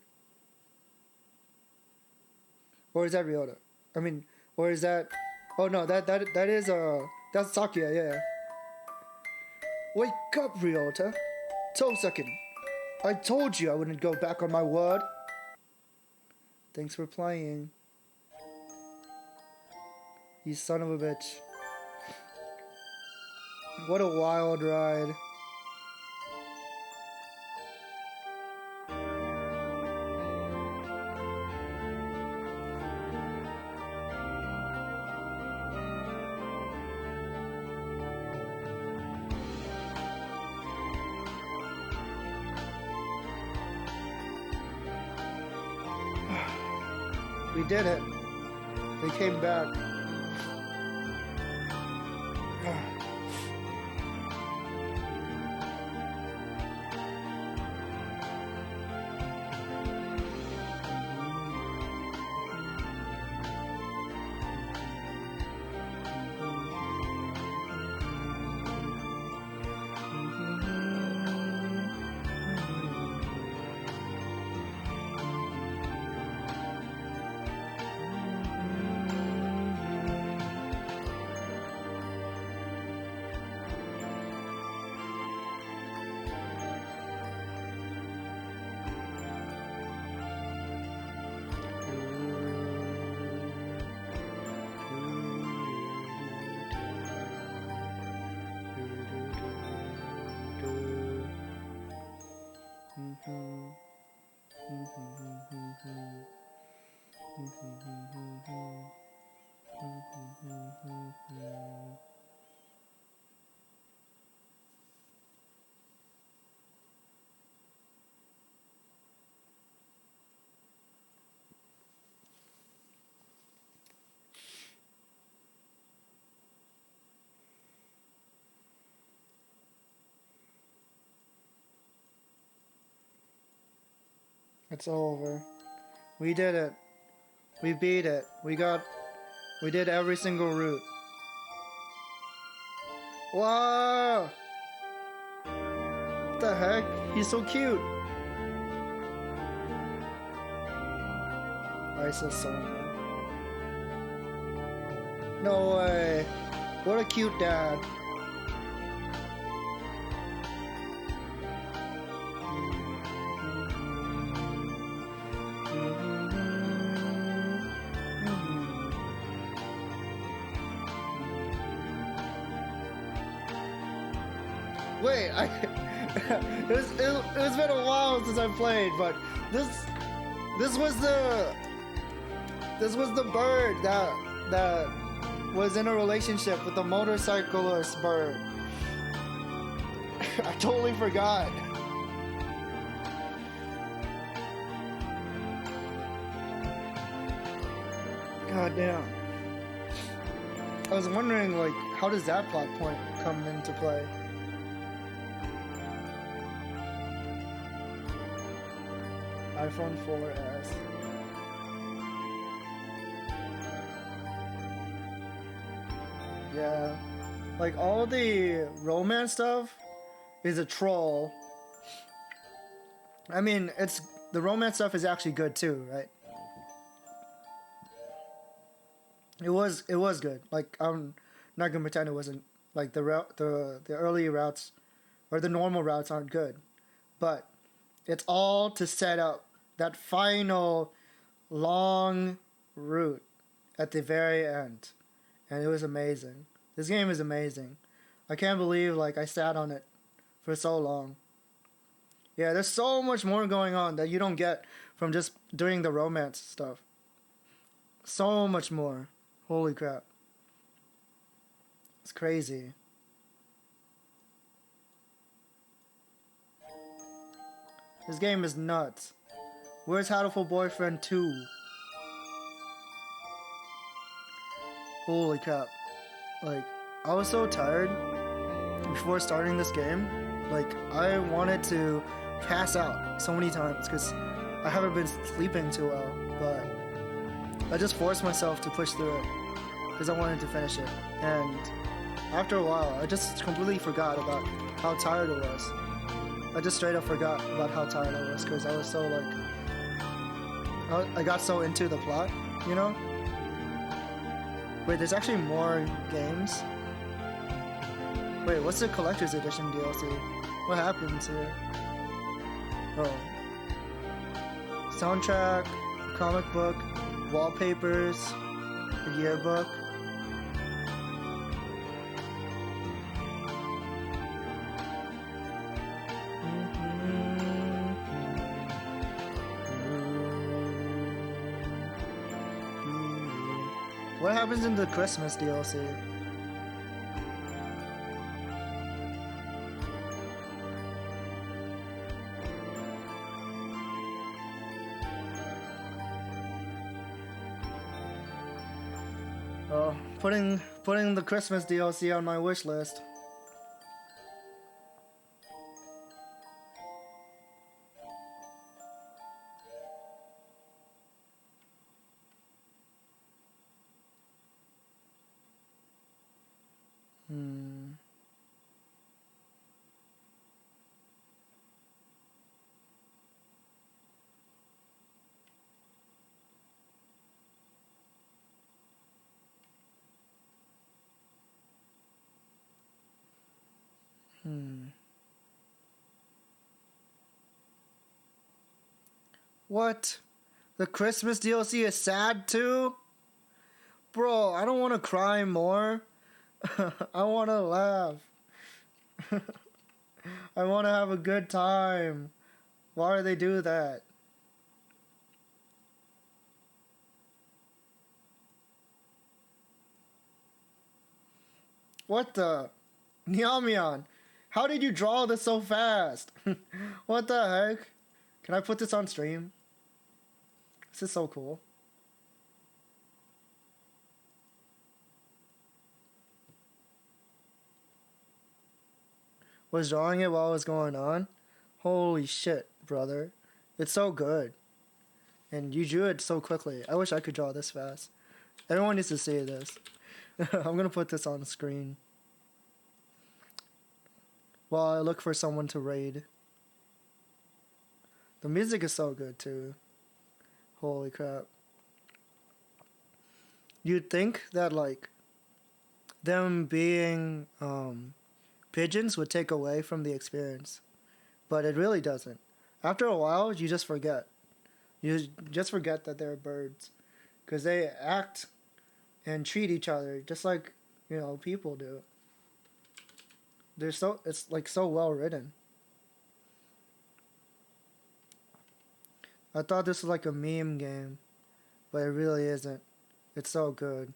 Or is that Ryota? I mean, or is that... Oh, no, that is That's Sakia, yeah. Wake up, Ryota. 2 seconds. I told you I wouldn't go back on my word. Thanks for playing. You son of a bitch. What a wild ride. We did it. They came back. It's over. We did it. We beat it. We did every single route. Wow! What the heck? He's so cute. Isa Soma. No way. What a cute dad. Wait, it's been a while since I played, but this was the bird that was in a relationship with the motorcyclist bird. I totally forgot. God damn. I was wondering, like, how does that plot point come into play? iPhone 4S. Yeah. Like, all the romance stuff is a troll. I mean, the romance stuff is actually good too, right? It was good. Like, I'm not gonna pretend it wasn't. Like, the early routes or the normal routes aren't good, but it's all to set up that final long route at the very end, and it was amazing. This game is amazing. I can't believe, like, I sat on it for so long. Yeah, there's so much more going on that you don't get from just doing the romance stuff. So much more. Holy crap. It's crazy. This game is nuts. Where's Hatoful Boyfriend 2? Holy crap. Like, I was so tired before starting this game. Like, I wanted to pass out so many times because I haven't been sleeping too well, but I just forced myself to push through it because I wanted to finish it. And after a while, I just completely forgot about how tired it was. I just straight up forgot about how tired I was because I was so, like, I got so into the plot, you know? Wait, there's actually more games? Wait, what's the collector's edition DLC? What happens here? Oh. Soundtrack, comic book, wallpapers, a yearbook. What happens in the Christmas DLC? Oh, putting the Christmas DLC on my wish list. What? The Christmas DLC is sad too? Bro, I don't want to cry more. I want to laugh. I want to have a good time. Why do they do that? What the? Nyamian, how did you draw this so fast? What the heck? Can I put this on stream? This is so cool. Was drawing it while it was going on? Holy shit, brother. It's so good. And you drew it so quickly. I wish I could draw this fast. Everyone needs to see this. I'm gonna put this on the screen while I look for someone to raid. The music is so good too. Holy crap. You'd think that like them being pigeons would take away from the experience, but it really doesn't. After a while, you just forget. You just forget that they're birds, because they act and treat each other just like, you know, people do. It's like so well written. I thought this was like a meme game, but it really isn't. It's so good.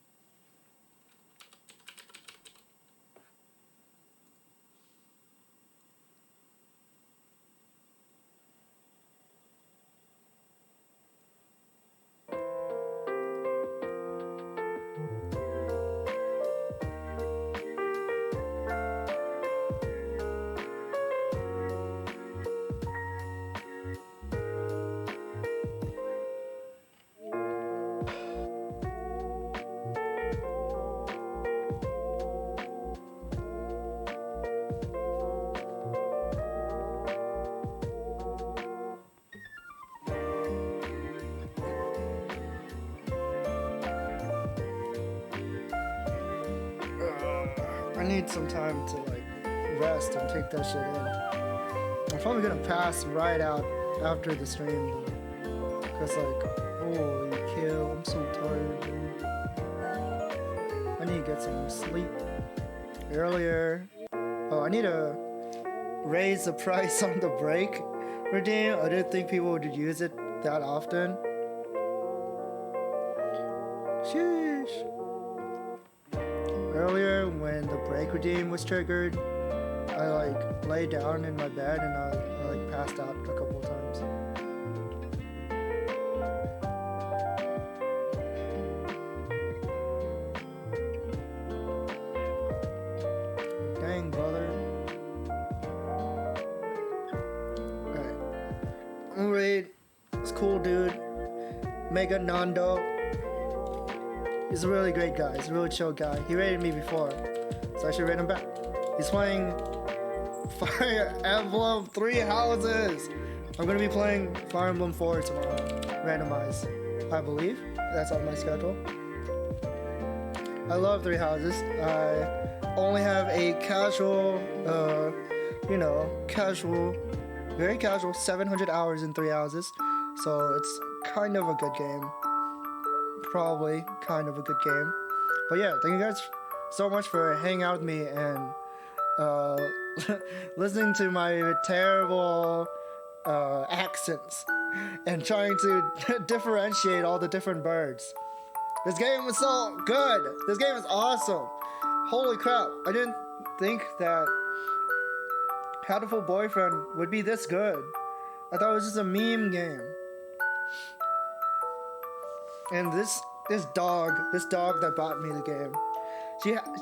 I need some time to like rest and take that shit in. I'm probably gonna pass right out after the stream though. Cause like, holy kill, I'm so tired, dude. I need to get some sleep. Earlier, I need to raise the price on the break redeem. I didn't think people would use it that often. Sheesh. Earlier, when the break redeem was triggered, I like lay down in my bed and I like passed out a couple of times. Dang, brother. Alright. I'm gonna raid this cool dude, Mega Nando. He's a really great guy. He's a really chill guy. He raided me before, so I should raid him back. He's playing Fire Emblem 3 Houses. I'm gonna be playing Fire Emblem 4 tomorrow, randomized. I believe that's on my schedule. I love Three Houses. I only have a casual, very casual 700 hours in Three Houses. So it's kind of a good game. Probably kind of a good game. But yeah, thank you guys so much for hanging out with me and listening to my terrible accents and trying to differentiate all the different birds. This game was so good. This game is awesome. Holy crap. I didn't think that Hatoful Boyfriend would be this good. I thought it was just a meme game. And this dog that bought me the game,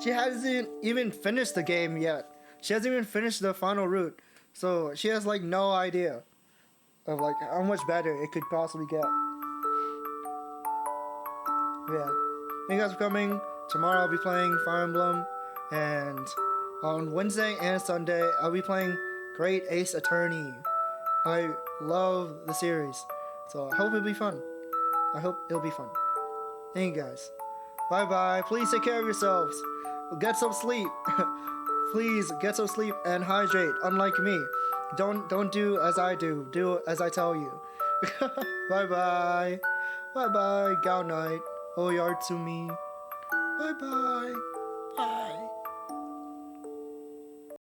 she hasn't even finished the game yet. She hasn't even finished the final route. So she has like no idea of like how much better it could possibly get. Yeah. Thank you guys for coming. Tomorrow I'll be playing Fire Emblem, and on Wednesday and Sunday I'll be playing Great Ace Attorney. I love the series, so I hope it'll be fun. Thank you guys. Bye bye. Please take care of yourselves. Get some sleep. Please get some sleep and hydrate. Unlike me, don't do as I do. Do as I tell you. Bye bye. Bye bye. Gao night. Oyar to me. Bye bye.